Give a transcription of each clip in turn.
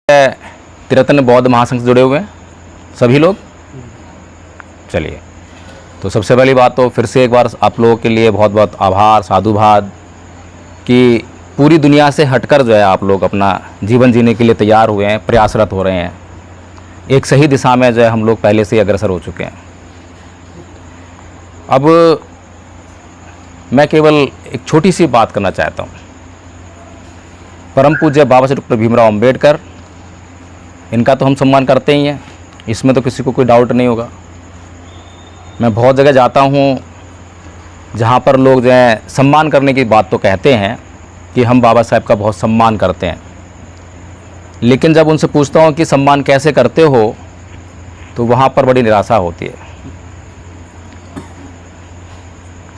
त्रिरत्न बौद्ध महासंघ से जुड़े हुए हैं सभी लोग। चलिए, तो सबसे पहली बात तो फिर से एक बार आप लोगों के लिए बहुत बहुत आभार, साधुवाद कि पूरी दुनिया से हटकर जो है आप लोग अपना जीवन जीने के लिए तैयार हुए हैं, प्रयासरत हो रहे हैं। एक सही दिशा में जो है हम लोग पहले से ही अग्रसर हो चुके हैं। अब मैं केवल एक छोटी सी बात करना चाहता हूँ। परम पूज्य बाबा साहेब डॉक्टर भीमराव अंबेडकर, इनका तो हम सम्मान करते ही हैं, इसमें तो किसी को कोई डाउट नहीं होगा। मैं बहुत जगह जाता हूँ जहाँ पर लोग जो है सम्मान करने की बात तो कहते हैं कि हम बाबा साहेब का बहुत सम्मान करते हैं, लेकिन जब उनसे पूछता हूँ कि सम्मान कैसे करते हो तो वहाँ पर बड़ी निराशा होती है।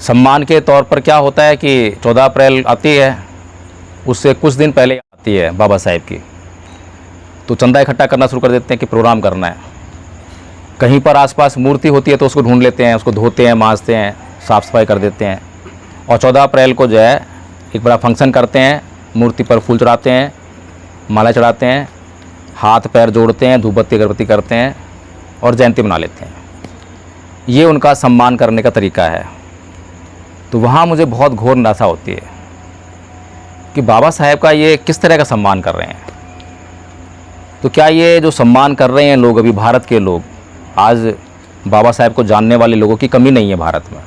सम्मान के तौर पर क्या होता है कि 14 अप्रैल आती है, उससे कुछ दिन पहले आती है बाबा साहेब की, तो चंदा इकट्ठा करना शुरू कर देते हैं कि प्रोग्राम करना है। कहीं पर आसपास मूर्ति होती है तो उसको ढूंढ लेते हैं, उसको धोते हैं, मांजते हैं, साफ़ सफाई कर देते हैं, और 14 अप्रैल को जो है एक बड़ा फंक्शन करते हैं, मूर्ति पर फूल चढ़ाते हैं, माला चढ़ाते हैं, हाथ पैर जोड़ते हैं, धूप बत्ती अगरबत्ती करते हैं और जयंती मना लेते हैं। ये उनका सम्मान करने का तरीका है। तो वहाँ मुझे बहुत घोर निराशा होती है कि बाबा साहेब का ये किस तरह का सम्मान कर रहे हैं। तो क्या ये जो सम्मान कर रहे हैं लोग, अभी भारत के लोग, आज बाबा साहेब को जानने वाले लोगों की कमी नहीं है भारत में।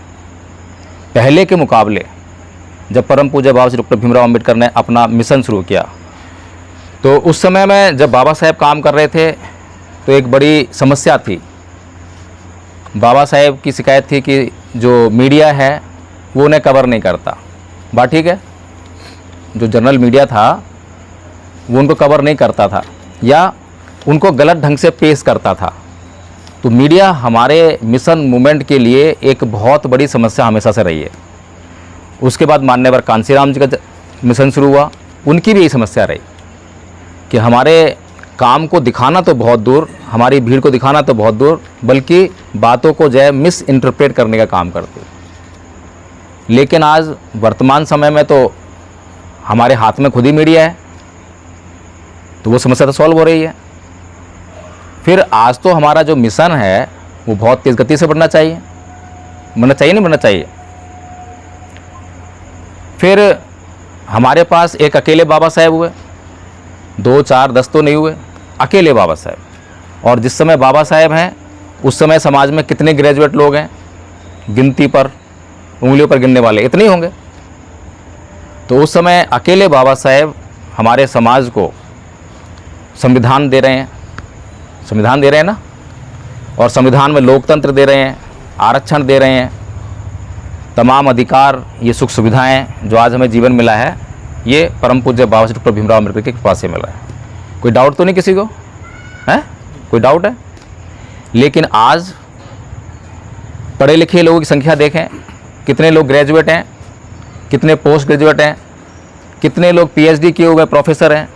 पहले के मुकाबले जब परम पूज्य बाबा श्री डॉक्टर भीमराव अंबेडकर ने अपना मिशन शुरू किया, तो उस समय में जब बाबा साहेब काम कर रहे थे तो एक बड़ी समस्या थी। बाबा साहेब की शिकायत थी कि जो मीडिया है वो उन्हें कवर नहीं करता। बात ठीक है, जो जनरल मीडिया था वो उनको कवर नहीं करता था या उनको गलत ढंग से पेश करता था। तो मीडिया हमारे मिशन मूवमेंट के लिए एक बहुत बड़ी समस्या हमेशा से रही है। उसके बाद माननीय कांसीराम जी का मिशन शुरू हुआ, उनकी भी यही समस्या रही कि हमारे काम को दिखाना तो बहुत दूर, हमारी भीड़ को दिखाना तो बहुत दूर, बल्कि बातों को जो है मिस इंटरप्रेट करने का काम करते। लेकिन आज वर्तमान समय में तो हमारे हाथ में खुद ही मीडिया है, तो वो समस्या तो सॉल्व हो रही है। फिर आज तो हमारा जो मिशन है वो बहुत तेज़ गति से बढ़ना चाहिए, नहीं बढ़ना चाहिए। फिर हमारे पास एक अकेले बाबा साहेब हुए, 2, 4, 10 तो नहीं हुए, अकेले बाबा साहेब। और जिस समय बाबा साहेब हैं उस समय समाज में कितने ग्रेजुएट लोग हैं, गिनती पर उंगलियों पर गिनने वाले इतने ही होंगे। तो उस समय अकेले बाबा साहेब हमारे समाज को संविधान दे रहे हैं ना, और संविधान में लोकतंत्र दे रहे हैं, आरक्षण दे रहे हैं, तमाम अधिकार, ये सुख सुविधाएं जो आज हमें जीवन मिला है, ये परम पूज्य बाबा साहेब डॉक्टर भीमराव अम्बेडकर की कृपा से मिला है। कोई डाउट तो नहीं किसी को है? कोई डाउट है? लेकिन आज पढ़े लिखे लोगों की संख्या देखें, कितने लोग ग्रेजुएट हैं, कितने पोस्ट ग्रेजुएट हैं, कितने लोग पीएचडी किए हुए प्रोफेसर हैं,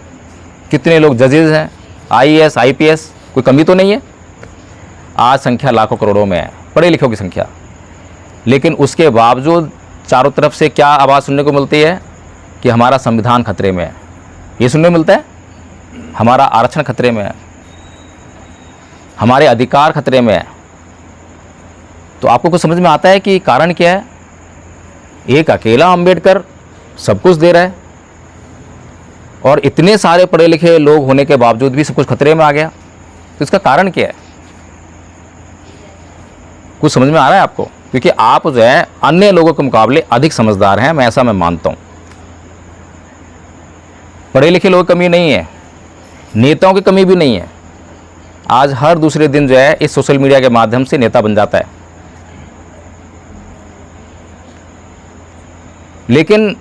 कितने लोग जजेस हैं, आईएएस, आईपीएस, कोई कमी तो नहीं है। आज संख्या लाखों करोड़ों में है पढ़े लिखों की संख्या। लेकिन उसके बावजूद चारों तरफ से क्या आवाज़ सुनने को मिलती है कि हमारा संविधान खतरे में है। ये सुनने को मिलता है, हमारा आरक्षण खतरे में है, हमारे अधिकार खतरे में है। तो आपको कुछ समझ में आता है कि कारण क्या है? एक अकेला अंबेडकर सब कुछ दे रहा है और इतने सारे पढ़े लिखे लोग होने के बावजूद भी सब कुछ खतरे में आ गया। तो इसका कारण क्या है? कुछ समझ में आ रहा है आपको? क्योंकि आप जो है अन्य लोगों के मुकाबले अधिक समझदार हैं, मैं मानता हूं। पढ़े लिखे लोगों की कमी नहीं है, नेताओं की कमी भी नहीं है। आज हर दूसरे दिन जो है इस सोशल मीडिया के माध्यम से नेता बन जाता है, लेकिन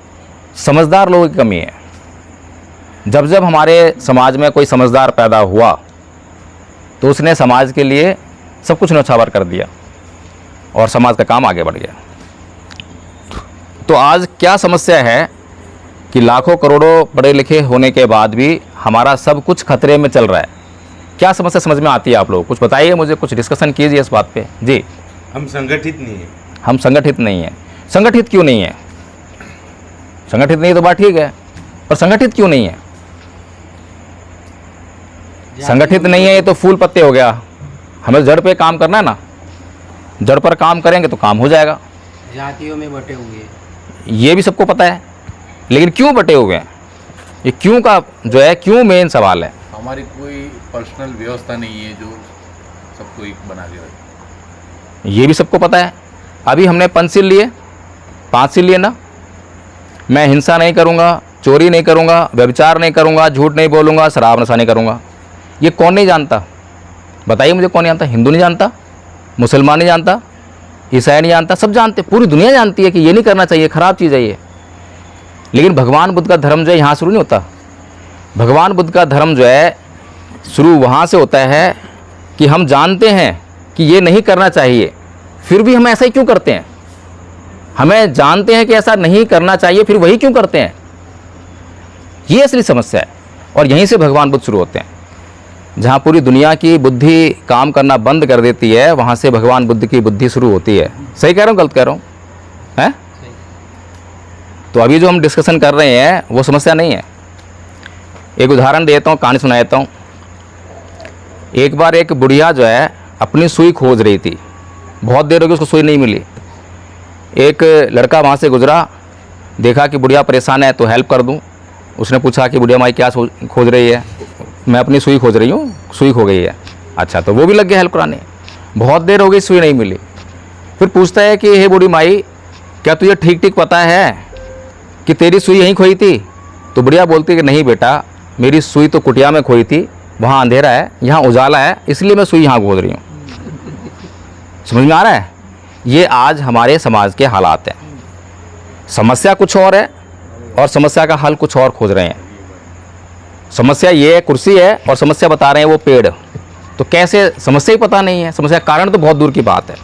समझदार लोगों की कमी है। जब जब हमारे समाज में कोई समझदार पैदा हुआ तो उसने समाज के लिए सब कुछ न्यौछावर कर दिया और समाज का काम आगे बढ़ गया। तो आज क्या समस्या है कि लाखों करोड़ों पढ़े लिखे होने के बाद भी हमारा सब कुछ खतरे में चल रहा है। क्या समस्या समझ में आती है आप लोग? कुछ बताइए मुझे, कुछ डिस्कशन कीजिए इस बात पे। जी, हम संगठित नहीं हैं। हम संगठित नहीं हैं। संगठित क्यों नहीं है? संगठित नहीं तो बात ठीक है, पर संगठित क्यों नहीं है? संगठित नहीं है ये तो फूल पत्ते हो गया। हमें जड़ पे काम करना है ना, जड़ पर काम करेंगे तो काम हो जाएगा। जातियों में बटे हुए, ये भी सबको पता है, लेकिन क्यों बटे हुए हैं, ये क्यों का जो है क्यों मेन सवाल है। हमारी कोई पर्सनल व्यवस्था नहीं है जो सबको एक बना के रखे। ये भी सबको पता है। अभी हमने पंचशील लिए, 5 शील लिए ना, मैं हिंसा नहीं करूँगा, चोरी नहीं करूँगा, व्यभिचार नहीं करूँगा, झूठ नहीं बोलूँगा, शराब नशा नहीं करूँगा। ये कौन नहीं जानता, बताइए मुझे, कौन नहीं जानता? हिंदू नहीं जानता, मुसलमान नहीं जानता, ईसाई नहीं जानता, सब जानते, पूरी दुनिया जानती है कि ये नहीं करना चाहिए, ख़राब चीज़ है ये। लेकिन भगवान बुद्ध का धर्म जो है यहाँ शुरू नहीं होता। भगवान बुद्ध का धर्म जो है शुरू वहाँ से होता है कि हम जानते हैं कि ये नहीं करना चाहिए, फिर भी हम ऐसा ही क्यों करते हैं। हमें जानते हैं कि ऐसा नहीं करना चाहिए, फिर वही क्यों करते हैं, ये असली समस्या है। और यहीं से भगवान बुद्ध शुरू होते हैं। जहाँ पूरी दुनिया की बुद्धि काम करना बंद कर देती है, वहाँ से भगवान बुद्ध की बुद्धि शुरू होती है। सही कह रहा हूँ, गलत कह रहा हूँ? हैं? तो अभी जो हम डिस्कशन कर रहे हैं वो समस्या नहीं है। एक उदाहरण देता हूँ, कहानी सुना देता हूँ। एक बार एक बुढ़िया जो है अपनी सुई खोज रही थी, बहुत देर हो गई उसको सुई नहीं मिली। एक लड़का वहाँ से गुजरा, देखा कि बुढ़िया परेशान है तो हेल्प कर दूँ। उसने पूछा कि बुढ़िया माई क्या खोज रही है? मैं अपनी सुई खोज रही हूँ, सुई खो गई है। अच्छा, तो वो भी लग गया हेल्प कराने। बहुत देर हो गई, सुई नहीं मिली। फिर पूछता है कि हे बूढ़ी माई, क्या तुझे ठीक ठीक पता है कि तेरी सुई यहीं खोई थी? तो बुढ़िया बोलती है कि नहीं बेटा, मेरी सुई तो कुटिया में खोई थी, वहाँ अंधेरा है, यहाँ उजाला है, इसलिए मैं सुई यहाँ खोज रही हूँ। समझ में आ रहा है? ये आज हमारे समाज के हालात हैं। समस्या कुछ और है और समस्या का हल कुछ और खोज रहे हैं। समस्या ये है कुर्सी है और समस्या बता रहे हैं वो पेड़। तो कैसे, समस्या ही पता नहीं है, समस्या कारण तो बहुत दूर की बात है।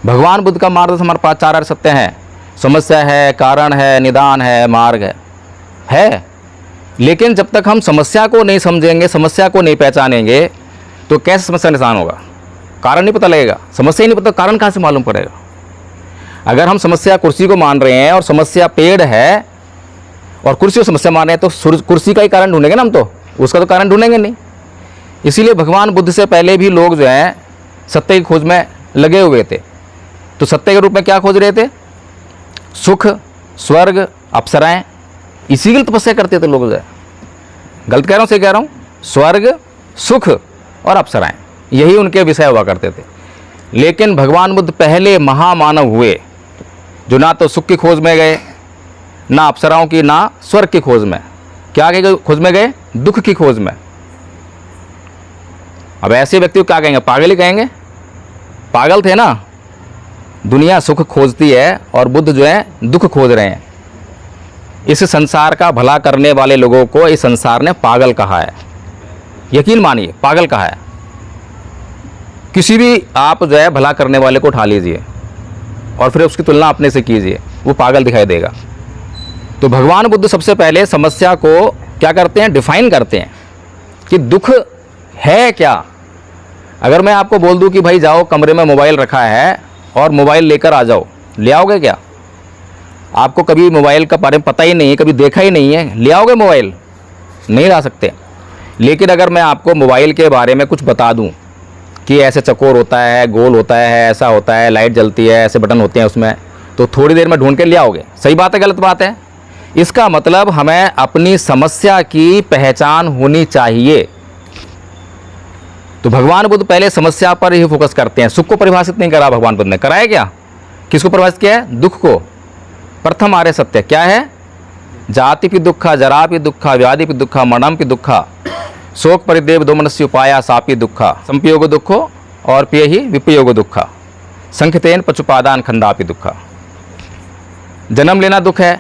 भगवान बुद्ध का मार्गदर्शन हमारे पास 4 सत्य हैं। समस्या है, कारण है, निदान है, मार्ग है। लेकिन जब तक हम समस्या को नहीं समझेंगे, समस्या को नहीं पहचानेंगे, तो कैसे समस्या निदान होगा? कारण नहीं पता लगेगा, समस्या ही नहीं पता, कारण कहाँ से मालूम पड़ेगा? अगर हम समस्या कुर्सी को मान रहे हैं और समस्या पेड़ है और कुर्सी को समस्या मान रहे हैं, तो कुर्सी का ही कारण ढूंढेंगे ना हम, तो उसका तो कारण ढूंढेंगे नहीं। इसीलिए भगवान बुद्ध से पहले भी लोग जो हैं सत्य की खोज में लगे हुए थे। तो सत्य के रूप में क्या खोज रहे थे? सुख, स्वर्ग, अप्सराएं, इसी की तपस्या करते थे लोग जो है। गलत कह रहा हूँ, सही कह रहा हूँ? स्वर्ग, सुख और अप्सराएं, यही उनके विषय हुआ करते थे। लेकिन भगवान बुद्ध पहले महामानव हुए जो ना तो सुख की खोज में गए, ना अप्सराओं की, ना स्वर्ग की खोज में। क्या के खोज में गए? दुख की खोज में। अब ऐसे व्यक्ति को क्या कहेंगे? पागल ही कहेंगे। पागल थे ना। दुनिया सुख खोजती है और बुद्ध जो है दुख खोज रहे हैं। इस संसार का भला करने वाले लोगों को इस संसार ने पागल कहा है। यकीन मानिए, पागल कहा है। किसी भी आप जो है भला करने वाले को उठा लीजिए और फिर उसकी तुलना अपने से कीजिए, वो पागल दिखाई देगा। तो भगवान बुद्ध सबसे पहले समस्या को क्या करते हैं? डिफाइन करते हैं कि दुख है क्या। अगर मैं आपको बोल दूं कि भाई जाओ कमरे में मोबाइल रखा है और मोबाइल लेकर आ जाओ, ले आओगे क्या? आपको कभी मोबाइल का बारे में पता ही नहीं है, कभी देखा ही नहीं है, ले आओगे मोबाइल? नहीं ला सकते। लेकिन अगर मैं आपको मोबाइल के बारे में कुछ बता दूं कि ऐसे चकोर होता है, गोल होता है, ऐसा होता है, लाइट जलती है, ऐसे बटन होते हैं उसमें, तो थोड़ी देर में ढूंढ के ले आओगे। सही बात है, गलत बात है? इसका मतलब हमें अपनी समस्या की पहचान होनी चाहिए। तो भगवान बुद्ध पहले समस्या पर ही फोकस करते हैं। सुख को परिभाषित नहीं करा भगवान बुद्ध ने, कराया क्या? किसको परिभाषित किया है? दुख को। प्रथम आर्य सत्य क्या है? जाति भी दुखा, जरा भी दुखा, व्याधि भी दुखा, मरणम भी दुखा, शोक परिदेव दो मनस्य उपाया सापी दुखा, संपयोग दुखो और पिय ही विपयोग दुखा, संखितेन पचुपादान खंडापि दुखा। जन्म लेना दुख है,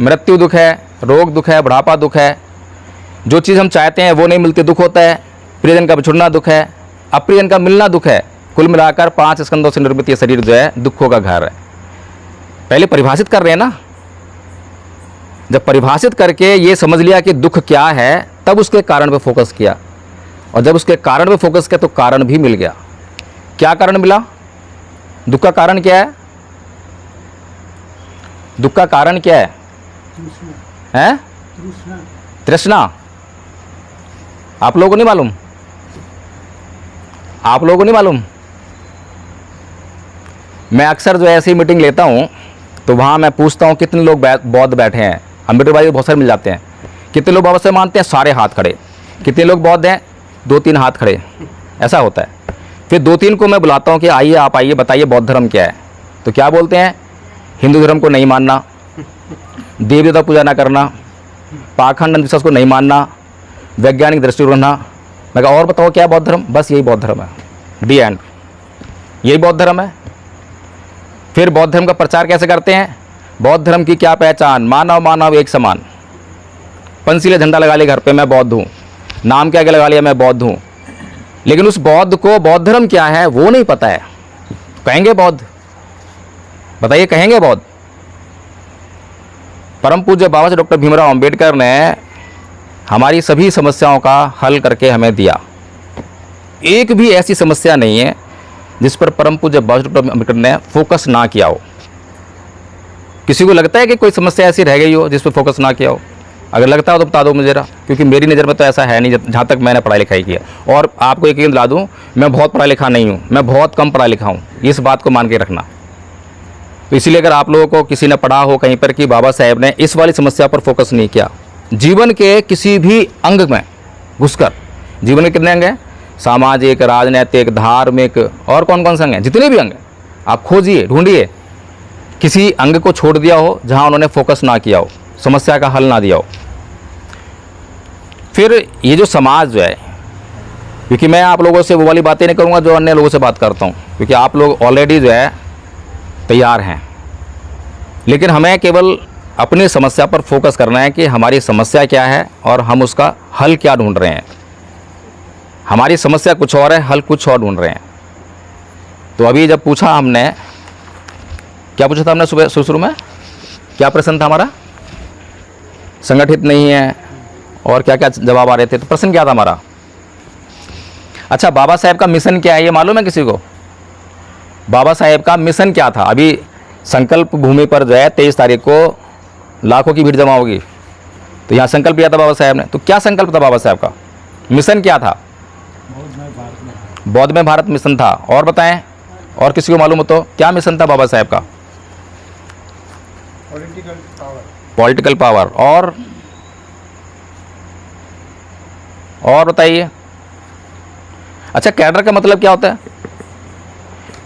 मृत्यु दुख है, रोग दुख है, बुढ़ापा दुख है, जो चीज़ हम चाहते हैं वो नहीं मिलती दुख होता है, प्रियजन का बिछुड़ना दुख है, अप्रियजन का मिलना दुख है। कुल मिलाकर 5 स्कंदों से निर्मित ये शरीर जो है दुखों का घर है। पहले परिभाषित कर रहे हैं ना। जब परिभाषित करके ये समझ लिया कि दुख क्या है, तब उसके कारण पे फोकस किया, और जब उसके कारण पे फोकस किया तो कारण भी मिल गया। क्या कारण मिला? दुख का कारण क्या है? दुख का कारण क्या है? हैं? तृष्णा। आप लोगों को नहीं मालूम? आप लोगों को नहीं मालूम? मैं अक्सर जो ऐसी मीटिंग लेता हूँ तो वहाँ मैं पूछता हूँ कितने लोग बौद्ध बैठे हैं। अम्बेडकर भाई बहुत सारे मिल जाते हैं। कितने लोग बाबा साहेब मानते हैं? सारे हाथ खड़े। कितने लोग बौद्ध हैं? 2-3 हाथ खड़े। ऐसा होता है। फिर 2-3 को मैं बुलाता हूँ कि आइए, आप आइए, बताइए बौद्ध धर्म क्या है। तो क्या बोलते हैं? हिंदू धर्म को नहीं मानना, देवी देवता पूजा ना करना, पाखंड अंधविश्वास को नहीं मानना, वैज्ञानिक दृष्टि रखना। मैं कहा और बताओ क्या बौद्ध धर्म? बस यही बौद्ध धर्म है, दी एंड। यही बौद्ध धर्म है। फिर बौद्ध धर्म का प्रचार कैसे करते हैं? बौद्ध धर्म की क्या पहचान? मानव मानव एक समान। पंसीले झंडा लगा लिया घर पे, मैं बौद्ध हूँ। नाम क्या क्या लगा लिया, मैं बौद्ध हूँ। लेकिन उस बौद्ध को बौद्ध धर्म क्या है वो नहीं पता है। कहेंगे बौद्ध? बताइए, कहेंगे बौद्ध? परम पूज्य बाबा साहब डॉक्टर भीमराव अंबेडकर ने हमारी सभी समस्याओं का हल करके हमें दिया। एक भी ऐसी समस्या नहीं है जिस पर परम पूज्य बाबा साहब डॉक्टर अंबेडकर ने फोकस ना किया हो। किसी को लगता है कि कोई समस्या ऐसी रह गई हो जिस पर फोकस ना किया हो? अगर लगता हो तो बता दो मुझे जरा, क्योंकि मेरी नज़र में तो ऐसा है नहीं जहाँ तक मैंने पढ़ाई लिखाई किया। और आपको यकीन दिला दूँ, मैं बहुत पढ़ा लिखा नहीं हूँ, मैं बहुत कम पढ़ा लिखा हूँ, इस बात को मान के रखना। तो इसीलिए अगर आप लोगों को किसी ने पढ़ा हो कहीं पर कि बाबा साहेब ने इस वाली समस्या पर फोकस नहीं किया, जीवन के किसी भी अंग में घुसकर, जीवन के कितने अंग हैं? सामाजिक, राजनीतिक, धार्मिक और कौन कौन से अंग हैं? जितने भी अंग हैं आप खोजिए, ढूंढिए, किसी अंग को छोड़ दिया हो जहां उन्होंने फोकस ना किया हो, समस्या का हल ना दिया हो। फिर ये जो समाज जो है, क्योंकि मैं आप लोगों से वो वाली बातें नहीं करूँगा जो अन्य लोगों से बात करता हूँ, क्योंकि आप लोग ऑलरेडी जो है तैयार हैं। लेकिन हमें केवल अपनी समस्या पर फोकस करना है कि हमारी समस्या क्या है और हम उसका हल क्या ढूंढ रहे हैं। हमारी समस्या कुछ और है, हल कुछ और ढूंढ रहे हैं। तो अभी जब पूछा हमने, क्या पूछा था हमने सुबह शुरू में? क्या प्रश्न था हमारा? संगठित नहीं है और क्या क्या जवाब आ रहे थे। तो प्रश्न क्या था हमारा? अच्छा, बाबा साहेब का मिशन क्या है ये मालूम है किसी को? बाबा साहेब का मिशन क्या था? अभी संकल्प भूमि पर जो है 23 तारीख को लाखों की भीड़ जमा होगी, तो यहाँ संकल्प लिया था बाबा साहेब ने। तो क्या संकल्प था बाबा साहेब का? मिशन क्या था? बौद्ध में भारत मिशन था। और बताएं, और किसी को मालूम हो तो क्या मिशन था बाबा साहेब का? Political power. और बताइए। अच्छा, कैडर का मतलब क्या होता है?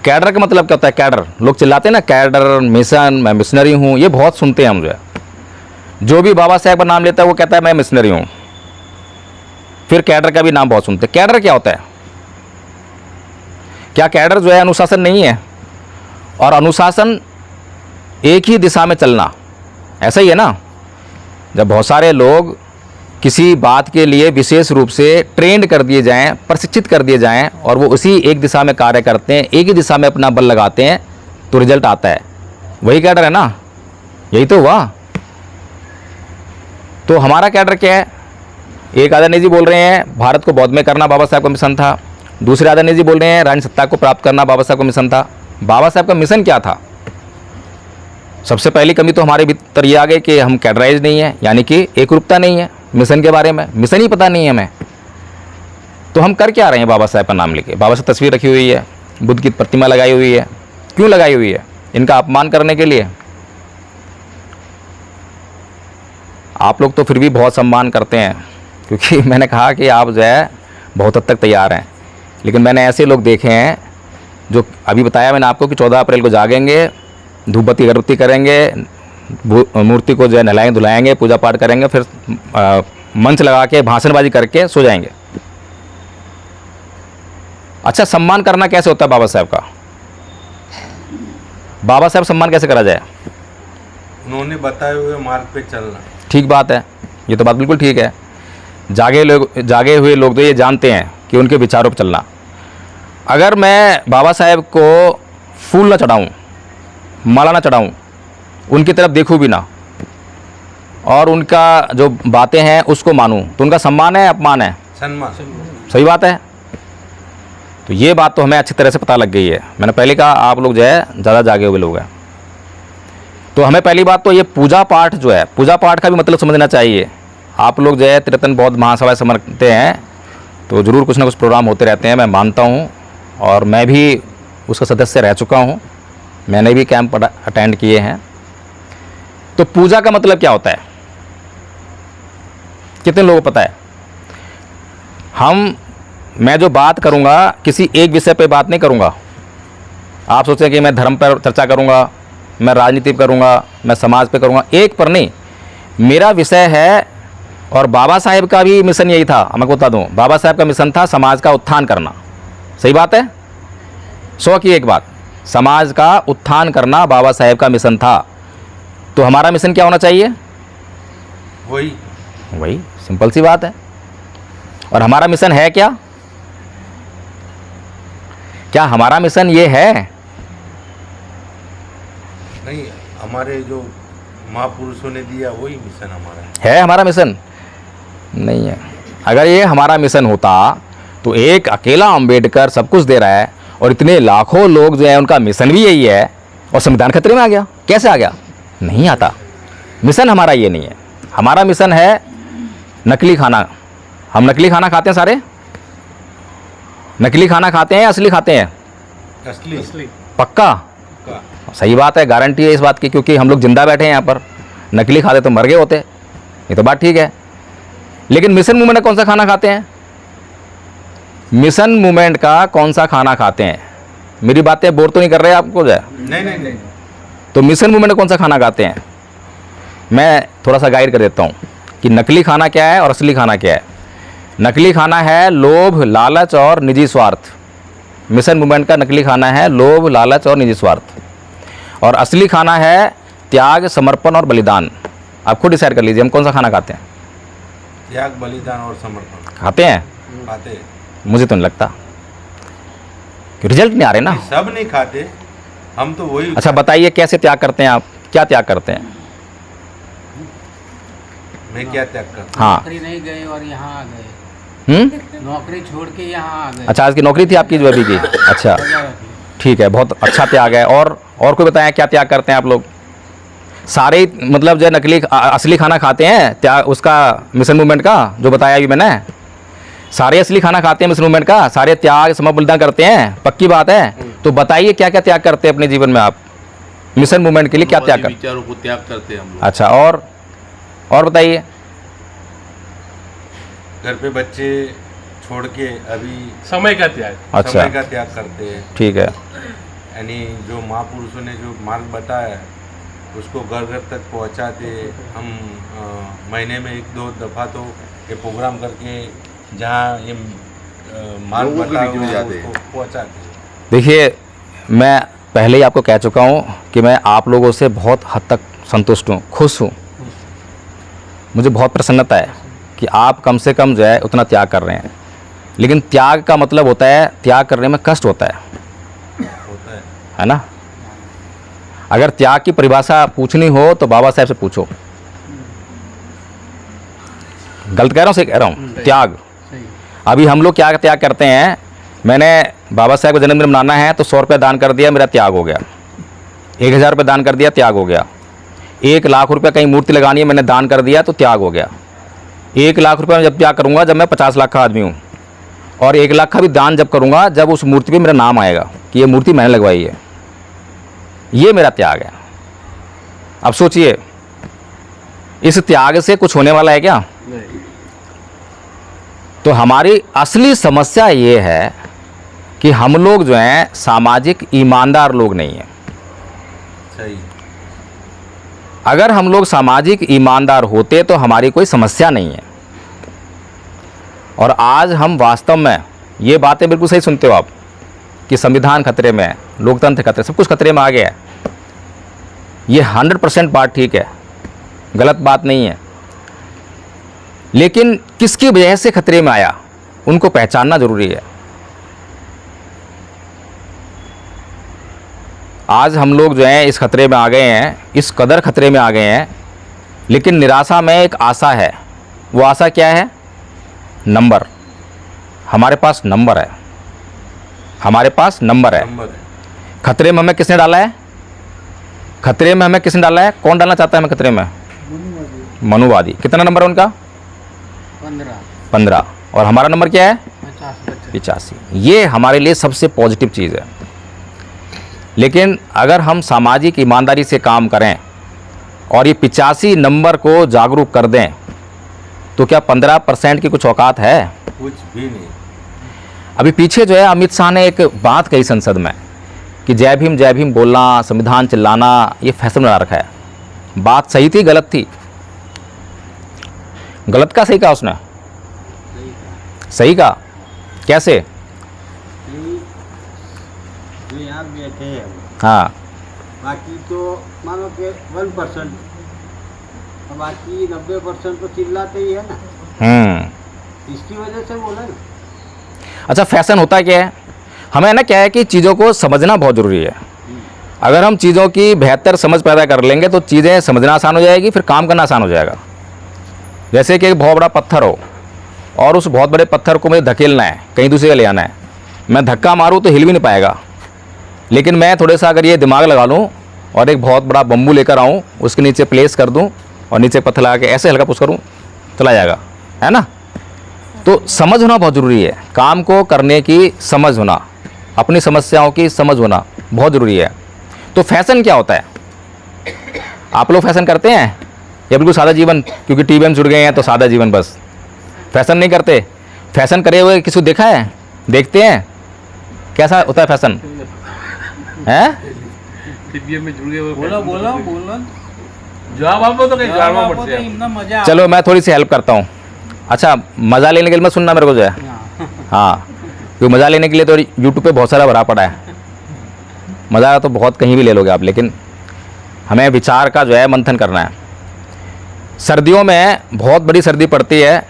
कैडर का मतलब क्या होता है? कैडर, लोग चिल्लाते हैं ना, कैडर, मिशन, मैं मिशनरी हूँ, ये बहुत सुनते हैं हम। जो भी बाबा साहेब का नाम लेता है वो कहता है मैं मिशनरी हूँ। फिर कैडर का भी नाम बहुत सुनते हैं। कैडर क्या होता है? क्या कैडर जो है अनुशासन नहीं है? और अनुशासन एक ही दिशा में चलना, ऐसा ही है ना। जब बहुत सारे लोग किसी बात के लिए विशेष रूप से ट्रेंड कर दिए जाएं, प्रशिक्षित कर दिए जाएं और वो उसी एक दिशा में कार्य करते हैं, एक ही दिशा में अपना बल लगाते हैं, तो रिजल्ट आता है। वही कैडर है ना, यही तो हुआ। तो हमारा कैडर क्या है? एक आदरणीय जी बोल रहे हैं भारत को बौद्ध में करना बाबा साहब का मिशन था। दूसरे आदरणीय जी बोल रहे हैं रानी सत्ता को प्राप्त करना बाबा साहब का मिशन था। बाबा साहब का मिशन क्या था? सबसे पहली कमी तो हमारे भीतर ये आ गई कि हम कैडराइज नहीं है, यानी कि एक रूपता नहीं है मिशन के बारे में, मिशन ही पता नहीं है हमें। तो हम कर क्या रहे हैं बाबा साहब का नाम लेके? बाबा साहब तस्वीर रखी हुई है, बुद्ध की प्रतिमा लगाई हुई है, क्यों लगाई हुई है? इनका अपमान करने के लिए? आप लोग तो फिर भी बहुत सम्मान करते हैं, क्योंकि मैंने कहा कि आप जो है बहुत हद तक तैयार हैं। लेकिन मैंने ऐसे लोग देखे हैं जो अभी बताया मैंने आपको कि 14 अप्रैल को जागेंगे, धूप बत्ती अगरबत्ती करेंगे, मूर्ति को जो है नहलाएंगे धुलाएंगे, पूजा पाठ करेंगे, फिर मंच लगा के भाषणबाजी करके सो जाएंगे। अच्छा, सम्मान करना कैसे होता है बाबा साहब का? बाबा साहब सम्मान कैसे करा जाए? उन्होंने बताए हुए मार्ग पे चलना। ठीक बात है, ये तो बात बिल्कुल ठीक है। जागे हुए लोग तो ये जानते हैं कि उनके विचारों पर चलना। अगर मैं बाबा साहेब को फूल ना चढ़ाऊं, माला ना चढ़ाऊं, उनकी तरफ देखूं भी ना, और उनका जो बातें हैं उसको मानूं, तो उनका सम्मान है अपमान है? सम्मान। सही बात है। तो ये बात तो हमें अच्छी तरह से पता लग गई है। मैंने पहले कहा आप लोग जो है ज़्यादा जागे हुए लोग हैं। तो हमें पहली बात तो ये पूजा पाठ जो है, पूजा पाठ का भी मतलब समझना चाहिए। आप लोग जो है तिरतन बौद्ध महासभा समझते हैं, तो ज़रूर कुछ ना कुछ प्रोग्राम होते रहते हैं, मैं मानता हूँ। और मैं भी उसका सदस्य रह चुका हूँ, मैंने भी कैंप अटेंड किए हैं। तो पूजा का मतलब क्या होता है, कितने लोगों को पता है? मैं जो बात करूँगा किसी एक विषय पे बात नहीं करूँगा। आप सोचें कि मैं धर्म पर चर्चा करूँगा, मैं राजनीति पर करूँगा, मैं समाज पे करूँगा, एक पर नहीं। मेरा विषय है, और बाबा साहेब का भी मिशन यही था। मैं बता दूँ, बाबा साहेब का मिशन था समाज का उत्थान करना। सही बात है, 100 की एक बात, समाज का उत्थान करना बाबा साहेब का मिशन था। तो हमारा मिशन क्या होना चाहिए? वही सिंपल सी बात है। और हमारा मिशन है क्या? क्या हमारा मिशन ये है? नहीं, हमारे जो महापुरुषों ने दिया वही मिशन हमारा है हमारा मिशन? नहीं है। अगर ये हमारा मिशन होता तो एक अकेला अंबेडकर सब कुछ दे रहा है और इतने लाखों लोग जो है उनका मिशन भी यही है, और संविधान खतरे में आ गया? कैसे आ गया? नहीं आता। मिशन हमारा ये नहीं है। हमारा मिशन है नकली खाना। हम नकली खाना खाते हैं सारे? नकली खाना खाते हैं या असली खाते हैं? असली पक्का? का। सही बात है, गारंटी है इस बात की, क्योंकि हम लोग जिंदा बैठे हैं यहाँ पर। नकली खाते तो मर गए होते, ये तो बात ठीक है। लेकिन मिशन मूवमेंट का कौन सा खाना खाते हैं? मिशन मूवमेंट का कौन सा खाना खाते हैं? मेरी बातें बोर तो नहीं कर रहे आपको? जो है नहीं। तो मिशन मूवमेंट का कौन सा खाना खाते हैं? मैं थोड़ा सा गाइड कर देता हूँ कि नकली खाना क्या है और असली खाना क्या है। नकली खाना है लोभ, लालच और निजी स्वार्थ। मिशन मूवमेंट का नकली खाना है लोभ, लालच और निजी स्वार्थ। और असली खाना है त्याग, समर्पण और बलिदान। आप खुद डिसाइड कर लीजिए हम कौन सा खाना खाते हैं। त्याग, बलिदान और समर्पण खाते हैं? खाते हैं। मुझे तो नहीं लगता, कि रिजल्ट नहीं आ रहे ना। सब नहीं खाते, हम तो वही। अच्छा बताइए कैसे त्याग करते हैं आप? क्या त्याग करते हैं? मैं क्या त्याग करता हाँ। नौकरी नहीं गए और यहाँ आ गए। नौकरी छोड़ के यहाँ आ गए। अच्छा, आज की नौकरी थी आपकी जो अभी की? अच्छा ठीक है, बहुत अच्छा त्याग है। और कोई बताएं क्या त्याग करते हैं आप लोग? सारे मतलब जो नकली असली खाना खाते हैं त्याग उसका, मिशन मूवमेंट का जो बताया अभी मैंने, सारे असली खाना खाते हैं मिशन मूवमेंट का, सारे त्याग समर्पण बलिदान करते हैं, पक्की बात है। तो बताइए क्या क्या त्याग करते हैं अपने जीवन में आप मिशन मूवमेंट के लिए? क्या त्याग करते हैं? विचारों को त्याग करते हैं हम लोग। अच्छा, और बताइए। घर पे बच्चे छोड़ के अभी समय का त्याग। अच्छा समय का त्याग करते हैं। ठीक है। यानी जो महापुरुषों ने जो मार्ग बताया है उसको घर घर तक पहुंचाते। हम महीने में 1-2 दफ़ा तो ये प्रोग्राम करके जहाँ ये मार्ग लोगों के बताया बीच में हुआ जाते हैं। उसको पहुंचाते हैं। देखिए, मैं पहले ही आपको कह चुका हूँ कि मैं आप लोगों से बहुत हद तक संतुष्ट हूँ, खुश हूँ। मुझे बहुत प्रसन्नता है कि आप कम से कम जो है उतना त्याग कर रहे हैं। लेकिन त्याग का मतलब होता है, त्याग करने में कष्ट होता है ना? अगर त्याग की परिभाषा पूछनी हो तो बाबा साहेब से पूछो। गलत कह रहा हूँ, सही कह रहा हूँ? त्याग, अभी हम लोग क्या त्याग करते हैं? मैंने बाबा साहेब का जन्मदिन मनाना है तो 100 रुपया दान कर दिया, मेरा त्याग हो गया। 1000 रुपये दान कर दिया, त्याग हो गया। 1 लाख रुपये कहीं मूर्ति लगानी है, मैंने दान कर दिया तो त्याग हो गया। 1 लाख रुपये मैं जब त्याग करूँगा जब मैं 50 लाख का आदमी हूँ, और 1 लाख का भी दान जब करूँगा जब उस मूर्ति पे मेरा नाम आएगा कि ये मूर्ति मैंने लगवाई है। ये मेरा त्याग है। अब सोचिए, इस त्याग से कुछ होने वाला है क्या? तो हमारी असली समस्या ये है कि हम लोग जो हैं सामाजिक ईमानदार लोग नहीं हैं। सही। अगर हम लोग सामाजिक ईमानदार होते तो हमारी कोई समस्या नहीं है। और आज हम वास्तव में ये बातें बिल्कुल सही सुनते हो आप कि संविधान खतरे में है, लोकतंत्र खतरे, सब कुछ खतरे में आ गया है। ये 100% बात ठीक है, गलत बात नहीं है। लेकिन किसकी वजह से खतरे में आया, उनको पहचानना जरूरी है। आज हम लोग जो हैं इस खतरे में आ गए हैं, इस कदर खतरे में आ गए हैं, लेकिन निराशा में एक आशा है। वो आशा क्या है? नंबर। हमारे पास नंबर है, हमारे पास नंबर है। खतरे में हमें किसने डाला है? खतरे में हमें किसने डाला है? कौन डालना चाहता है हमें खतरे में? मनुवादी। कितना नंबर है उनका? 15। 15। और हमारा नंबर क्या है? 50। 85, ये हमारे लिए सबसे पॉजिटिव चीज़ है। लेकिन अगर हम सामाजिक ईमानदारी से काम करें और ये 85 नंबर को जागरूक कर दें तो क्या 15% की कुछ औकात है? कुछ भी नहीं। अभी पीछे जो है अमित शाह ने एक बात कही संसद में कि जय भीम बोलना, संविधान चिल्लाना, ये फैशन बना रखा है। बात सही थी, गलत थी? गलत का सही कहा उसने? सही कहा। कैसे? जो यहाँ बैठे हैं हाँ, बाकी तो मानो कि 1%, बाकी 90% तो चिल्लाते ही है ना, इसकी वजह से बोला ना। अच्छा, फैशन होता क्या है? हमें ना क्या है कि चीज़ों को समझना बहुत ज़रूरी है। अगर हम चीज़ों की बेहतर समझ पैदा कर लेंगे तो चीज़ें समझना आसान हो जाएगी, फिर काम करना आसान हो जाएगा। जैसे कि एक बहुत बड़ा पत्थर हो और उस बहुत बड़े पत्थर को मुझे धकेलना है, कहीं दूसरी जगह ले आना है। मैं धक्का मारूँ तो हिल भी नहीं पाएगा, लेकिन मैं थोड़े सा अगर ये दिमाग लगा लूँ और एक बहुत बड़ा बम्बू लेकर आऊँ, उसके नीचे प्लेस कर दूँ और नीचे पत्थर लगा के ऐसे हल्का पुश करूँ, चला जाएगा, है ना? तो समझ होना बहुत ज़रूरी है। काम को करने की समझ होना, अपनी समस्याओं की समझ होना बहुत ज़रूरी है। तो फैशन क्या होता है? आप लोग फैशन करते हैं या बिल्कुल सादा जीवन? क्योंकि टीवी में जुड़ गए हैं तो सादा जीवन बस, फैशन नहीं करते। फैशन करे हुए किसी को देखा है? देखते हैं कैसा होता है फैशन? हैं? टीवी में जुड़ गए वो बोलो बोलो बोलो, जवाब आपको तो कहीं जवाब आपको पड़ते तो हैं। इतना मजा चलो मैं थोड़ी सी हेल्प करता हूँ। अच्छा, मज़ा लेने के लिए मत सुनना मेरे को जो है। हाँ, क्योंकि मज़ा लेने के लिए तो यूट्यूब पे बहुत सारा भरा पड़ा है। मज़ा तो बहुत कहीं भी ले लोगे आप, लेकिन हमें विचार का जो है मंथन करना है। सर्दियों में बहुत बड़ी सर्दी पड़ती है,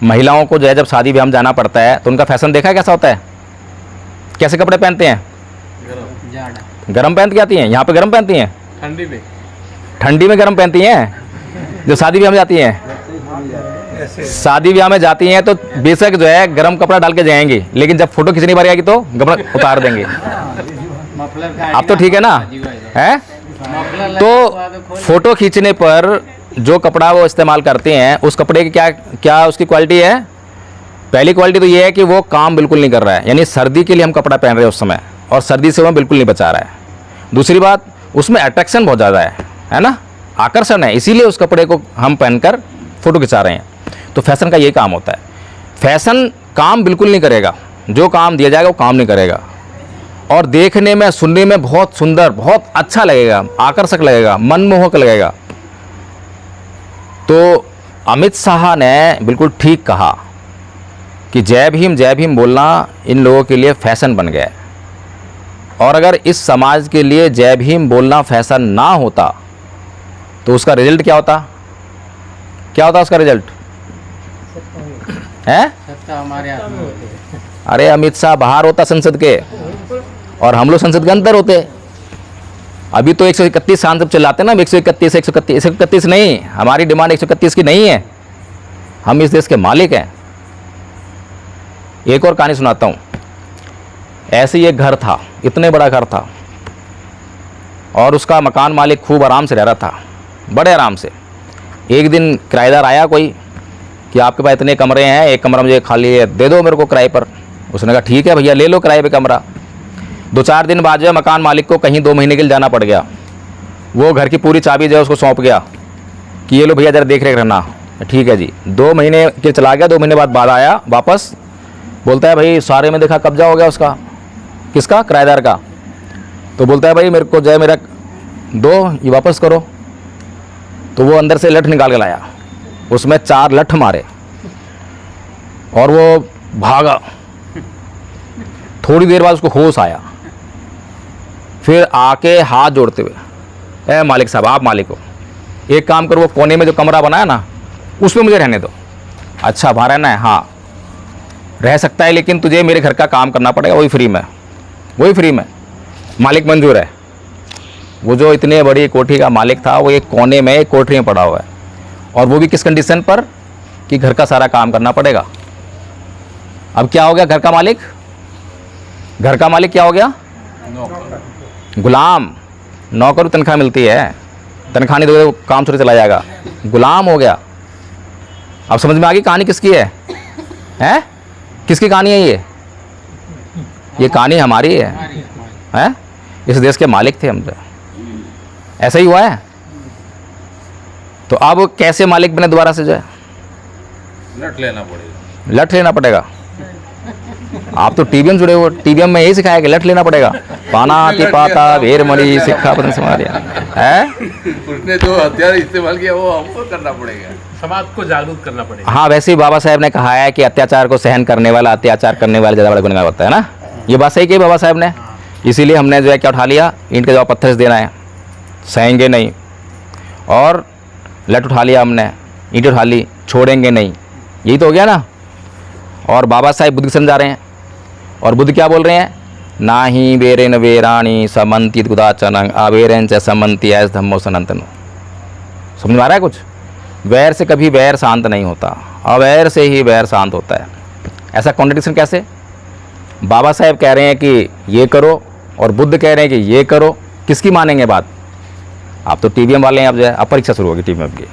महिलाओं को जो है जब शादी ब्याह में जाना पड़ता है तो उनका फैशन देखा है कैसा होता है? कैसे कपड़े पहनते हैं? जाड़ा गरम पहन के आती हैं। यहाँ पे गरम पहनती हैं, ठंडी में ठंडी में गरम पहनती हैं। जो शादी ब्याह में जाती हैं, शादी ब्याह में जाती हैं तो बेशक जो है गरम कपड़ा डाल के जाएंगी, लेकिन जब फोटो खींचनी बारी आएगी तो कपड़ा उतार देंगे। मफलर का आप तो ठीक है ना? हैं? तो फोटो खींचने पर जो कपड़ा वो इस्तेमाल करते हैं, उस कपड़े की क्या क्या उसकी क्वालिटी है? पहली क्वालिटी तो ये है कि वो काम बिल्कुल नहीं कर रहा है, यानी सर्दी के लिए हम कपड़ा पहन रहे हैं उस समय, और सर्दी से वो बिल्कुल नहीं बचा रहा है। दूसरी बात, उसमें अट्रैक्शन बहुत ज़्यादा है ना? आकर्षण है, इसीलिए उस कपड़े को हम पहनकर फोटो खिंचा रहे हैं। तो फैशन का ये काम होता है। फैशन काम बिल्कुल नहीं करेगा, जो काम दिया जाएगा वो काम नहीं करेगा, और देखने में सुनने में बहुत सुंदर, बहुत अच्छा लगेगा, आकर्षक लगेगा, मनमोहक लगेगा। तो अमित शाह ने बिल्कुल ठीक कहा कि जय भीम बोलना इन लोगों के लिए फैशन बन गया है। और अगर इस समाज के लिए जय भीम बोलना फैशन ना होता तो उसका रिजल्ट क्या होता? क्या होता उसका रिजल्ट? है? सत्ता हमारे हाथ में होती है। अरे अमित शाह बाहर होता संसद के, और हम लोग संसद के अंदर होते। अभी तो 131 सांसद चिल्लाते ना, 131 नहीं, हमारी डिमांड 131 की नहीं है। हम इस देश के मालिक हैं। एक और कहानी सुनाता हूँ। ऐसे ही एक घर था, इतने बड़ा घर था, और उसका मकान मालिक खूब आराम से रह रहा था, बड़े आराम से। एक दिन किराएदार आया कोई कि आपके पास इतने कमरे हैं, एक कमरा मुझे खाली है, दे दो मेरे को किराए पर। उसने कहा ठीक है भैया, ले लो किराए पे कमरा। 2-4 दिन बाद जो है मकान मालिक को कहीं 2 महीने के लिए जाना पड़ गया। वो घर की पूरी चाबी जो है उसको सौंप गया कि ये लो भैया ज़रा देख रेख रहना। ठीक है जी। 2 महीने के चला गया। 2 महीने बाद आया वापस, बोलता है भाई सारे में देखा कब्जा हो गया उसका। किसका? किराएदार का। तो बोलता है भाई मेरे को जो है मेरा दो, ये वापस करो। तो वो अंदर से लठ निकाल के लाया, उसमें 4 लठ मारे और वो भागा। थोड़ी देर बाद उसको होश आया, फिर आके हाथ जोड़ते हुए, ए मालिक साहब, आप मालिक हो, एक काम करो, वो कोने में जो कमरा बनाया ना उसमें मुझे रहने दो। अच्छा वहाँ रहना है? हाँ रह सकता है, लेकिन तुझे मेरे घर का काम करना पड़ेगा, वही फ्री में, वही फ्री में। मालिक मंजूर है। वो जो इतने बड़ी कोठी का मालिक था, वो एक कोने में एक कोठरी में पड़ा हुआ है, और वो भी किस कंडीशन पर कि घर का सारा काम करना पड़ेगा। अब क्या हो गया? घर का मालिक क्या हो गया? गुलाम। नौकर को तनख्वाह मिलती है, तनख्वाह नहीं दोगे तो काम छोड़ चला जाएगा, गुलाम हो गया। अब समझ में आ गई कहानी किसकी है? हैं? किसकी कहानी है ये? ये कहानी हमारी है, हमारी हैं? इस देश के मालिक थे हम तो, ऐसा ही हुआ है। तो अब कैसे मालिक बने दोबारा से जो है? लट लेना पड़ेगा। लट लेना पड़ेगा। आप तो टीबीएम जुड़े हो, टीबीएम में यही सिखाया कि लट लेना पड़ेगा। पाना पाता वेरमणि सिक्खा पतन समारिया है। उसने जो हथियार इस्तेमाल किया वो हमको करना पड़ेगा। समाज को जागरूक करना पड़ेगा। हाँ, वैसे ही बाबा साहेब ने कहा है कि अत्याचार को सहन करने वाला अत्याचार करने वाला ज़्यादा बड़ा गुनहगार होता है ना। ये बात सही कही बाबा साहेब ने। इसीलिए हमने जो है क्या उठा लिया, ईंट का जवाब पत्थर से देना है, सहेंगे नहीं। और लट उठा लिया हमने, ईंट उठा ली, छोड़ेंगे नहीं। यही तो हो गया ना। और बाबा साहेब बुद्ध के जा रहे हैं, और बुद्ध क्या बोल रहे हैं? ना ही वेरेन वेराणी समंती गुदाचनंग अवेरन च समंती ऐस धम्मो सनातन। समझ में आ रहा है कुछ? वैर से कभी वैर शांत नहीं होता, अवैर से ही वैर शांत होता है। ऐसा कॉन्ट्रडिक्शन कैसे? बाबा साहेब कह रहे हैं कि ये करो और बुद्ध कह रहे हैं कि ये करो। किसकी मानेंगे बात? आप तो टीवीएम वाले हैं, अब जो है अब परीक्षा शुरू होगी टीवीएम की।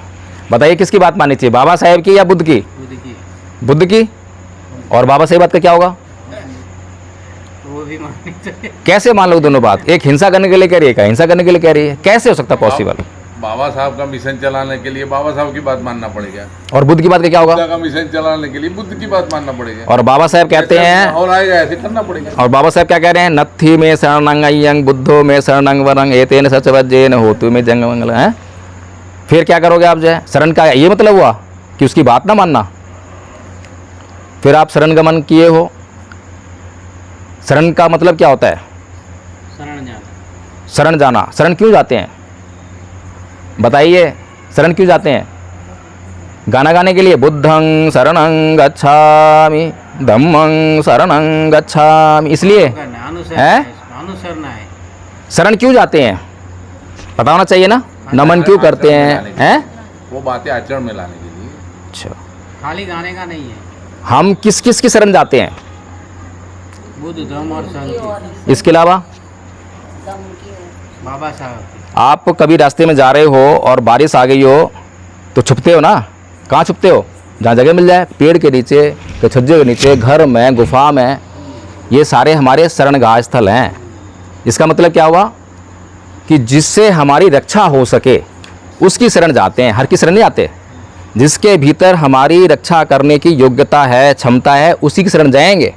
बताइए किसकी बात माननी चाहिए, बाबा साहेब की या बुद्ध की? बुद्ध की, बुद्ध की। और बाबा साहेब बात का क्या होगा? तो वो भी माननी चाहिए। कैसे मान लो दोनों बात? एक हिंसा करने के लिए कह रही है, क्या हिंसा करने के लिए कह रही है? कैसे हो सकता पॉसिबल? बाबा साहब का मिशन चलाने के लिए बाबा साहब की बात मानना पड़ेगा। और बुद्ध की बात का क्या होगा? बुद्ध का मिशन चलाने के लिए बुद्ध की बात मानना पड़ेगा। और बाबा साहेब कहते हैं, और आएगा ऐसे करना पड़ेगा। और बाबा साहेब क्या कह रहे हैं? नत्थी में शरणंग अयंग बुद्धो में शरणंग वरंग एतेन सचवज्जेन होतु में जंग मंगल है। फिर क्या करोगे आप जो है? शरण का ये मतलब हुआ कि उसकी बात ना मानना। फिर आप शरण गमन किए हो। शरण का मतलब क्या होता है? शरण जाना। शरण जाना। शरण क्यों जाते हैं बताइए? शरण क्यों जाते हैं? गाना गाने के लिए? बुद्धं शरणं गच्छामि धम्मं शरणं गच्छामि, इसलिए करना, अनुसरण हैं? है, अनुसरना है। शरण क्यों जाते हैं? पता होना चाहिए ना। नमन क्यों करते हैं? वो बातें आचरण में लाने के लिए। अच्छा, खाली गाने का नहीं है। हम किस किस की शरण जाते हैं? बुद्ध, धम्म और संत। इसके अलावा बाबा साहब। आप कभी रास्ते में जा रहे हो और बारिश आ गई हो तो छुपते हो ना? कहाँ छुपते हो? जहाँ जगह मिल जाए, पेड़ के नीचे, के छज्जे के नीचे, घर में, गुफा में। ये सारे हमारे शरणगाह स्थल हैं। इसका मतलब क्या हुआ कि जिससे हमारी रक्षा हो सके उसकी शरण जाते हैं। हर की शरण नहीं जाते। जिसके भीतर हमारी रक्षा करने की योग्यता है, क्षमता है, उसी की शरण जाएंगे।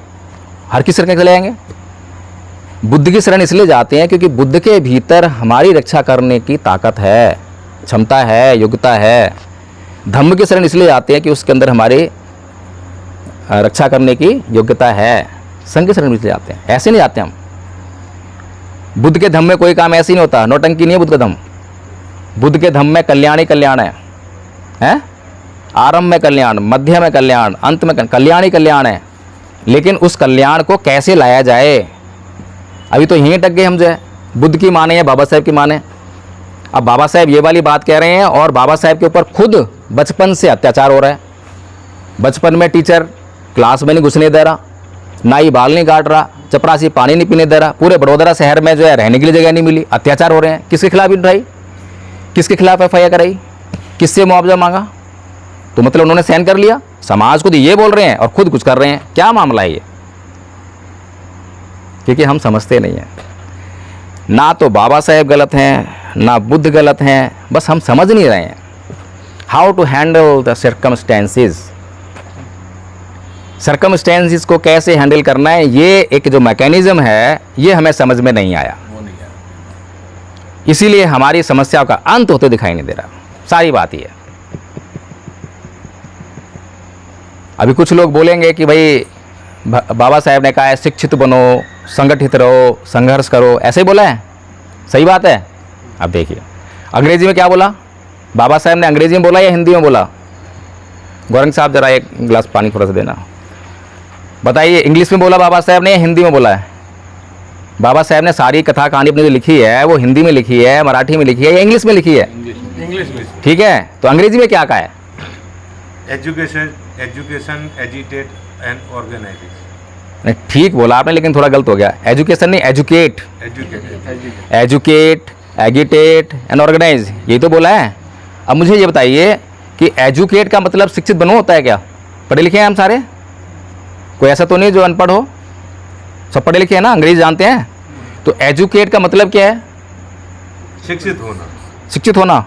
हर की शरण कैसे जाएंगे? बुद्ध की शरण इसलिए जाते हैं क्योंकि बुद्ध के भीतर हमारी रक्षा करने की ताकत है, क्षमता है, योग्यता है। धम्म की शरण इसलिए जाते हैं कि उसके अंदर हमारी रक्षा करने की योग्यता है। संघ की शरण इसलिए जाते हैं, ऐसे नहीं जाते हम। बुद्ध के धम्म में कोई काम ऐसे नहीं होता, नौटंकी नहीं है बुद्ध का धम्म। बुद्ध के धम्म में कल्याण ही कल्याण है? आरंभ में कल्याण, मध्य में कल्याण, अंत में कल्याण ही कल्याण है। लेकिन उस कल्याण को कैसे लाया जाए, अभी तो यहीं टक गए हम जो है। बुद्ध की माने या बाबा साहेब की माने? अब बाबा साहेब ये वाली बात कह रहे हैं और बाबा साहेब के ऊपर खुद बचपन से अत्याचार हो रहा है। बचपन में टीचर क्लास में नहीं घुसने दे रहा, नाई बाल नहीं काट रहा, चपरासी पानी नहीं पीने दे रहा, पूरे बड़ोदरा शहर में जो है रहने के लिए जगह नहीं मिली, अत्याचार हो रहे हैं। किसके खिलाफ उठाई? किसके खिलाफ एफआईआर कराई? किससे मुआवजा मांगा? तो मतलब उन्होंने सहन कर लिया। समाज को तो ये बोल रहे हैं और खुद कुछ कर रहे हैं। क्या मामला है ये? क्योंकि हम समझते नहीं हैं। ना तो बाबा साहेब गलत हैं, ना बुद्ध गलत हैं, बस हम समझ नहीं रहे हैं how to handle the circumstances. Circumstances को कैसे हैंडल करना है, ये एक जो मैकेनिज्म है, ये हमें समझ में नहीं आया। वो नहीं है। इसीलिए हमारी समस्याओं का अंत होते दिखाई नहीं दे रहा। सारी बात ये है। अभी कुछ लोग बोलेंगे कि भाई बाबा साहेब ने कहा है शिक्षित बनो, संगठित रहो, संघर्ष करो, ऐसे ही बोला है। सही बात है। अब देखिए अंग्रेजी में क्या बोला बाबा साहेब ने? अंग्रेजी में बोला या हिंदी में बोला? गौरंग साहब जरा एक गिलास पानी थोड़ा सा देना। बताइए, इंग्लिश में बोला बाबा साहेब ने या हिंदी में बोला है? बाबा साहेब ने सारी कथा कहानी अपनी जो लिखी है वो हिंदी में लिखी है, मराठी में लिखी है या इंग्लिश में लिखी है? इंग्लिश में। ठीक है, तो अंग्रेजी में क्या कहा है? Education agitate and organisation. नहीं, ठीक बोला आपने, लेकिन थोड़ा गलत हो गया। एजुकेशन नहीं, एजुकेट। एजुकेट, एगिटेट एंड ऑर्गेनाइज, यही तो बोला है। अब मुझे ये बताइए कि एजुकेट का मतलब शिक्षित बनो होता है क्या? पढ़े लिखे हैं हम सारे? कोई ऐसा तो नहीं जो अनपढ़ हो? सब पढ़े लिखे हैं ना, अंग्रेजी जानते हैं। तो एजुकेट का मतलब क्या है? शिक्षित होना। शिक्षित होना,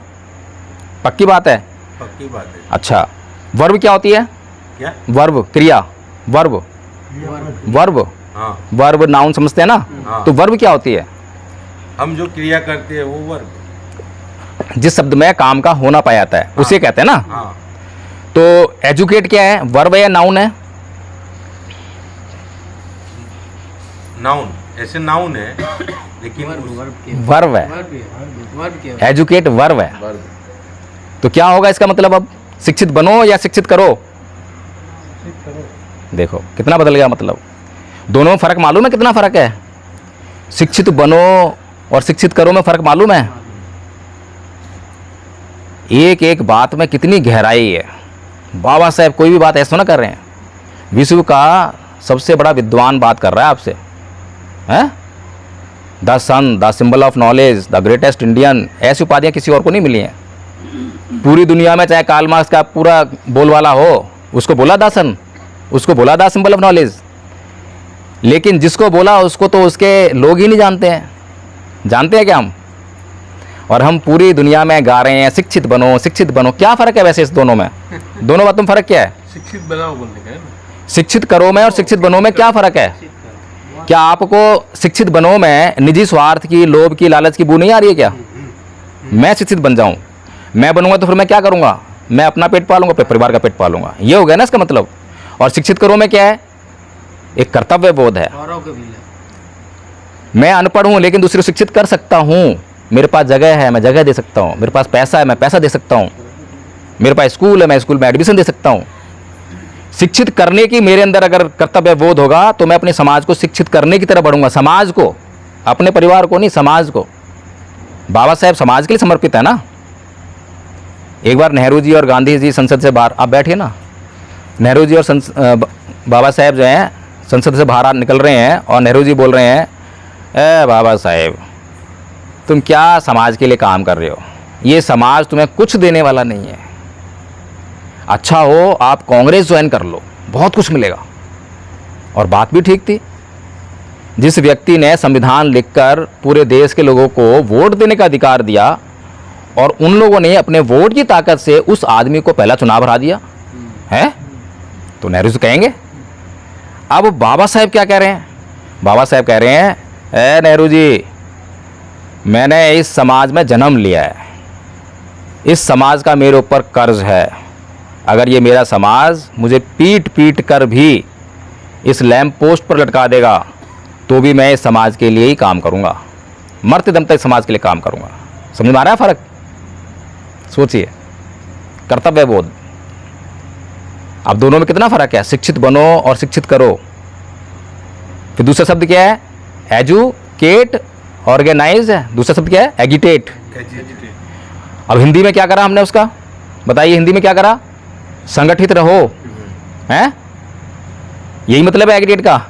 पक्की बात है। पक्की बात है। अच्छा, वर्ब क्या होती है? क्या? वर्ब, क्रिया, वर्ब, वर्ब, हाँ वर्ब नाउन समझते हैं ना? हाँ। तो वर्ब क्या होती है? हम जो क्रिया करते हैं वो वर्ब। जिस शब्द में काम का होना पाया जाता है उसे कहते हैं ना। हाँ तो एजुकेट क्या है, वर्ब है या नाउन है? नाउन, ऐसे नाउन है लेकिन वर्ब है। वर्ब के एजुकेट वर्ब है। वर्ब तो क्या होगा इसका मतलब? अब शिक्षित बनो या शिक्षित करो? देखो कितना बदल गया मतलब। दोनों में फर्क मालूम है? कितना फर्क है? शिक्षित बनो और शिक्षित करो में फर्क मालूम है? एक एक बात में कितनी गहराई है। बाबा साहेब कोई भी बात ऐसा ना कर रहे हैं, विश्व का सबसे बड़ा विद्वान बात कर रहा है आपसे, हैं? The sun, the symbol of knowledge, the greatest Indian, ऐसी उपाधियां किसी और को नहीं मिली हैं पूरी दुनिया में। चाहे कार्ल मार्क्स का पूरा बोलवाला हो, उसको बोला द सन, उसको बोला द सिंबल ऑफ नॉलेज, लेकिन जिसको बोला उसको तो उसके लोग ही नहीं जानते हैं। जानते हैं क्या हम? और हम पूरी दुनिया में गा रहे हैं शिक्षित बनो, शिक्षित बनो। क्या फ़र्क है वैसे इस दोनों में? दोनों बातों में फ़र्क क्या है? शिक्षित बनाओ बोलने का है ना। शिक्षित करो में और शिक्षित बनो में क्या फ़र्क है? क्या आपको शिक्षित बनो में निजी स्वार्थ की, लोभ की, लालच की बू नहीं आ रही है क्या? मैं शिक्षित बन जाऊं, मैं बनूंगा तो फिर मैं क्या करूंगा? मैं अपना पेट पालूंगा, अपने परिवार का पेट पालूंगा। ये हो गया ना इसका मतलब। और शिक्षित करो में क्या है? एक कर्तव्य बोध है। औरों के भी मैं अनपढ़ हूं लेकिन दूसरे को शिक्षित कर सकता हूं। मेरे पास जगह है, मैं जगह दे सकता हूं। मेरे पास पैसा है, मैं पैसा दे सकता हूं। मेरे पास स्कूल है, मैं स्कूल में एडमिशन दे सकता हूं। शिक्षित करने की मेरे अंदर अगर कर्तव्य बोध होगा तो मैं अपने समाज को शिक्षित करने की तरफ बढ़ूंगा। समाज को, अपने परिवार को नहीं, समाज को। बाबा साहेब समाज के लिए समर्पित है ना। एक बार नेहरू जी और गांधी जी संसद से बाहर, आप बैठिए ना, नेहरू जी और बाबा साहेब जो हैं संसद से बाहर निकल रहे हैं और नेहरू जी बोल रहे हैं, ए बाबा साहेब तुम क्या समाज के लिए काम कर रहे हो? ये समाज तुम्हें कुछ देने वाला नहीं है। अच्छा हो आप कांग्रेस ज्वाइन कर लो, बहुत कुछ मिलेगा। और बात भी ठीक थी। जिस व्यक्ति ने संविधान लिखकर पूरे देश के लोगों को वोट देने का अधिकार दिया और उन लोगों ने अपने वोट की ताकत से उस आदमी को पहला चुनाव हरा दिया है, तो नेहरू से कहेंगे। अब बाबा साहेब क्या कह रहे हैं? बाबा साहेब कह रहे हैं, ए नेहरू जी, मैंने इस समाज में जन्म लिया है, इस समाज का मेरे ऊपर कर्ज है। अगर ये मेरा समाज मुझे पीट पीट कर भी इस लैंप पोस्ट पर लटका देगा तो भी मैं इस समाज के लिए ही काम करूँगा, मरते दम तक समाज के लिए काम करूँगा। समझ में आ रहा है फ़र्क? सोचिए, कर्तव्य बोध। अब दोनों में कितना फ़र्क है? शिक्षित बनो और शिक्षित करो। फिर दूसरा शब्द क्या है? एजुकेट, ऑर्गेनाइज है। दूसरा शब्द क्या है? एगिटेट। अब हिंदी में क्या करा हमने उसका? बताइए हिंदी में क्या करा? संगठित रहो, हैं? यही मतलब है एगिटेट का।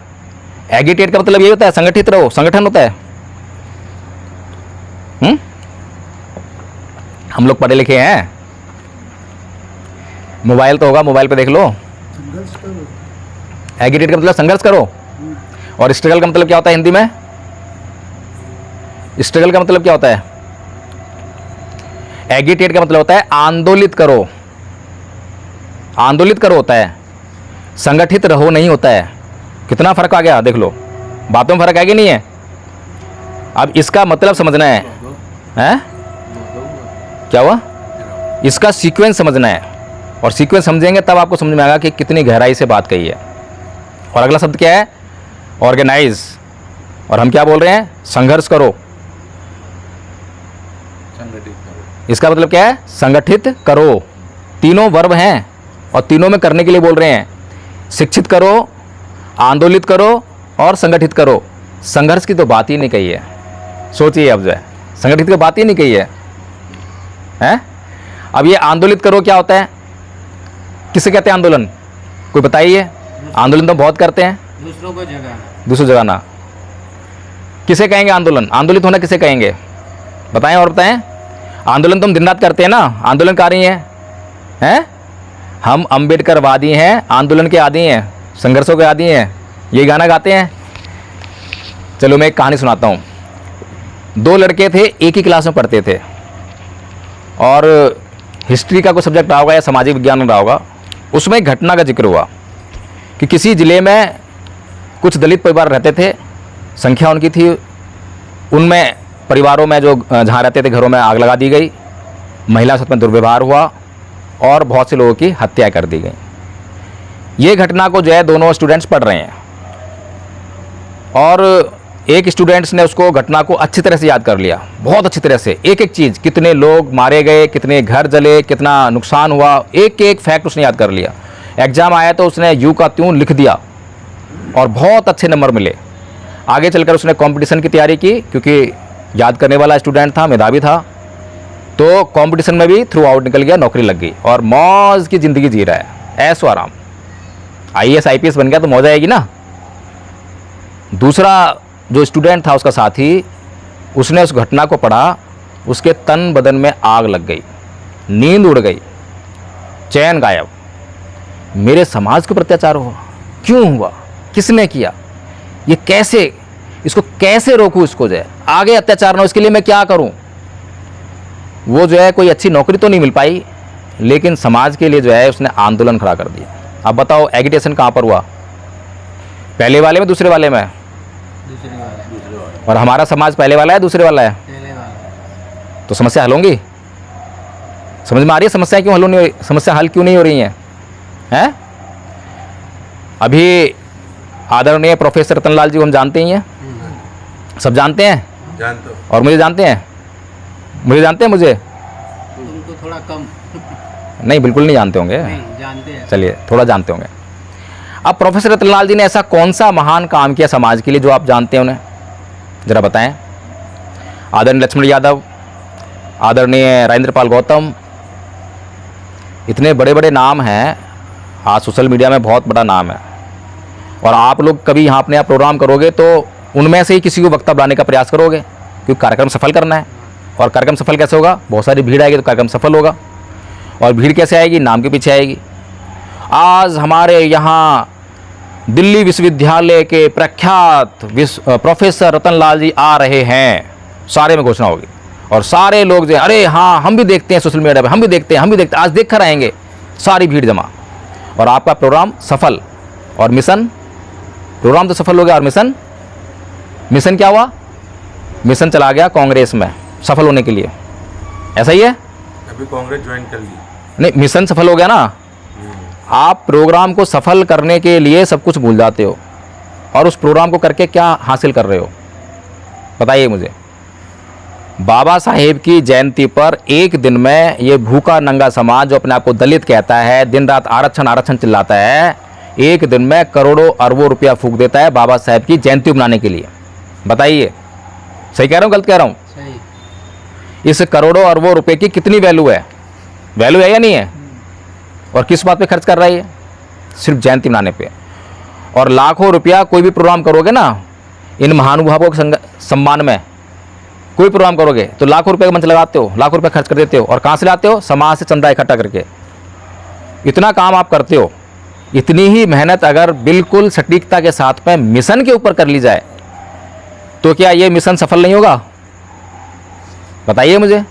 एगिटेट का मतलब यही होता है, संगठित रहो, संगठन होता है। हम लोग पढ़े लिखे हैं, मोबाइल तो होगा, मोबाइल पे देख लो। एगिटेट का मतलब संघर्ष करो। और स्ट्रगल का मतलब क्या होता है हिंदी में? स्ट्रगल का मतलब क्या होता है? एगिटेट का मतलब होता है आंदोलित करो। आंदोलित करो होता है, संगठित रहो नहीं होता है। कितना फर्क आ गया देख लो, बातों में फर्क है कि नहीं है? अब इसका मतलब समझना है, हैं? क्या हुआ? इसका सीक्वेंस समझना है, और सीक्वेंस समझेंगे तब आपको समझ में आएगा कि कितनी गहराई से बात कही है। और अगला शब्द क्या है? ऑर्गेनाइज। और हम क्या बोल रहे हैं? संघर्ष करो। संगठित करो। इसका मतलब क्या है? संगठित करो। तीनों वर्ब हैं और तीनों में करने के लिए बोल रहे हैं। शिक्षित करो, आंदोलित करो और संगठित करो। संघर्ष की तो बात ही नहीं कही है। सोचिए अब जो है, संगठित की बात ही नहीं कही है, हैं? अब ये आंदोलित करो क्या होता है? किसे कहते हैं आंदोलन? कोई बताइए। आंदोलन तो बहुत करते हैं, दूसरों को जगाना। दूसरों जगाना। किसे कहेंगे आंदोलन? आंदोलित होना किसे कहेंगे? बताएं और बताएं। आंदोलन तो हम दिन रात करते हैं ना, आंदोलनकारी हैं? हम अम्बेडकरवादी हैं, आंदोलन के आदी हैं, संघर्षों के आदी हैं। ये गाना गाते हैं, चलो मैं एक कहानी सुनाता हूँ। दो लड़के थे, एक ही क्लास में पढ़ते थे, और हिस्ट्री का कोई सब्जेक्ट रहा होगा या सामाजिक विज्ञान रहा होगा। उसमें एक घटना का जिक्र हुआ कि किसी ज़िले में कुछ दलित परिवार रहते थे, संख्या उनकी थी, उनमें परिवारों में जो जहाँ रहते थे घरों में आग लगा दी गई, महिला साथ में दुर्व्यवहार हुआ और बहुत से लोगों की हत्या कर दी गई। ये घटना को जो है दोनों स्टूडेंट्स पढ़ रहे हैं, और एक स्टूडेंट्स ने उसको घटना को अच्छी तरह से याद कर लिया, बहुत अच्छी तरह से, एक एक चीज़, कितने लोग मारे गए, कितने घर जले, कितना नुकसान हुआ, एक एक फैक्ट उसने याद कर लिया। एग्ज़ाम आया तो उसने यूं का त्यों लिख दिया और बहुत अच्छे नंबर मिले। आगे चलकर उसने कंपटीशन की तैयारी की, क्योंकि याद करने वाला स्टूडेंट था, मेधावी था, तो कंपटीशन में भी थ्रू आउट निकल गया, नौकरी लग गई और मौज की ज़िंदगी जी रहा है, ऐसो आराम। IAS IPS बन गया तो मौज आएगी ना। दूसरा जो स्टूडेंट था उसका साथी, उसने उस घटना को पढ़ा, उसके तन बदन में आग लग गई, नींद उड़ गई, चैन गायब। मेरे समाज के ऊपर अत्याचार हुआ, क्यों हुआ, किसने किया, ये कैसे, इसको कैसे रोकूं, इसको जो है आगे अत्याचार ना हो, इसके लिए मैं क्या करूं। वो जो है कोई अच्छी नौकरी तो नहीं मिल पाई, लेकिन समाज के लिए जो है उसने आंदोलन खड़ा कर दिया। अब बताओ एगिटेशन कहाँ पर हुआ, पहले वाले में, दूसरे वाले में? दूसरे वाला, और हमारा समाज पहले वाला है दूसरे वाला है? पहले वाला। तो समस्या हल होंगी? समझ में आ रही है समस्या क्यों हल नहीं, समस्या हल क्यों नहीं हो रही हैं? अभी आदरणीय प्रोफेसर रतनलाल जी को हम जानते ही हैं, सब जानते हैं, जानते हो? और मुझे जानते हैं, मुझे जानते हैं, मुझे तुमको थोड़ा कम। नहीं, बिल्कुल नहीं जानते होंगे, नहीं जानते हैं। चलिए थोड़ा जानते होंगे। अब प्रोफेसर रतनलाल जी ने ऐसा कौन सा महान काम किया समाज के लिए जो आप जानते हैं, उन्हें जरा बताएं। आदरणीय लक्ष्मण यादव, आदरणीय राजेंद्रपाल गौतम, इतने बड़े बड़े नाम हैं, आज सोशल मीडिया में बहुत बड़ा नाम है, और आप लोग कभी यहाँ अपने आप प्रोग्राम करोगे तो उनमें से ही किसी को वक्ता बनाने का प्रयास करोगे, क्योंकि कार्यक्रम सफल करना है। और कार्यक्रम सफल कैसे होगा? बहुत सारी भीड़ आएगी तो कार्यक्रम सफल होगा। और भीड़ कैसे आएगी? नाम के पीछे आएगी। आज हमारे यहाँ दिल्ली विश्वविद्यालय के प्रख्यात प्रोफेसर रतनलाल जी आ रहे हैं, सारे में घोषणा होगी, और सारे लोग जो अरे हाँ हम भी देखते हैं सोशल मीडिया पे, हम भी देखते हैं, हम भी देखते हैं, आज देख कर आएंगे, सारी भीड़ जमा, और आपका प्रोग्राम सफल। और मिशन, प्रोग्राम तो सफल हो गया, और मिशन क्या हुआ? मिशन चला गया कांग्रेस में सफल होने के लिए, ऐसा ही है? अभी कांग्रेस ज्वाइन कर ली। नहीं, मिशन सफल हो गया ना। आप प्रोग्राम को सफल करने के लिए सब कुछ भूल जाते हो, और उस प्रोग्राम को करके क्या हासिल कर रहे हो बताइए मुझे। बाबा साहेब की जयंती पर एक दिन में ये भूखा नंगा समाज जो अपने आप को दलित कहता है, दिन रात आरक्षण आरक्षण चिल्लाता है, एक दिन में करोड़ों अरबों रुपया फूंक देता है बाबा साहेब की जयंती मनाने के लिए। बताइए सही कह रहा हूँ, गलत कह रहा हूँ? सही। इस करोड़ों अरबों रुपए की कितनी वैल्यू है? वैल्यू है या नहीं है? और किस बात पे खर्च कर रहा है ये? सिर्फ जयंती मनाने पे। और लाखों रुपया कोई भी प्रोग्राम करोगे ना इन महानुभावों के सम्मान में, कोई प्रोग्राम करोगे तो लाखों रुपए का मंच लगाते हो, लाखों रुपए खर्च कर देते हो, और कहाँ से लाते हो? समाज से चंदा इकट्ठा करके। इतना काम आप करते हो, इतनी ही मेहनत अगर बिल्कुल सटीकता के साथ में मिशन के ऊपर कर ली जाए तो क्या ये मिशन सफल नहीं होगा? बताइए मुझे।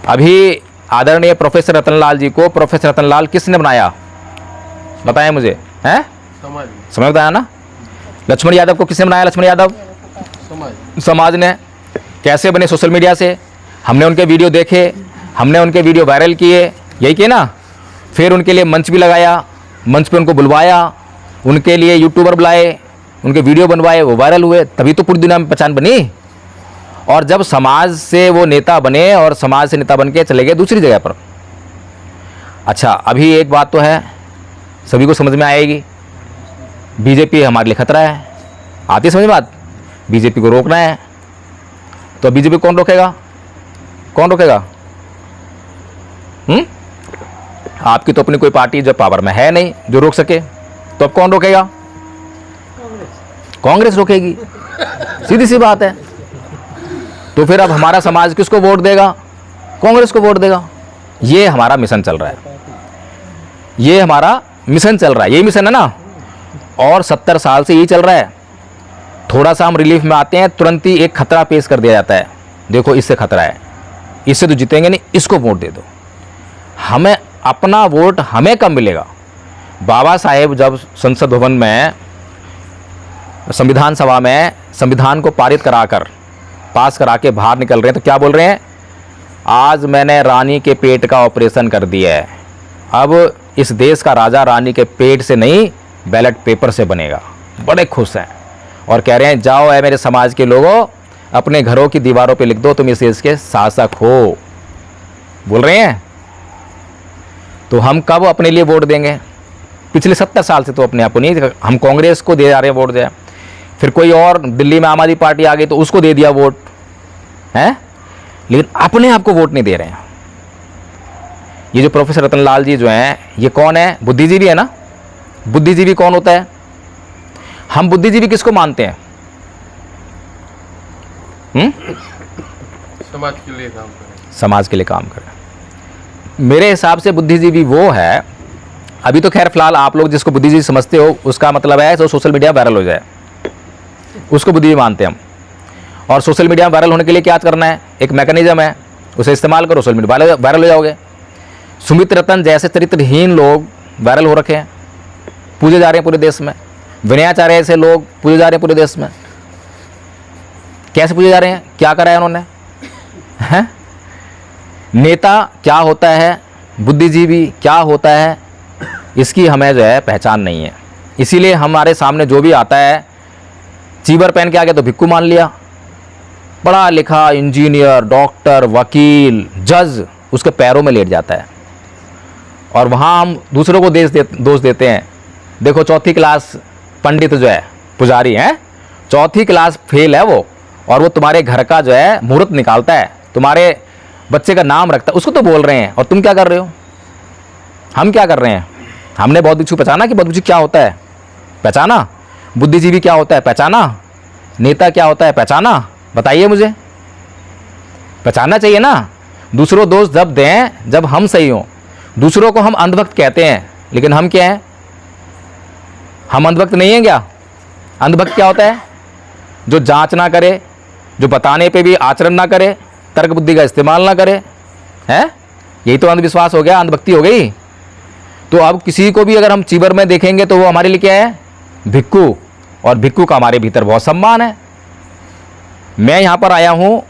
अभी आदरणीय प्रोफेसर रतनलाल जी को प्रोफेसर रतनलाल किसने बनाया? बताएं मुझे, हैं? समाज समझ बताया ना। लक्ष्मण यादव को किसने बनाया? लक्ष्मण यादव समाज ने। कैसे बने? सोशल मीडिया से। हमने उनके वीडियो देखे, हमने उनके वीडियो वायरल किए, यही किए ना। फिर उनके लिए मंच भी लगाया, मंच पे उनको बुलवाया, उनके लिए यूट्यूबर बुलाए, उनके वीडियो बनवाए, वो वायरल हुए, तभी तो पूरी दुनिया में पहचान बनी। और जब समाज से वो नेता बने और समाज से नेता बन के चले गए दूसरी जगह पर। अच्छा, अभी एक बात तो है सभी को समझ में आएगी, बीजेपी हमारे लिए खतरा है। आती है समझ में बात? बीजेपी को रोकना है, तो बीजेपी कौन रोकेगा? कौन रोकेगा? आपकी तो अपनी कोई पार्टी जो पावर में है नहीं जो रोक सके, तो अब कौन रोकेगा? कांग्रेस रोकेगी, सीधी सी बात है। तो फिर अब हमारा समाज किसको वोट देगा? कांग्रेस को वोट देगा। ये हमारा मिशन चल रहा है, ये हमारा मिशन चल रहा है, यही मिशन है ना। और 70 साल से यही चल रहा है। थोड़ा सा हम रिलीफ में आते हैं, तुरंत ही एक खतरा पेश कर दिया जाता है, देखो इससे खतरा है, इससे तो जीतेंगे नहीं, इसको वोट दे दो। हमें अपना वोट हमें कब मिलेगा? बाबा साहेब जब संसद भवन में, संविधान सभा में संविधान को पास करा के बाहर निकल रहे हैं तो क्या बोल रहे हैं? आज मैंने रानी के पेट का ऑपरेशन कर दिया है, अब इस देश का राजा रानी के पेट से नहीं बैलेट पेपर से बनेगा। बड़े खुश हैं और कह रहे हैं जाओ ऐ मेरे समाज के लोगों, अपने घरों की दीवारों पे लिख दो तुम इस देश के शासक हो, बोल रहे हैं। तो हम कब अपने लिए वोट देंगे? पिछले 70 साल से तो अपने आप को नहीं, हम कांग्रेस को दे जा रहे हैं वोट दे, फिर कोई और दिल्ली में आम आदमी पार्टी आ गई तो उसको दे दिया वोट है, लेकिन अपने आप को वोट नहीं दे रहे हैं। ये जो प्रोफेसर रतन लाल जी जो हैं, ये कौन है? बुद्धिजीवी है ना। बुद्धिजीवी कौन होता है? हम बुद्धिजीवी किसको मानते हैं? समाज के लिए काम करें। समाज के लिए काम करें। मेरे हिसाब से बुद्धिजीवी वो है, अभी तो खैर फिलहाल आप लोग जिसको बुद्धिजीवी समझते हो उसका मतलब है तो सोशल मीडिया वायरल हो जाए, उसको बुद्धिजीवी मानते हैं हम। और सोशल मीडिया वायरल होने के लिए क्या करना है? एक मैकेनिज्म है, उसे इस्तेमाल करो, सोशल मीडिया वायरल हो जाओगे। सुमित रतन जैसे चरित्रहीन लोग वायरल हो रखे हैं, पूजे जा रहे हैं पूरे देश में। विनयाचार्य ऐसे लोग पूजे जा रहे हैं पूरे देश में। कैसे पूजे जा रहे हैं? क्या करा है उन्होंने? हैं? नेता क्या होता है, बुद्धिजीवी क्या होता है, इसकी हमें जो है पहचान नहीं है। इसीलिए हमारे सामने जो भी आता है चीबर पहन के आ गया तो भिक्खू मान लिया। पढ़ा लिखा इंजीनियर, डॉक्टर, वकील, जज उसके पैरों में लेट जाता है और वहाँ हम दूसरों को दोष देते हैं। देखो 4th क्लास पंडित जो है, पुजारी हैं, 4th क्लास फेल है वो, और वो तुम्हारे घर का जो है मुहूर्त निकालता है, तुम्हारे बच्चे का नाम रखता है, उसको तो बोल रहे हैं। और तुम क्या कर रहे हो? हम क्या कर रहे हैं? हमने बौद्ध भिक्षु पहचाना कि बौद्ध भिक्षु क्या होता है? पहचाना। बुद्धिजीवी क्या होता है? पहचाना। नेता क्या होता है? पहचाना। बताइए मुझे, पहचानना चाहिए ना। दूसरों दोष जब दें जब हम सही हों। दूसरों को हम अंधभक्त कहते हैं, लेकिन हम क्या हैं? हम अंधभक्त नहीं हैं क्या? अंधभक्त क्या होता है? जो जांच ना करे, जो बताने पे भी आचरण ना करे, तर्क बुद्धि का इस्तेमाल ना करे, है? यही तो अंधविश्वास हो गया, अंधभक्ति हो गई। तो अब किसी को भी अगर हम चीबर में देखेंगे तो वो हमारे लिए क्या है? भिक्खू। और भिक्खू का हमारे भीतर बहुत सम्मान है। मैं यहाँ पर आया हूँ,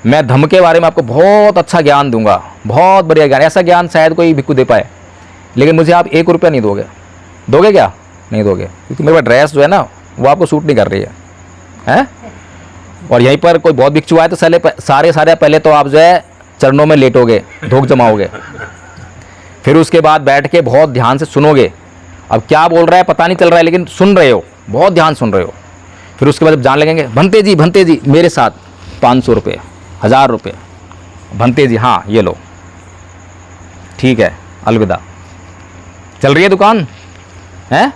मैं धम्म के बारे में आपको बहुत अच्छा ज्ञान दूंगा, बहुत बढ़िया ज्ञान। ऐसा ज्ञान शायद कोई भिक्खू दे पाए, लेकिन मुझे आप 1 रुपया नहीं दोगे। दोगे क्या? नहीं दोगे, क्योंकि मेरे पास ड्रेस जो है ना वो आपको सूट नहीं कर रही है? और यहीं पर कोई बहुत भिक्षु आए तो सारे पहले तो आप जो है चरणों में लेटोगे, धोख जमाओगे, फिर उसके बाद बैठ के बहुत ध्यान से सुनोगे। अब क्या बोल रहा है पता नहीं चल रहा है, लेकिन सुन रहे हो, बहुत ध्यान सुन रहे हो। फिर उसके बाद जब जान लगेंगे, भंते जी मेरे साथ 500 रुपये, 1000 रुपये। भंते जी हाँ ये लो, ठीक है, अलविदा। चल रही है दुकान है।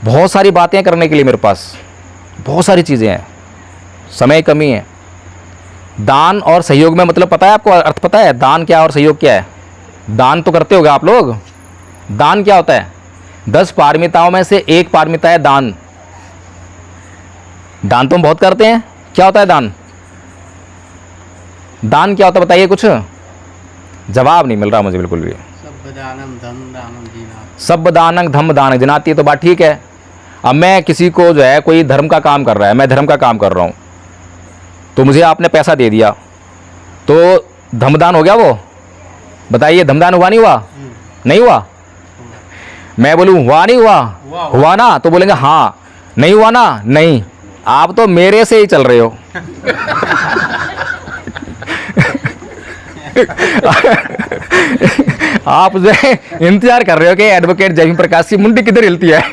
बहुत सारी बातें करने के लिए मेरे पास, बहुत सारी चीज़ें हैं, समय कमी है। दान और सहयोग में मतलब पता है आपको? अर्थ पता है दान क्या और सहयोग क्या है? दान तो करते होगे आप लोग। दान क्या होता है? 10 पारमिताओं में से एक पारमिता है दान। दान तो हम बहुत करते हैं। क्या होता है दान? दान क्या होता है बताइए कुछ? जवाब नहीं मिल रहा मुझे बिल्कुल भी। सब दानम धम दानम जिनाति। सब दानंग धम दान जिनाती, तो बात ठीक है। अब मैं किसी को जो है कोई धर्म का काम कर रहा है, मैं धर्म का काम कर रहा हूँ, तो मुझे आपने पैसा दे दिया तो धमदान हो गया वो? बताइए, धमदान हुआ नहीं हुआ? नहीं हुआ? मैं बोलूँ हुआ नहीं हुआ? हुआ ना? तो बोलेंगे हाँ। नहीं हुआ ना? नहीं। आप तो मेरे से ही चल रहे हो। आप जो है इंतजार कर रहे हो कि एडवोकेट जयहिंद प्रकाश की मुंडी किधर हिलती है।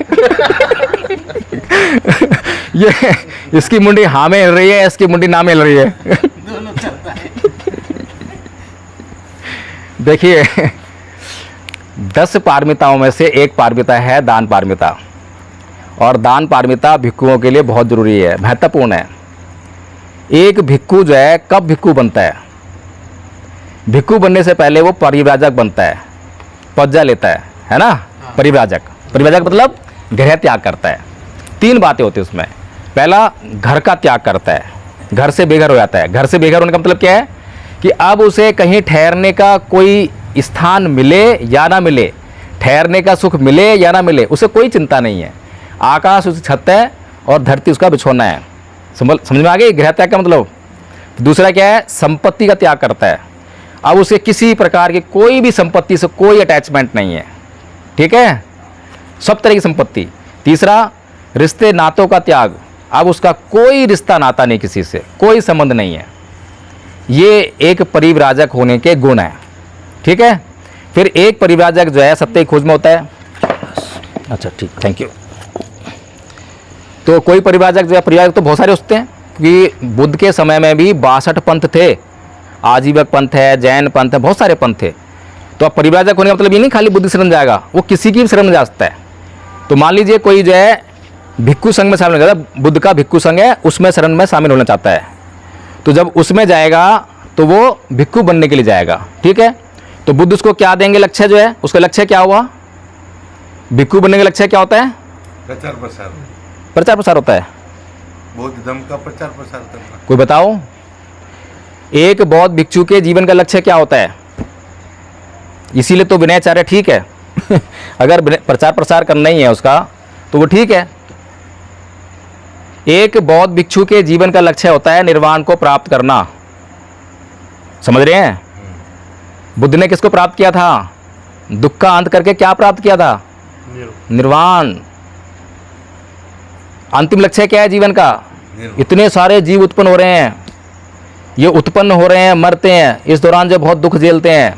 ये इसकी मुंडी हाँ में हिल रही है, इसकी मुंडी ना में हिल रही है। दोनों चलता है। देखिए 10 पारमिताओं में से एक पारमिता है दान पारमिता, और दान पारमिता भिक्षुओं के लिए बहुत जरूरी है, महत्वपूर्ण है। एक भिक्षु जो है कब भिक्षु बनता है? भिक्षु बनने से पहले वो परिव्राजक बनता है, पज्जा लेता है ना? परिव्राजक मतलब गृह त्याग करता है। 3 बातें होती है उसमें। पहला घर का त्याग करता है, घर से बेघर हो जाता है। घर से बेघर होने का मतलब क्या है कि अब उसे कहीं ठहरने का कोई स्थान मिले या ना मिले, ठहरने का सुख मिले या ना मिले, उसे कोई चिंता नहीं है। आकाश उसकी छत है और धरती उसका बिछौना है। समझ में आ गई गृह त्याग का मतलब। दूसरा क्या है, संपत्ति का त्याग करता है। अब उसे किसी प्रकार की कोई भी संपत्ति से कोई अटैचमेंट नहीं है, ठीक है, सब तरह की संपत्ति। तीसरा, रिश्ते नातों का त्याग। अब उसका कोई रिश्ता नाता नहीं, किसी से कोई संबंध नहीं है। ये एक परिव्राजक होने के गुण हैं, ठीक है। फिर एक परिव्राजक जो है सत्य की खोज में होता है। अच्छा ठीक, थैंक यू। तो कोई परिव्राजक जो है, परिव्राजक तो बहुत सारे होते हैं, क्योंकि बुद्ध के समय में भी 62 पंथ थे। आजीवक पंथ है, जैन पंथ है, बहुत सारे पंथ थे। तो अब परिव्राजक होने का मतलब ये नहीं खाली बुद्ध शरण जाएगा, वो किसी की भी शरण में जा सकता है। तो मान लीजिए कोई जो है भिक्खु संघ में शामिल होना चाहता है, बुद्ध का भिक्खु संघ है, उसमें शरण में शामिल होना चाहता है। तो जब उसमें जाएगा तो वो भिक्खु बनने के लिए जाएगा, ठीक है। तो बुद्ध उसको क्या देंगे, लक्ष्य जो है, उसका लक्ष्य क्या हुआ, भिक्खु बनने का लक्ष्य क्या होता है, प्रचार प्रसार, प्रचार प्रसार होता है। बौद्ध धर्म का प्रचार प्रसार करना। कोई बताओ, एक बौद्ध भिक्षु के जीवन का लक्ष्य क्या होता है। इसीलिए तो विनयाचार्य ठीक है अगर प्रचार प्रसार करना ही है उसका तो वो ठीक है। एक बौद्ध भिक्षु के जीवन का लक्ष्य होता है निर्वाण को प्राप्त करना। समझ रहे हैं, बुद्ध ने किसको प्राप्त किया था, दुख का अंत करके क्या प्राप्त किया था, निर्वाण। अंतिम लक्ष्य क्या है जीवन का, इतने सारे जीव उत्पन्न हो रहे हैं, ये उत्पन्न हो रहे हैं, मरते हैं, इस दौरान जो बहुत दुख झेलते हैं,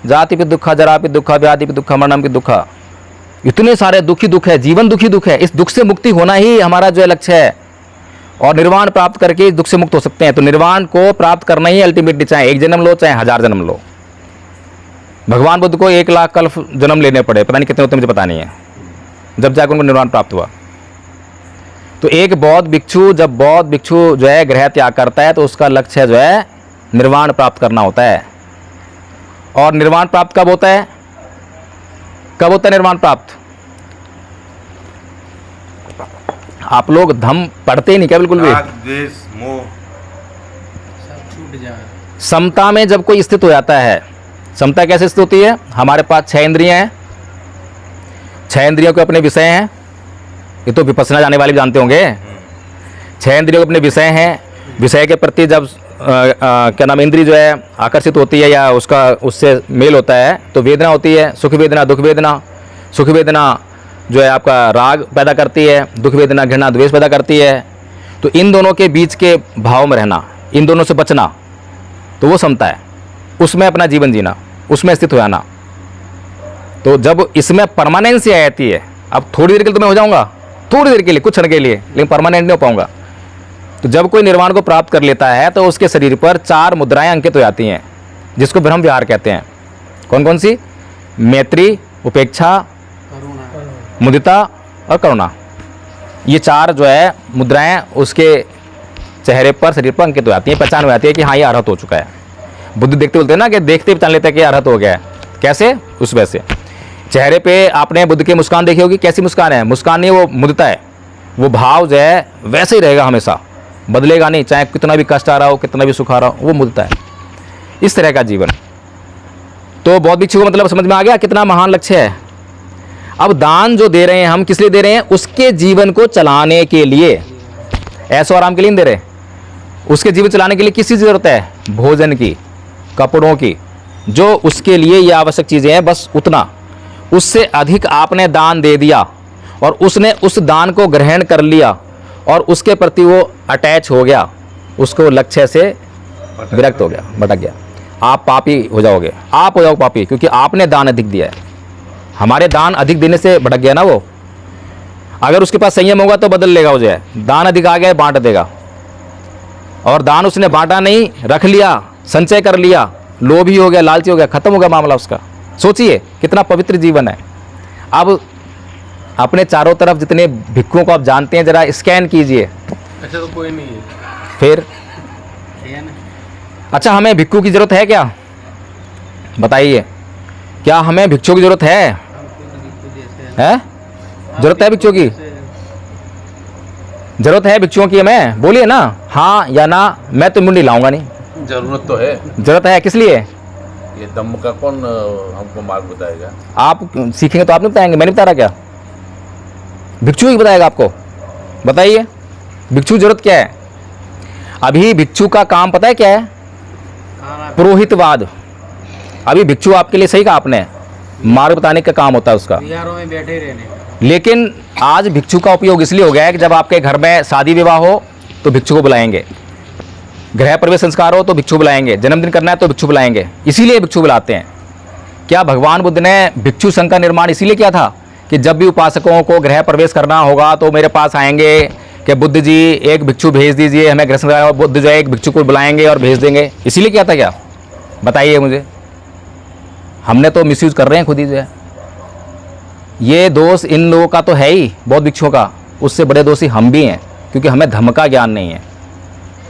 जाति पे दुखा, जरा पे दुखा, व्याधि पे दुखा, मरणम पे दुखा, इतने सारे दुखी दुख है, जीवन दुखी दुख है। इस दुख से मुक्ति होना ही हमारा जो लक्ष्य है, और निर्वाण प्राप्त करके इस दुख से मुक्त हो सकते हैं। तो निर्वाण को प्राप्त करना ही अल्टीमेटली, चाहे एक जन्म लो चाहे 1000 जन्म लो। भगवान बुद्ध को 1 लाख कल्प जन्म लेने पड़े, पता नहीं कितने होते मुझे पता नहीं है, जब जाकर उनको निर्वाण प्राप्त हुआ। तो एक बौद्ध भिक्षु, जब बौद्ध भिक्षु जो है गृह त्याग करता है तो उसका लक्ष्य जो है निर्वाण प्राप्त करना होता है। और निर्वाण प्राप्त कब होता है, कब होता है निर्वाण प्राप्त। आप लोग धम्म पढ़ते ही नहीं क्या बिल्कुल भी। राग, द्वेष, मोह सब छूट जाए। समता में जब कोई स्थित हो जाता है, समता कैसे स्थित होती है, हमारे पास 6 इंद्रियां हैं, 6 इंद्रियों के अपने विषय हैं, ये तो विपස්සना जाने वाले भी जानते होंगे। 6 इंद्रियों के अपने विषय हैं, विषय के प्रति जब क्या नाम इंद्री जो है आकर्षित होती है या उसका उससे मेल होता है तो वेदना होती है, सुख वेदना, दुख वेदना। सुख वेदना जो है आपका राग पैदा करती है, दुख वेदना घृणा द्वेष पैदा करती है। तो इन दोनों के बीच के भाव में रहना, इन दोनों से बचना, तो वो समता है, उसमें अपना जीवन जीना, उसमें स्थित हो जाना। तो जब इसमें परमानेंसी आ जाती है, अब थोड़ी देर के लिए तो मैं हो जाऊंगा, थोड़ी देर के लिए, कुछ क्षण के लिए, लेकिन परमानेंट नहीं हो पाऊंगा। तो जब कोई निर्वाण को प्राप्त कर लेता है तो उसके शरीर पर 4 मुद्राएं अंकित हो जाती हैं, जिसको ब्रह्म विहार कहते हैं। कौन कौन सी, मैत्री, उपेक्षा, करुणा, मुदिता और करुणा। ये 4 जो है मुद्राएं उसके चेहरे पर, शरीर पर अंकित हो जाती हैं, पहचान हो जाती है कि हाँ ये अर्हत हो चुका है। बुद्ध देखते बोलते हैं ना कि देखते ही पहचान लेते हैं कि अर्हत हो गया है। कैसे, उस वैसे चेहरे पे आपने बुद्ध की मुस्कान देखी होगी, कैसी मुस्कान है, मुस्कान नहीं वो मुदिता है, वो भाव जो है वैसे ही रहेगा, हमेशा बदलेगा नहीं, चाहे कितना भी कष्ट आ रहा हो, कितना भी सुख आ रहा हो, वो मुदिता है। इस तरह का जीवन। तो बौद्ध भिक्षु को मतलब समझ में आ गया कितना महान लक्ष्य है। अब दान जो दे रहे हैं हम किस लिए दे रहे हैं, उसके जीवन को चलाने के लिए, ऐसो आराम के लिए नहीं दे रहे। उसके जीवन चलाने के लिए किस चीज़ की जरूरत है, भोजन की, कपड़ों की, जो उसके लिए ये आवश्यक चीज़ें हैं, बस उतना। उससे अधिक आपने दान दे दिया और उसने उस दान को ग्रहण कर लिया और उसके प्रति वो अटैच हो गया, उसको लक्ष्य से विरक्त हो गया, भटक गया, आप पापी हो जाओगे, आप हो जाओ पापी, क्योंकि आपने दान अधिक दिया है। हमारे दान अधिक देने से भटक गया ना वो। अगर उसके पास संयम होगा तो बदल लेगा, वो जो है दान अधिक आ गया बांट देगा। और दान उसने बांटा नहीं, रख लिया, संचय कर लिया, लोभी हो गया, लालची हो गया, खत्म हो गया मामला उसका। सोचिए कितना पवित्र जीवन है। अब अपने चारों तरफ जितने भिक्षुओं को आप जानते हैं जरा स्कैन कीजिए। अच्छा तो कोई नहीं है। फिर है ना। अच्छा, हमें भिक्षु की जरूरत है क्या, बताइए, क्या हमें भिक्षु की जरूरत है, हम खुद जैसे है? जरूरत है भिक्षु की? जरूरत है भिक्षुओं की हमें? बोलिए ना, हाँ या ना। मैं तो मुंडी लाऊंगा नहीं। जरूरत तो है। जरूरत है, किस लिए? ये धम्म का कौन हमको मार्ग बताएगा? आप सीखेंगे तो आप नहीं बताएंगे, मैंने बता रहा क्या? भिक्षु ही बताएगा आपको। बताइए भिक्षु जरूरत क्या है? अभी भिक्षु का काम पता है क्या है? पुरोहितवाद। अभी भिक्षु आपके लिए, सही कहा आपने, मार्ग बताने का काम होता है उसका। बिहारों में बैठे रहने। लेकिन आज भिक्षु का उपयोग इसलिए हो गया है कि जब आपके घर में शादी विवाह हो तो भिक्षु को बुलाएंगे, गृह प्रवेश संस्कार हो तो भिक्षु बुलाएंगे, जन्मदिन करना है तो भिक्षु बुलाएंगे, इसीलिए भिक्षु बुलाते हैं। क्या भगवान बुद्ध ने भिक्षु संघ का निर्माण इसीलिए किया था कि जब भी उपासकों को गृह प्रवेश करना होगा तो मेरे पास आएंगे कि बुद्ध जी एक भिक्षु भेज दीजिए, हमें गृह संस्कार, बुद्ध जो है एक भिक्षु को बुलाएंगे और भेज देंगे, इसीलिए किया था क्या? बताइए मुझे। हमने तो मिसयूज कर रहे हैं खुद ही जो है। ये दोष इन लोगों का तो है ही, बौद्ध भिक्षुओं का, उससे बड़े दोषी हम भी हैं, क्योंकि हमें धम्म का ज्ञान नहीं है,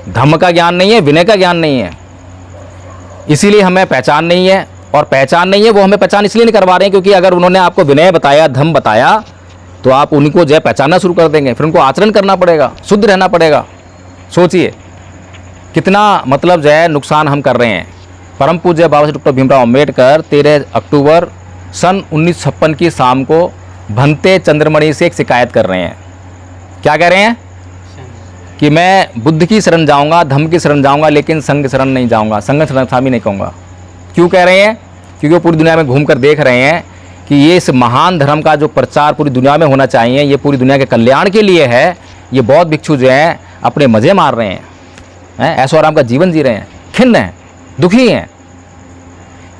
धम्म का ज्ञान नहीं है, विनय का ज्ञान नहीं है, इसीलिए हमें पहचान नहीं है। और पहचान नहीं है, वो हमें पहचान इसलिए नहीं करवा रहे हैं क्योंकि अगर उन्होंने आपको विनय बताया, धम्म बताया, तो आप उनको जो है पहचानना शुरू कर देंगे, फिर उनको आचरण करना पड़ेगा, शुद्ध रहना पड़ेगा। सोचिए कितना मतलब जो है नुकसान हम कर रहे हैं। परम पूज्य बाबा साहब डॉक्टर भीमराव अम्बेडकर 13 अक्टूबर सन 1956 की शाम को भंते चंद्रमणि से एक शिकायत कर रहे हैं। क्या कह रहे हैं? कि मैं बुद्ध की शरण जाऊंगा, धम्म की शरण जाऊंगा, लेकिन संघ की शरण नहीं जाऊंगा, संघ शरण स्वामी नहीं कहूँगा। क्यों कह रहे हैं? क्योंकि वो पूरी दुनिया में घूम कर देख रहे हैं कि ये इस महान धर्म का जो प्रचार पूरी दुनिया में होना चाहिए, ये पूरी दुनिया के कल्याण के लिए है। ये बौद्ध भिक्षु जो हैं अपने मज़े मार रहे हैं, ऐशो आराम का जीवन जी रहे हैं, खिन्न हैं, दुखी हैं।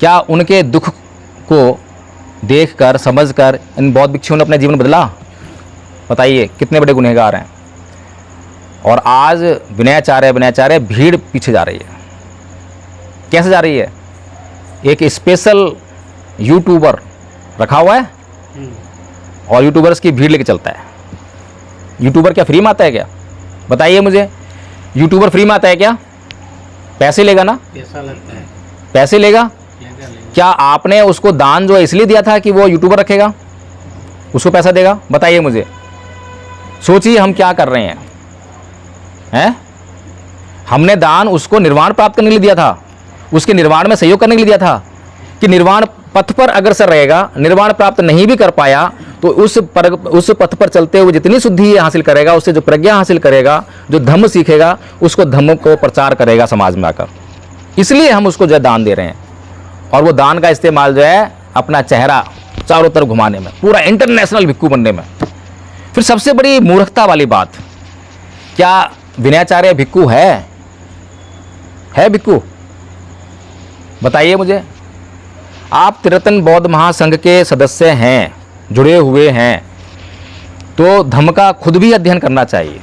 क्या उनके दुख को देखकर, समझकर इन बौद्ध भिक्षुओं ने अपना जीवन बदला? बताइए कितने बड़े गुनहगार हैं। और आज विनयाचार्य भीड़ पीछे जा रही है। कैसे जा रही है? एक स्पेशल यूट्यूबर रखा हुआ है और यूट्यूबर्स की भीड़ लेके चलता है। यूट्यूबर क्या फ्री में आता है क्या? बताइए मुझे, यूट्यूबर फ्री में आता है क्या? पैसे लेगा ना? पैसा लगता है। पैसे लेगा? क्या आपने उसको दान जो है इसलिए दिया था कि वो यूट्यूबर रखेगा, उसको पैसा देगा? बताइए मुझे। सोचिए हम क्या कर रहे हैं? हमने दान उसको निर्वाण प्राप्त करने के लिए दिया था, उसके निर्वाण में सहयोग करने के लिए दिया था कि निर्वाण पथ पर अग्रसर रहेगा, निर्वाण प्राप्त नहीं भी कर पाया तो उस पथ पर चलते हुए जितनी शुद्धि हासिल करेगा, उससे जो प्रज्ञा हासिल करेगा, जो धम्म सीखेगा, उसको धम्म को प्रचार करेगा समाज में आकर। इसलिए हम उसको जो है दान दे रहे हैं। और वो दान का इस्तेमाल जो है अपना चेहरा चारों तरफ घुमाने में, पूरा इंटरनेशनल भिक्षु बनने में। फिर सबसे बड़ी मूर्खता वाली बात, क्या विनयाचार्य भिक्षु है भिक्षु? बताइए मुझे। आप तिरतन बौद्ध महासंघ के सदस्य हैं, जुड़े हुए हैं, तो धम्म का खुद भी अध्ययन करना चाहिए।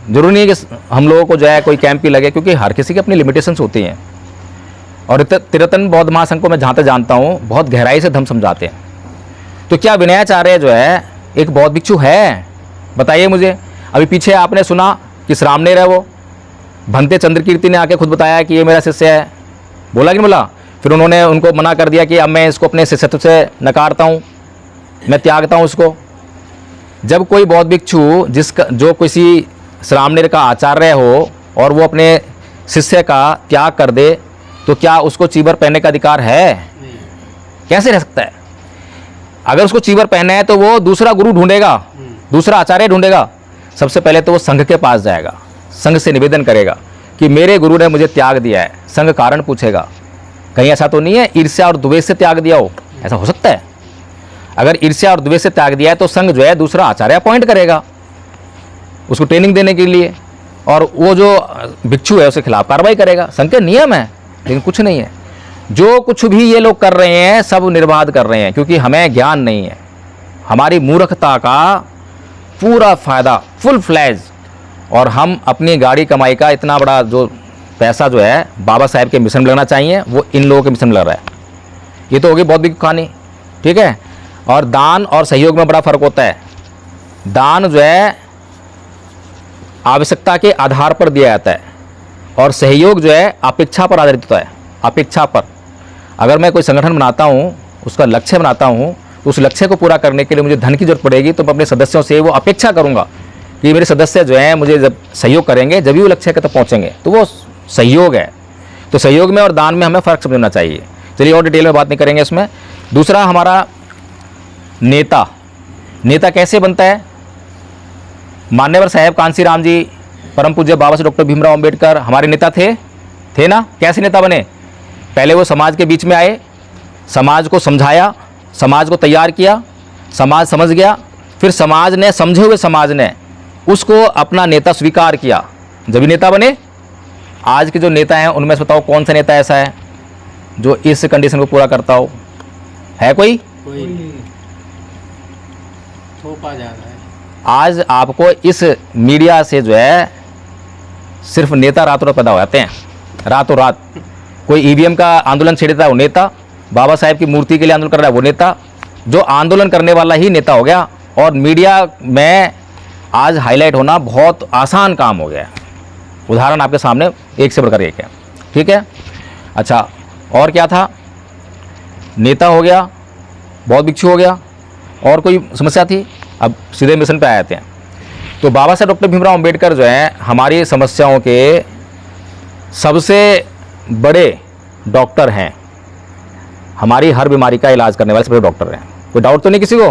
जरूरी नहीं कि हम लोगों को जो है कोई कैंप ही लगे, क्योंकि हर किसी की अपनी लिमिटेशंस होती हैं। और तिरतन बौद्ध महासंघ को मैं जहाँ तक जानता हूँ बहुत गहराई से धम्म समझाते हैं। तो क्या विनयाचार्य जो है एक बौद्ध भिक्षु है? बताइए मुझे। अभी पीछे आपने सुना कि श्रामणेर है, वो भंते चंद्रकीर्ति ने आके खुद बताया कि ये मेरा शिष्य है। बोला कि नहीं बोला? फिर उन्होंने उनको मना कर दिया कि अब मैं इसको अपने शिष्यत्व से नकारता हूँ, मैं त्यागता हूँ उसको। जब कोई बौद्ध भिक्षु जो किसी श्रामणेर का आचार्य हो और वो अपने शिष्य का त्याग कर दे, तो क्या उसको चीवर पहनने का अधिकार है? कैसे रह सकता है? अगर उसको चीवर पहने है तो वो दूसरा गुरु ढूंढेगा, दूसरा आचार्य ढूंढेगा। सबसे पहले तो वो संघ के पास जाएगा, संघ से निवेदन करेगा कि मेरे गुरु ने मुझे त्याग दिया है। संघ कारण पूछेगा, कहीं ऐसा तो नहीं है ईर्ष्या और द्वेष से त्याग दिया हो? ऐसा हो सकता है? अगर ईर्ष्या और द्वेष से त्याग दिया है तो संघ जो है दूसरा आचार्य अपॉइंट करेगा उसको ट्रेनिंग देने के लिए, और वो जो भिक्षु है उसके खिलाफ कार्रवाई करेगा। संघ के नियम है, लेकिन कुछ नहीं है। जो कुछ भी ये लोग कर रहे हैं सब निर्बाध कर रहे हैं, क्योंकि हमें ज्ञान नहीं है। हमारी मूर्खता का पूरा फ़ायदा फुल फ्लैज, और हम अपनी गाड़ी कमाई का इतना बड़ा जो पैसा जो है बाबा साहेब के मिशन में लगना चाहिए, वो इन लोगों के मिशन में लग रहा है। ये तो होगी बौद्ध कहानी, ठीक है। और दान और सहयोग में बड़ा फ़र्क होता है। दान जो है आवश्यकता के आधार पर दिया जाता है, और सहयोग जो है अपेक्षा पर आधारित होता है। अपेक्षा पर, अगर मैं कोई संगठन बनाता हूँ, उसका लक्ष्य बनाता हूँ, तो उस लक्ष्य को पूरा करने के लिए मुझे धन की जरूरत पड़ेगी, तो मैं अपने सदस्यों से वो अपेक्षा करूँगा कि मेरे सदस्य जो हैं मुझे जब सहयोग करेंगे जब भी वो लक्ष्य तक पहुँचेंगे, तो वो सहयोग है। तो सहयोग में और दान में हमें फ़र्क समझना चाहिए। चलिए और डिटेल में बात नहीं करेंगे इसमें। दूसरा हमारा नेता, नेता कैसे बनता है? मान्यवर साहेब कांसीराम जी, परम पूज्य बाबा साहेब डॉक्टर भीमराव अंबेडकर हमारे नेता थे ना? कैसे नेता बने? पहले वो समाज के बीच में आए, समाज को समझाया, समाज को तैयार किया, समाज समझ गया, फिर समाज ने, समझे हुए समाज ने उसको अपना नेता स्वीकार किया, जब भी नेता बने। आज के जो नेता हैं उनमें से बताओ कौन सा नेता ऐसा है जो इस कंडीशन को पूरा करता हो? है कोई? कोई नहीं, थोपा जा रहा है। आज आपको इस मीडिया से जो है सिर्फ नेता रातों रात पैदा हो जाते हैं, रातों रात। कोई ईवीएम का आंदोलन छेड़ता है वो नेता, बाबा साहेब की मूर्ति के लिए आंदोलन कर रहा है वो नेता, जो आंदोलन करने वाला ही नेता हो गया। और मीडिया में आज हाईलाइट होना बहुत आसान काम हो गया है। उदाहरण आपके सामने एक से बढ़कर एक है, ठीक है। अच्छा, और क्या था? नेता हो गया, बहुत भिक्षु हो गया, और कोई समस्या थी? अब सीधे मिशन पे आए थे। तो बाबा साहेब डॉक्टर भीमराव अंबेडकर जो हैं हमारी समस्याओं के सबसे बड़े डॉक्टर हैं, हमारी हर बीमारी का इलाज करने वाले सबसे बड़े डॉक्टर हैं। कोई डाउट तो नहीं किसी को?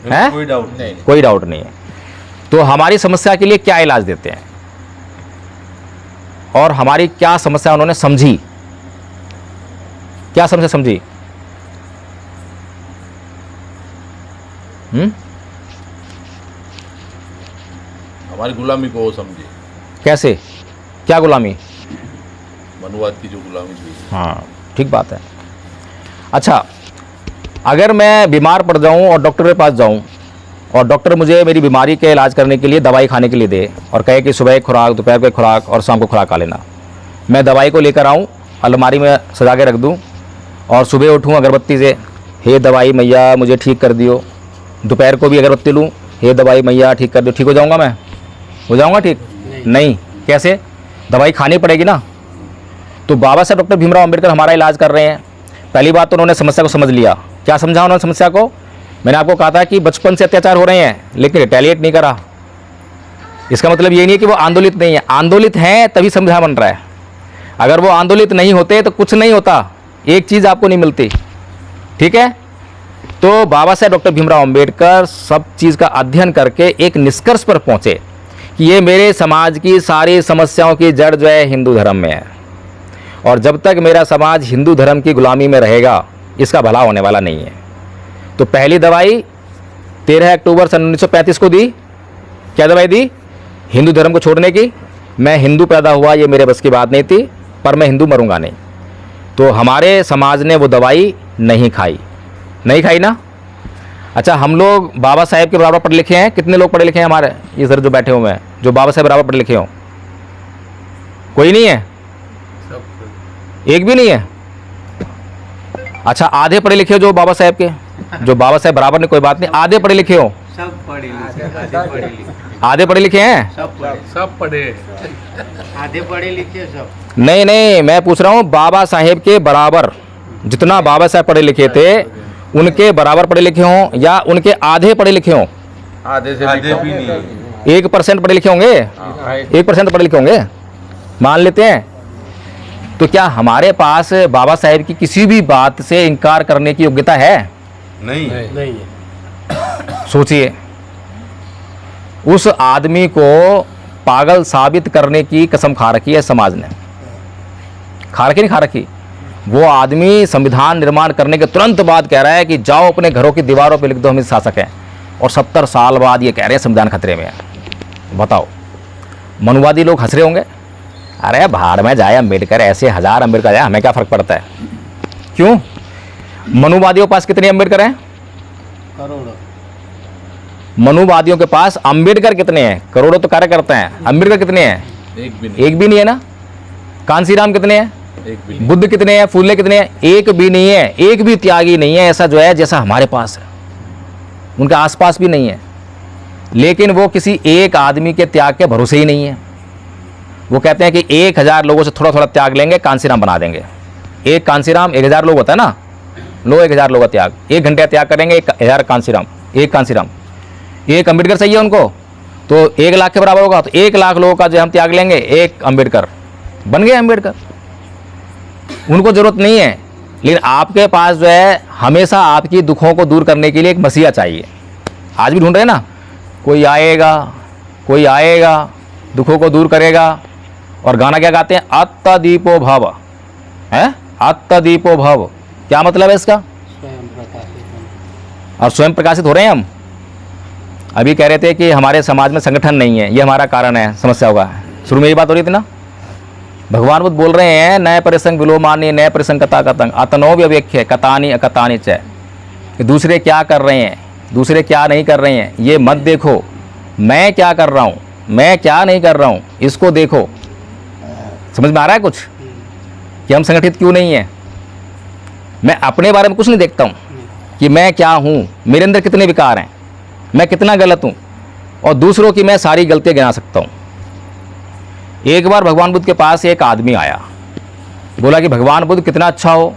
है? कोई डाउट नहीं। कोई डाउट नहीं है। तो हमारी समस्या के लिए क्या इलाज देते हैं और हमारी क्या समस्या उन्होंने समझी, क्या समस्या समझी? हमारी गुलामी को वो समझे, कैसे? क्या गुलामी? मनुवाद की जो गुलामी थी। हाँ, ठीक बात है। अच्छा, अगर मैं बीमार पड़ जाऊं और डॉक्टर के पास जाऊं और डॉक्टर मुझे मेरी बीमारी के इलाज करने के लिए दवाई खाने के लिए दे और कहे कि सुबह एक खुराक, दोपहर को एक खुराक और शाम को खुराक खा लेना, मैं दवाई को लेकर आऊं, अलमारी में सजा के रख दूं और सुबह उठूं अगरबत्ती से, हे दवाई मैया मुझे ठीक कर दियो, दोपहर को भी अगरबत्ती लूँ, हे दवाई मैया ठीक कर दियो, ठीक हो जाऊँगा मैं? हो जाऊँगा ठीक? नहीं। कैसे? दवाई खानी पड़ेगी ना। तो बाबा साहब डॉक्टर भीमराव अंबेडकर हमारा इलाज कर रहे हैं। पहली बात तो उन्होंने समस्या को समझ लिया। क्या समझा उन्होंने समस्या को? मैंने आपको कहा था कि बचपन से अत्याचार हो रहे हैं लेकिन रिटेलिएट नहीं करा। इसका मतलब ये नहीं है कि वो आंदोलित नहीं है, आंदोलित हैं तभी समझा बन रहा है। अगर वो आंदोलित नहीं होते तो कुछ नहीं होता, एक चीज़ आपको नहीं मिलती, ठीक है। तो बाबा साहेब डॉक्टर भीमराव अंबेडकर सब चीज़ का अध्ययन करके एक निष्कर्ष पर पहुँचे कि ये मेरे समाज की सारी समस्याओं की जड़ जो है हिंदू धर्म में है, और जब तक मेरा समाज हिंदू धर्म की गुलामी में रहेगा इसका भला होने वाला नहीं है। तो पहली दवाई 13 अक्टूबर सन 1935 को दी। क्या दवाई दी? हिंदू धर्म को छोड़ने की। मैं हिंदू पैदा हुआ ये मेरे बस की बात नहीं थी, पर मैं हिंदू मरूंगा नहीं। तो हमारे समाज ने वो दवाई नहीं खाई, नहीं खाई ना। अच्छा, हम लोग बाबा साहेब के बराबर पढ़े लिखे हैं? कितने लोग पढ़े लिखे हैं हमारे ये सर जो बैठे हुए हैं जो बाबा साहेब बराबर पढ़े लिखे हों? कोई नहीं है, एक भी नहीं है। अच्छा, आधे पढ़े लिखे हो जो बाबा साहेब के, जो बाबा साहेब बराबर ने, कोई बात नहीं, आधे पढ़े लिखे हो? सब पढ़े लिखे, आधे पढ़े लिखे, आधे पढ़े लिखे हैं? सब पढ़े, आधे पढ़े लिखे सब। नहीं नहीं, मैं पूछ रहा हूँ बाबा साहेब के बराबर, जितना बाबा साहेब पढ़े लिखे थे उनके बराबर पढ़े लिखे हों या उनके आधे पढ़े लिखे हों? आधे से आधे भी नहीं। 1% पढ़े लिखे होंगे? 1% पढ़े लिखे होंगे मान लेते हैं। तो क्या हमारे पास बाबा साहेब की किसी भी बात से इनकार करने की योग्यता है? नहीं। नहीं है। सोचिए, उस आदमी को पागल साबित करने की कसम खा रखी है समाज ने। खा रखी नहीं खा रखी? वो आदमी संविधान निर्माण करने के तुरंत बाद कह रहा है कि जाओ अपने घरों की दीवारों पे लिख दो हम शासक हैं, और 70 साल बाद ये कह रहे हैं संविधान खतरे में है। बताओ, मनुवादी लोग हंस रहे होंगे, अरे भाड़ में जाए अम्बेडकर, ऐसे 1000 अम्बेडकर जाए, हमें क्या फ़र्क पड़ता है। क्यों? मनुवादियों के पास कितने अम्बेडकर हैं? करोड़ों। मनुवादियों के पास अम्बेडकर कितने हैं? करोड़ों तो कार्यकर्ता हैं, अम्बेडकर कितने हैं? एक भी नहीं है ना। कांसीराम कितने हैं? एक भी नहीं। बुद्ध कितने हैं? फूले कितने हैं? एक भी नहीं है। एक भी त्यागी नहीं है ऐसा जो है जैसा हमारे पास है, उनके आसपास भी नहीं है। लेकिन वो किसी एक आदमी के त्याग के भरोसे ही नहीं है। वो कहते हैं कि 1000 लोगों से थोड़ा थोड़ा त्याग लेंगे, कांसीराम बना देंगे। एक कांसीराम 1000 लोग होता है ना, लो 1000 लोग का त्याग, 1 घंटे का त्याग करेंगे, 1000 कांसीराम, एक कांसीराम। एक अम्बेडकर चाहिए उनको, तो 1 लाख के बराबर होगा, तो 1 लाख लोगों का जो हम त्याग लेंगे, एक अम्बेडकर बन गए अम्बेडकर। उनको ज़रूरत नहीं है, लेकिन आपके पास जो है हमेशा आपकी दुखों को दूर करने के लिए एक मसीहा चाहिए। आज भी ढूंढ रहे हैं ना, कोई आएगा दुखों को दूर करेगा। और गाना क्या गाते हैं, अत्तदीपो भव, है अत्तदीपो भव, क्या मतलब है इसका? स्वयं प्रकाशित और स्वयं प्रकाशित हो रहे हैं हम। अभी कह रहे थे कि हमारे समाज में संगठन नहीं है, ये हमारा कारण है, समस्या होगा। शुरू में ये बात हो रही थी ना, भगवान बुद्ध बोल रहे हैं नए परिसंग विलोमानी नए परिसंग कथा कतंग अतनो व्यव्यख्य कतानी अकतानी च, कि दूसरे क्या कर रहे हैं, दूसरे क्या नहीं कर रहे हैं, ये मत देखो, मैं क्या कर रहा हूँ, मैं क्या नहीं कर रहा हूँ, इसको देखो। समझ में आ रहा है कुछ कि हम संगठित क्यों नहीं है? मैं अपने बारे में कुछ नहीं देखता हूँ कि मैं क्या हूँ, मेरे अंदर कितने विकार हैं, मैं कितना गलत हूँ, और दूसरों की मैं सारी गलतियाँ गिना सकता हूँ। एक बार भगवान बुद्ध के पास एक आदमी आया, बोला कि भगवान बुद्ध कितना अच्छा हो,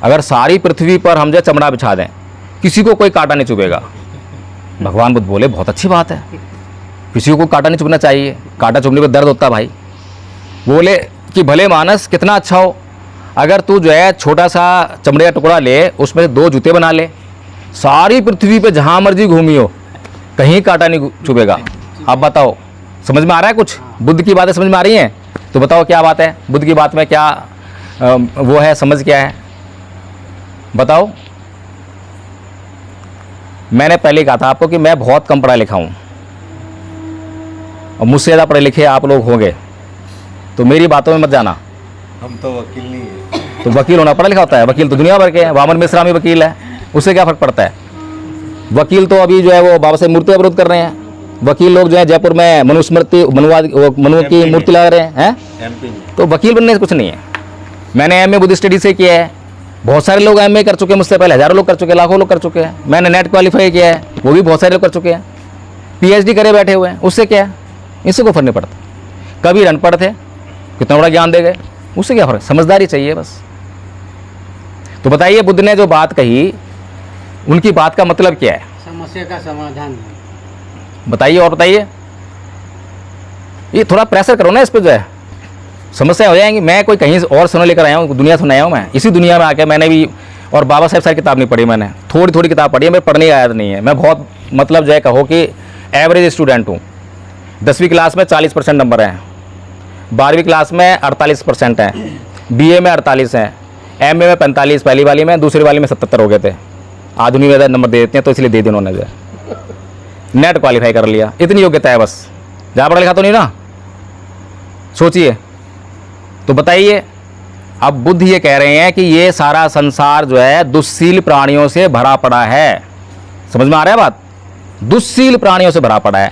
अगर सारी पृथ्वी पर हम जो चमड़ा बिछा दें, किसी को कोई कांटा नहीं चुभेगा। भगवान बुद्ध बोले बहुत अच्छी बात है, किसी को कोई कांटा नहीं चुभना चाहिए, कांटा चुभने पर दर्द होता है भाई। बोले कि भले मानस कितना अच्छा हो, अगर तू जो है छोटा सा चमड़े का टुकड़ा ले, उसमें 2 जूते बना ले, सारी पृथ्वी पे जहाँ मर्जी घूमियो, कहीं कांटा नहीं चुभेगा। अब बताओ समझ में आ रहा है कुछ? बुद्ध की बातें समझ में आ रही हैं? तो बताओ क्या बात है बुद्ध की बात में, क्या वो है, समझ क्या है बताओ। मैंने पहले कहा था आपको कि मैं बहुत कम पढ़ा लिखा हूँ, और मुझसे ज़्यादा पढ़े लिखे आप लोग होंगे, तो मेरी बातों में मत जाना। हम तो वकील नहीं है। तो वकील होना पढ़ा लिखा होता है? वकील तो दुनिया भर के हैं, वामन मिश्रा भी वकील है, उससे क्या फ़र्क पड़ता है? वकील तो अभी जो है वो बाबा साहेब मूर्ति का विरोध कर रहे हैं। वकील लोग जो है जयपुर में मनुस्मृति मनु की मूर्ति लगा रहे हैं, MP में। तो वकील बनने से कुछ नहीं है। मैंने MA बुद्ध स्टडी से किया है, बहुत सारे लोग MA कर चुके हैं मुझसे पहले, हज़ारों लोग कर चुके हैं, लाखों लोग कर चुके हैं। मैंने नेट क्वालिफाई किया है, वो भी बहुत सारे लोग कर चुके हैं। PhD करे बैठे हुए हैं, उससे क्या है? इससे कोई फर्क नहीं पड़ता। कभी अनपढ़ थे, कितना बड़ा ज्ञान दे गए, उससे क्या फर्क? समझदारी चाहिए बस। तो बताइए बुद्ध ने जो बात कही, उनकी बात का मतलब क्या है? समस्या का समाधान है। बताइए और बताइए। ये थोड़ा प्रेशर करो ना इस पे, जो है समस्या हो जाएंगी। मैं कोई कहीं और सुनो लेकर आया हूँ, दुनिया सुनाया हूँ मैं, इसी दुनिया में आके मैंने भी, और बाबा साहब सारी किताब नहीं पढ़ी मैंने, थोड़ी थोड़ी किताब पढ़ी है, मैं पढ़ने की आदत नहीं है। मैं बहुत मतलब जो है कहो कि एवरेज स्टूडेंट हूँ। 10वीं क्लास में 40% नंबर हैं, 12वीं क्लास में 48% हैं, BA में 48 हैं, MA में 45, पहली वाली में, दूसरी वाली में 77 हो गए थे। आधुनिक में नंबर दे देते हैं तो इसलिए दे दिया उन्होंने, जो नेट क्वालिफाई कर लिया, इतनी योग्यता है बस। ज़्यादा पढ़ा लिखा तो नहीं ना, सोचिए। तो बताइए, अब बुद्ध ये कह रहे हैं कि ये सारा संसार जो है दुस्सील प्राणियों से भरा पड़ा है। समझ में आ रहा है बात? दुस्सील प्राणियों से भरा पड़ा है,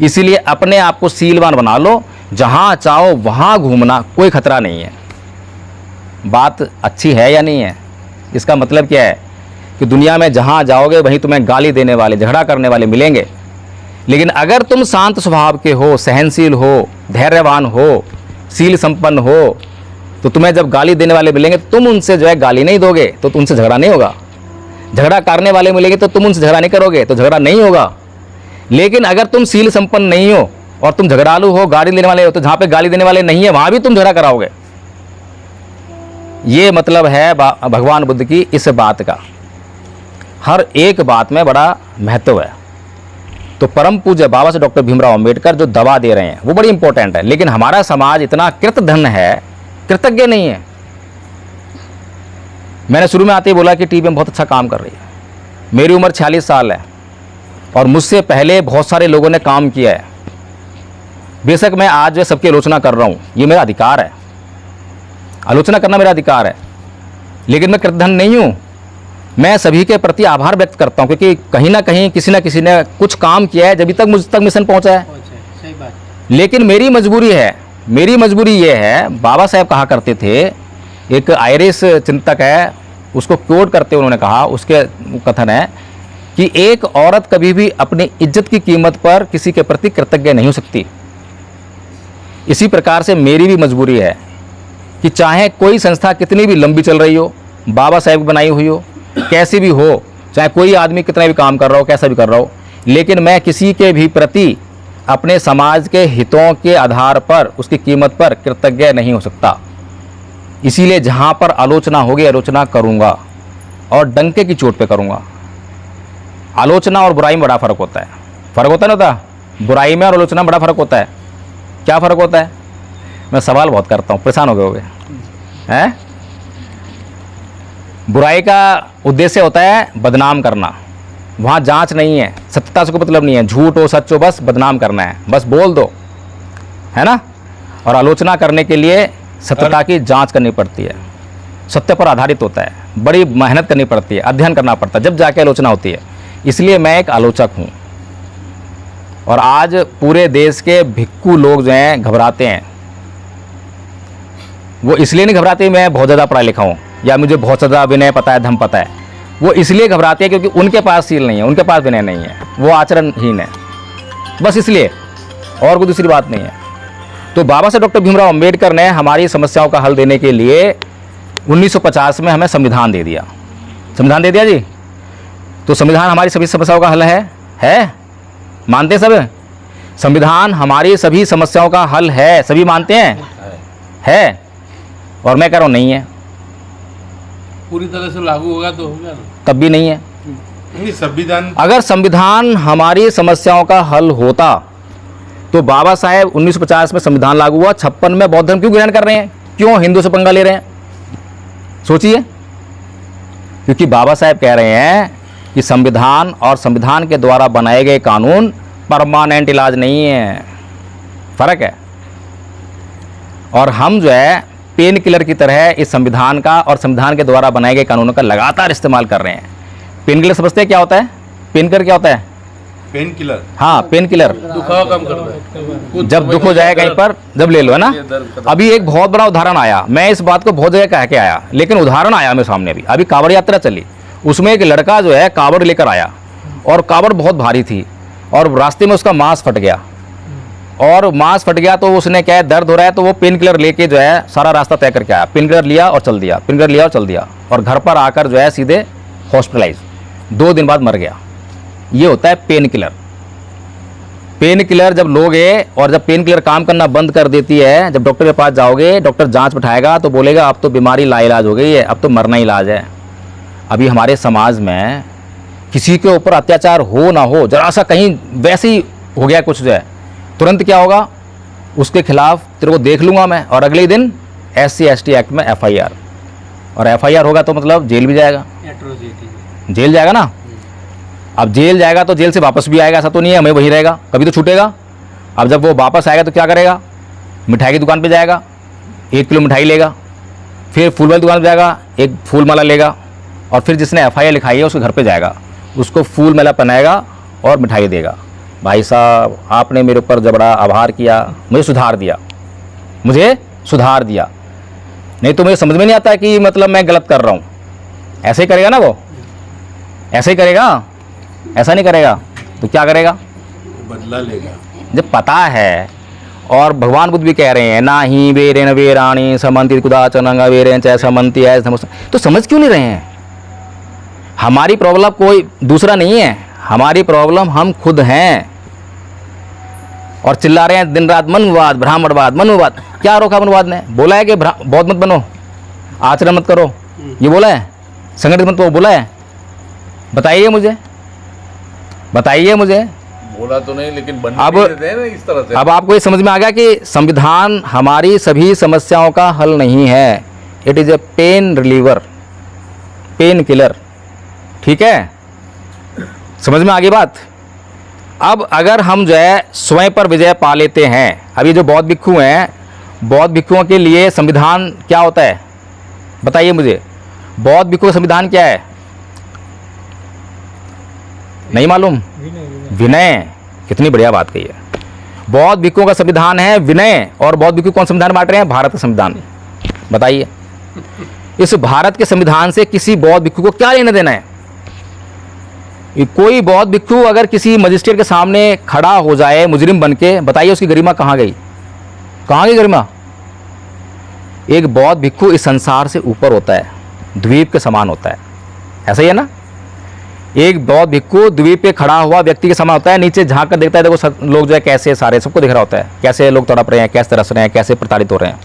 इसीलिए अपने आप को सीलवान बना लो, जहाँ चाहो वहाँ घूमना, कोई खतरा नहीं है। बात अच्छी है या नहीं है? इसका मतलब क्या है कि दुनिया में जहाँ जाओगे वहीं तुम्हें गाली देने वाले, झगड़ा करने वाले मिलेंगे, लेकिन अगर तुम शांत स्वभाव के हो, सहनशील हो, धैर्यवान हो, शील संपन्न हो, तो तुम्हें जब गाली देने वाले मिलेंगे तुम उनसे जो है गाली नहीं दोगे, तो उनसे झगड़ा नहीं होगा। झगड़ा करने वाले मिलेंगे तो तुम उनसे झगड़ा नहीं करोगे, तो झगड़ा नहीं होगा। लेकिन अगर तुम शील संपन्न नहीं हो और तुम झगड़ालू हो, गाली देने वाले हो, तो जहाँ पे गाली देने वाले नहीं है वहाँ भी तुम झगड़ा कराओगे। ये मतलब है भगवान बुद्ध की इस बात का। हर एक बात में बड़ा महत्व है। तो परम पूज्य बाबा से डॉक्टर भीमराव अंबेडकर जो दवा दे रहे हैं वो बड़ी इंपॉर्टेंट है, लेकिन हमारा समाज इतना कृतधन है, कृतज्ञ नहीं है। मैंने शुरू में आते ही बोला कि TBM बहुत अच्छा काम कर रही है। मेरी उम्र 46 साल है और मुझसे पहले बहुत सारे लोगों ने काम किया है। बेशक मैं आज जो सबकी आलोचना कर रहा हूँ, ये मेरा अधिकार है, आलोचना करना मेरा अधिकार है, लेकिन मैं कृतधन नहीं हूँ। मैं सभी के प्रति आभार व्यक्त करता हूँ, क्योंकि कहीं ना कहीं किसी न किसी ने कुछ काम किया है जब तक मुझ तक मिशन पहुँचा है। सही बात। लेकिन मेरी मजबूरी है, मेरी मजबूरी ये है, बाबा साहब कहा करते थे, एक आयरिश चिंतक है, उसको कोट करते उन्होंने कहा, उसके कथन है कि एक औरत कभी भी अपनी इज्जत की कीमत पर किसी के प्रति कृतज्ञ नहीं हो सकती। इसी प्रकार से मेरी भी मजबूरी है कि चाहे कोई संस्था कितनी भी लंबी चल रही हो, बाबा साहब की बनाई हुई हो, कैसी भी हो, चाहे कोई आदमी कितना भी काम कर रहा हो, कैसा भी कर रहा हो, लेकिन मैं किसी के भी प्रति अपने समाज के हितों के आधार पर उसकी कीमत पर कृतज्ञ नहीं हो सकता। इसीलिए जहाँ पर आलोचना होगी आलोचना करूँगा और डंके की चोट पे करूँगा। आलोचना और बुराई में बड़ा फ़र्क होता है। फ़र्क होता है ना होता? बुराई में और आलोचना में बड़ा फ़र्क होता है। क्या फ़र्क होता है? मैं सवाल बहुत करता हूँ, परेशान हो गए होगे हैं? बुराई का उद्देश्य होता है बदनाम करना, वहाँ जांच नहीं है, सत्यता से कोई मतलब नहीं है, झूठ हो सच हो बस बदनाम करना है, बस बोल दो, है ना। और आलोचना करने के लिए सत्यता की जांच करनी पड़ती है, सत्य पर आधारित होता है, बड़ी मेहनत करनी पड़ती है, अध्ययन करना पड़ता है, जब जाके आलोचना होती है। इसलिए मैं एक आलोचक हूँ। और आज पूरे देश के भिक्खू लोग जो हैं घबराते हैं। वो इसलिए नहीं घबराते मैं बहुत ज़्यादा पढ़ा लिखा हूँ या मुझे बहुत ज़्यादा विनय पता है, धर्म पता है। वो इसलिए घबराते हैं क्योंकि उनके पास सील नहीं है, उनके पास विनय नहीं है, वो आचरणहीन है, बस इसलिए, और कोई दूसरी बात नहीं है। तो बाबा साहब डॉक्टर भीमराव अंबेडकर ने हमारी समस्याओं का हल देने के लिए 1950 में हमें संविधान दे दिया। संविधान दे दिया जी। तो संविधान हमारी सभी समस्याओं का हल है? मानते सब? संविधान हमारी सभी समस्याओं का हल है, सभी मानते हैं? है। और मैं कह रहा हूँ नहीं है, पूरी तरह से लागू होगा तो होगा ना। तब भी नहीं है। नहीं, संविधान अगर संविधान हमारी समस्याओं का हल होता तो बाबा साहेब 1950 में संविधान लागू हुआ, 56 में बौद्ध धर्म क्यों ग्रहण कर रहे हैं? क्यों हिंदू से पंगा ले रहे हैं? सोचिए। क्योंकि बाबा साहेब कह रहे हैं कि संविधान और संविधान के द्वारा बनाए गए कानून परमानेंट इलाज नहीं है, फर्क है। और हम जो है पेन किलर की तरह इस संविधान का और संविधान के द्वारा बनाए गए कानूनों का लगातार इस्तेमाल कर रहे हैं। पेन किलर समझते हैं क्या होता है? पेन किलर क्या होता है? पेन किलर, हाँ, पेन किलर। दुखावा कम करता है। जब दुख हो जाए कहीं पर जब ले लो, है ना। अभी एक बहुत बड़ा उदाहरण आया, मैं इस बात को बहुत जगह कह के आया, लेकिन उदाहरण आया मेरे सामने। अभी कांवड़ यात्रा चली, उसमें एक लड़का जो है कांवड़ लेकर आया और कांवड़ बहुत भारी थी और रास्ते में उसका मांस फट गया। और मांस फट गया तो उसने क्या है, दर्द हो रहा है, तो वो पेन किलर लेके जो है सारा रास्ता तय करके आया। पेन किलर लिया और चल दिया, पेन किलर लिया और चल दिया, और घर पर आकर जो है सीधे हॉस्पिटलाइज, 2 दिन बाद मर गया। ये होता है पेन किलर। पेन किलर जब लोगे और जब पेन किलर काम करना बंद कर देती है, जब डॉक्टर के पास जाओगे, डॉक्टर जांच बिठाएगा तो बोलेगा अब तो बीमारी लाइलाज हो गई है, अब तो मरना इलाज है। अभी हमारे समाज में किसी के ऊपर अत्याचार हो ना हो, जरा सा कहीं वैसे ही हो गया कुछ जो है, तुरंत क्या होगा, उसके खिलाफ तेरे को देख लूँगा मैं, और अगले दिन SC ST एक्ट में FIR, और FIR होगा तो मतलब जेल भी जाएगा, एट्रोसिटी। जेल जाएगा ना। अब जेल जाएगा तो जेल से वापस भी आएगा, ऐसा तो नहीं है हमें वहीं रहेगा, कभी तो छूटेगा। अब जब वो वापस आएगा तो क्या करेगा, मिठाई की दुकान पे जाएगा, 1 किलो मिठाई लेगा, फिर फूल वाली दुकान पे जाएगा, एक फूल माला लेगा, और फिर जिसने FIR लिखाई है उसके घर पे जाएगा, उसको फूल माला पहनाएगा और मिठाई देगा। भाई साहब, आपने मेरे ऊपर जब बड़ा आभार किया, मुझे सुधार दिया, मुझे सुधार दिया, नहीं तो मुझे समझ में नहीं आता कि मतलब मैं गलत कर रहा हूँ। ऐसे ही करेगा ना वो, ऐसे ही करेगा, ऐसा नहीं करेगा तो क्या करेगा, बदला लेगा। जब पता है। और भगवान बुद्ध भी कह रहे हैं ना ही वेरेन वेराणी समंति कुदाचनंगा वेरेन चाहे समंति है, तो समझ क्यों नहीं रहे हैं? हमारी प्रॉब्लम कोई दूसरा नहीं है, हमारी प्रॉब्लम हम खुद हैं। और चिल्ला रहे हैं दिन रात मनवाद, ब्राह्मणवाद, मनवाद। क्या रोका मनवाद ने? बोला है कि बौद्ध मत बनो, आचरण मत करो, ये बोला है? संगठित मत बोला है? बताइए मुझे, बताइए मुझे। बोला तो नहीं, लेकिन बन अब देते हैं ना इस तरह से। अब आपको ये समझ में आ गया कि संविधान हमारी सभी समस्याओं का हल नहीं है, it is a pain reliever, pain killer. ठीक है, समझ में आ गई बात। अब अगर हम जो है स्वयं पर विजय पा लेते हैं, अभी जो बौद्ध भिक्षु हैं, बौद्ध भिक्षुओं के लिए संविधान क्या होता है बताइए मुझे? बौद्ध भिक्षु का संविधान क्या है? नहीं मालूम? विनय। कितनी बढ़िया बात कही है। बौद्ध भिक्षुओं का संविधान है विनय। और बौद्ध भिक्षु कौन संविधान बांट रहे हैं? भारत का संविधान। बताइए, इस भारत के संविधान से किसी बौद्ध भिक्षु को क्या लेना देना है? कोई बौद्ध भिक्षु अगर किसी मजिस्ट्रेट के सामने खड़ा हो जाए मुजरिम बन के, बताइए उसकी गरिमा कहाँ गई? कहाँ गई गरिमा? एक बौद्ध भिक्षु इस संसार से ऊपर होता है, द्वीप के समान होता है। ऐसा ही है ना? एक बौद्ध भिक्खु द्वीप पे खड़ा हुआ व्यक्ति के समान होता है, नीचे झांक कर देखता है, देखो लोग जो है कैसे, सारे सबको दिख रहा होता है कैसे लोग तड़प रहे हैं, कैसे तरस रहे हैं, कैसे प्रताड़ित हो रहे हैं।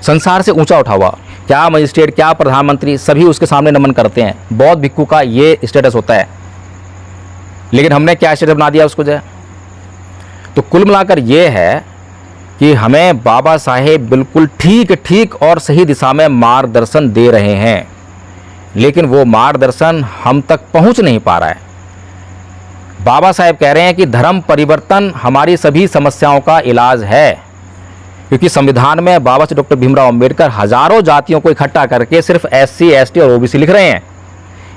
संसार से ऊंचा उठा हुआ, क्या मजिस्ट्रेट, क्या प्रधानमंत्री, सभी उसके सामने नमन करते हैं। बौद्ध भिक्खु का ये स्टेटस होता है, लेकिन हमने क्या स्टेटस बना दिया उसको जो है। तो कुल मिलाकर ये है कि हमें बाबा साहेब बिल्कुल ठीक और सही दिशा में मार्गदर्शन दे रहे हैं, लेकिन वो मार्गदर्शन हम तक पहुंच नहीं पा रहा है। बाबा साहेब कह रहे हैं कि धर्म परिवर्तन हमारी सभी समस्याओं का इलाज है, क्योंकि संविधान में बाबा साहेब डॉक्टर भीमराव अंबेडकर हजारों जातियों को इकट्ठा करके सिर्फ SC, ST और OBC लिख रहे हैं।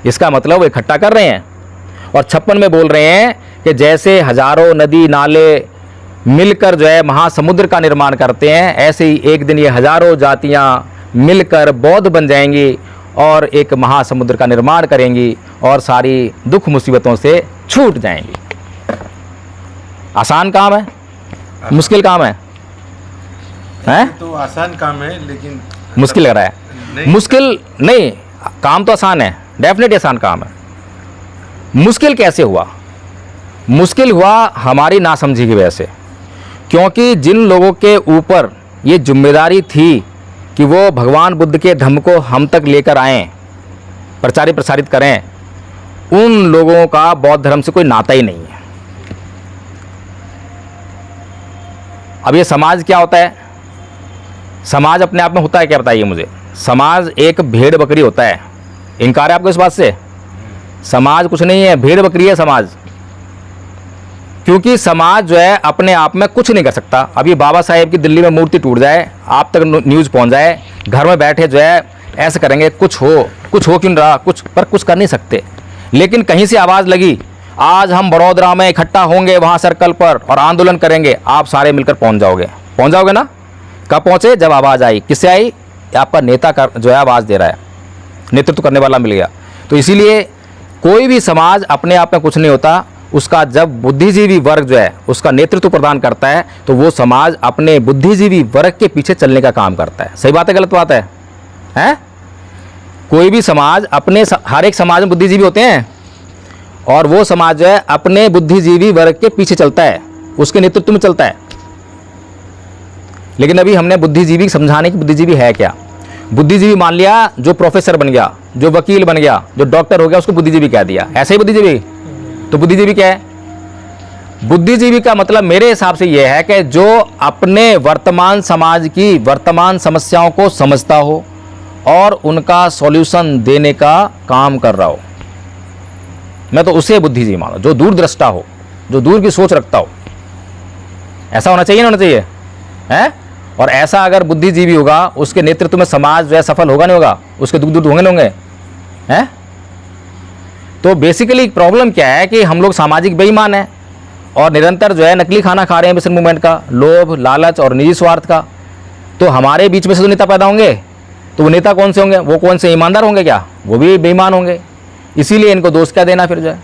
इसका मतलब वो इकट्ठा कर रहे हैं। और 56 में बोल रहे हैं कि जैसे हजारों नदी नाले मिलकर जो है महासमुद्र का निर्माण करते हैं, ऐसे ही एक दिन ये हजारों जातियां मिलकर बौद्ध बन जाएंगी और एक महासमुद्र का निर्माण करेंगी और सारी दुख मुसीबतों से छूट जाएंगी। आसान काम है, मुश्किल काम है, हैं? तो आसान काम है, लेकिन मुश्किल लग रहा है? नहीं। मुश्किल नहीं, काम तो आसान है, डेफिनेटली आसान काम है। मुश्किल कैसे हुआ? मुश्किल हुआ हमारी नासमझी की वजह से, क्योंकि जिन लोगों के ऊपर ये जिम्मेदारी थी कि वो भगवान बुद्ध के धम्म को हम तक लेकर आएं, प्रसारित करें, उन लोगों का बौद्ध धर्म से कोई नाता ही नहीं है। अब ये समाज क्या होता है? समाज अपने आप में होता है क्या, बताइए मुझे? समाज एक भेड़ बकरी होता है। इनकार है आपको इस बात से? समाज कुछ नहीं है, भेड़ बकरी है समाज। क्योंकि समाज जो है अपने आप में कुछ नहीं कर सकता। अभी बाबा साहेब की दिल्ली में मूर्ति टूट जाए, आप तक न्यूज़ पहुंच जाए, घर में बैठे जो है ऐसे करेंगे, कुछ हो क्यों नहीं रहा, कुछ कर नहीं सकते। लेकिन कहीं से आवाज़ लगी, आज हम बड़ौदा में इकट्ठा होंगे वहाँ सर्कल पर और आंदोलन करेंगे, आप सारे मिलकर पहुँच जाओगे ना। कब पहुँचे? जब आवाज़ आई। किससे आई? आपका नेता का जो है आवाज़ दे रहा है, नेतृत्व करने वाला मिल गया। तो इसीलिए कोई भी समाज अपने आप में कुछ नहीं होता, उसका जब बुद्धिजीवी वर्ग जो है उसका नेतृत्व प्रदान करता है तो वो समाज अपने बुद्धिजीवी वर्ग के पीछे चलने का काम करता है। सही बात है गलत बात है? हैं? कोई भी समाज अपने, हर एक समाज में बुद्धिजीवी होते हैं और वो समाज जो है अपने बुद्धिजीवी वर्ग के पीछे चलता है, उसके नेतृत्व में चलता है। लेकिन अभी हमने बुद्धिजीवी समझाने की बुद्धिजीवी है क्या। बुद्धिजीवी मान लिया जो प्रोफेसर बन गया, जो वकील बन गया, जो डॉक्टर हो गया, उसको बुद्धिजीवी कह दिया। ऐसे ही बुद्धिजीवी? तो बुद्धिजीवी क्या है? बुद्धिजीवी का मतलब मेरे हिसाब से यह है कि जो अपने वर्तमान समाज की वर्तमान समस्याओं को समझता हो और उनका सॉल्यूशन देने का काम कर रहा हो। मैं तो उसे बुद्धिजीवी मानूं, जो दूरदृष्टा हो, जो दूर की सोच रखता हो। ऐसा होना चाहिए ना, होना चाहिए है? और ऐसा अगर बुद्धिजीवी होगा, उसके नेतृत्व में समाज जो है सफल होगा नहीं होगा, उसके दुख दूर होंगे हैं? तो बेसिकली प्रॉब्लम क्या है कि हम लोग सामाजिक बेईमान हैं और निरंतर जो है नकली खाना खा रहे हैं मिशन मूवमेंट का, लोभ, लालच और निजी स्वार्थ का। तो हमारे बीच में से तो नेता पैदा होंगे, तो वो नेता कौन से होंगे? वो कौन से ईमानदार होंगे क्या? वो भी बेईमान होंगे। इसीलिए इनको दोष क्या देना फिर जो है।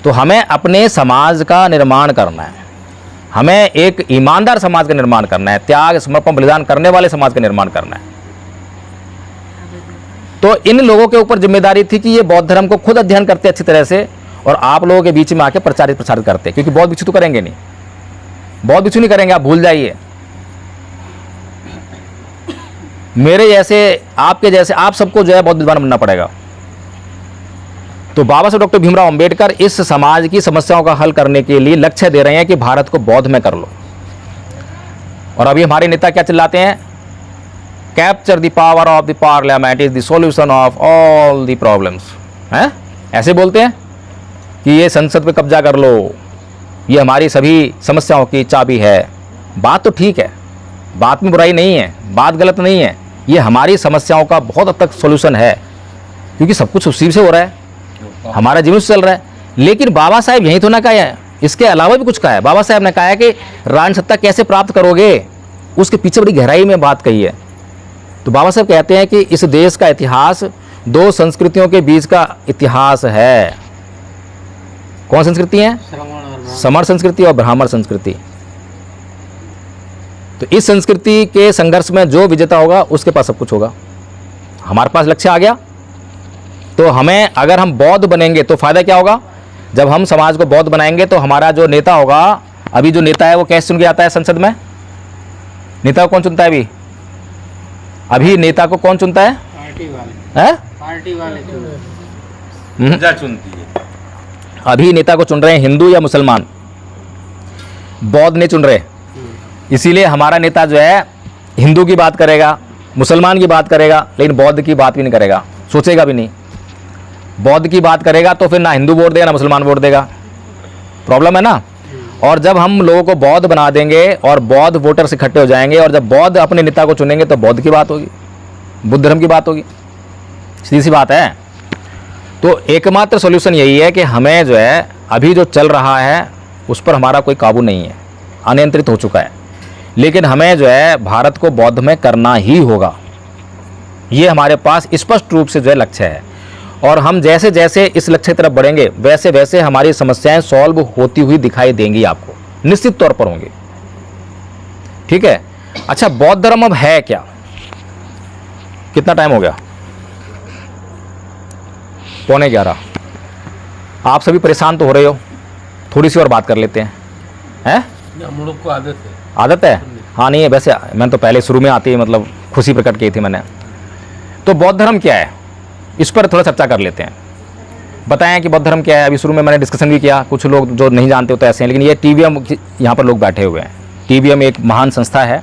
तो हमें अपने समाज का निर्माण करना है, हमें एक ईमानदार समाज का निर्माण करना है, त्याग, समर्पण, बलिदान करने वाले समाज का निर्माण करना है। तो इन लोगों के ऊपर जिम्मेदारी थी कि ये बौद्ध धर्म को खुद अध्ययन करते अच्छी तरह से और आप लोगों के बीच में आके प्रसारित करते, क्योंकि बौद्ध भिक्षु तो करेंगे नहीं, बौद्ध भिक्षु नहीं करेंगे, आप भूल जाइए। मेरे जैसे, आपके जैसे, आप सबको जो है बौद्ध विद्वान बनना पड़ेगा। तो बाबा साहब डॉक्टर भीमराव अंबेडकर इस समाज की समस्याओं का हल करने के लिए लक्ष्य दे रहे हैं कि भारत को बौद्ध में कर लो। और अभी हमारे नेता क्या चिल्लाते हैं? Capture the power of the parliament is the solution of all the problems, हैं? ऐसे बोलते हैं कि ये संसद पे कब्जा कर लो, ये हमारी सभी समस्याओं की चाबी है। बात तो ठीक है, बात में बुराई नहीं है, बात गलत नहीं है, ये हमारी समस्याओं का बहुत हद तक सॉल्यूशन है, क्योंकि सब कुछ उसी से हो रहा है, हमारा जीवन से चल रहा है। लेकिन बाबा साहेब यही तो ना कहा है, इसके अलावा भी कुछ कहा है। बाबा साहेब ने कहा है कि राजसत्ता कैसे प्राप्त करोगे, उसके पीछे बड़ी गहराई में बात कही है। तो बाबा साहब कहते हैं कि इस देश का इतिहास दो संस्कृतियों के बीच का इतिहास है। कौन संस्कृति है? समर संस्कृति और ब्राह्मण संस्कृति। तो इस संस्कृति के संघर्ष में जो विजेता होगा उसके पास सब कुछ होगा। हमारे पास लक्ष्य आ गया, तो हमें अगर हम बौद्ध बनेंगे तो फ़ायदा क्या होगा? जब हम समाज को बौद्ध बनाएंगे तो हमारा जो नेता होगा, अभी जो नेता है वो कैसे चुन के आता है संसद में? नेता को कौन चुनता है अभी नेता को कौन चुनता है? पार्टी वाले, हैं? पार्टी वाले चुने। प्रजा चुनती है। अभी नेता को चुन रहे हैं हिंदू या मुसलमान, बौद्ध नहीं चुन रहे। इसीलिए हमारा नेता जो है हिंदू की बात करेगा, मुसलमान की बात करेगा, लेकिन बौद्ध की बात भी नहीं करेगा, सोचेगा भी नहीं। बौद्ध की बात करेगा तो फिर ना हिंदू वोट देगा ना मुसलमान वोट देगा, प्रॉब्लम है ना। और जब हम लोगों को बौद्ध बना देंगे और बौद्ध वोटर्स इकट्ठे हो जाएंगे और जब बौद्ध अपने नेता को चुनेंगे तो बौद्ध की बात होगी, बुद्ध धर्म की बात होगी, सीधी सी बात है। तो एकमात्र सॉल्यूशन यही है कि हमें जो है अभी जो चल रहा है उस पर हमारा कोई काबू नहीं है, अनियंत्रित हो चुका है, लेकिन हमें जो है भारत को बौद्ध में करना ही होगा। ये हमारे पास स्पष्ट रूप से जो है लक्ष्य है, और हम जैसे जैसे इस लक्ष्य की तरफ बढ़ेंगे वैसे वैसे हमारी समस्याएं सॉल्व होती हुई दिखाई देंगी, आपको निश्चित तौर पर होंगी। ठीक है। अच्छा, बौद्ध धर्म अब है क्या? कितना टाइम हो गया? 11:15। आप सभी परेशान तो हो रहे हो, थोड़ी सी और बात कर लेते हैं, हैं? हम लोग को आदत है। आदत है? हाँ, नहीं है वैसे, मैंने तो पहले शुरू में आती है मतलब खुशी प्रकट की थी मैंने। तो बौद्ध धर्म क्या है, इस पर थोड़ा चर्चा कर लेते हैं। बताएं कि बौद्ध धर्म क्या है। अभी शुरू में मैंने डिस्कशन भी किया, कुछ लोग जो नहीं जानते हो तो ऐसे हैं, लेकिन ये TBM यहाँ पर लोग बैठे हुए हैं। TBM एक महान संस्था है,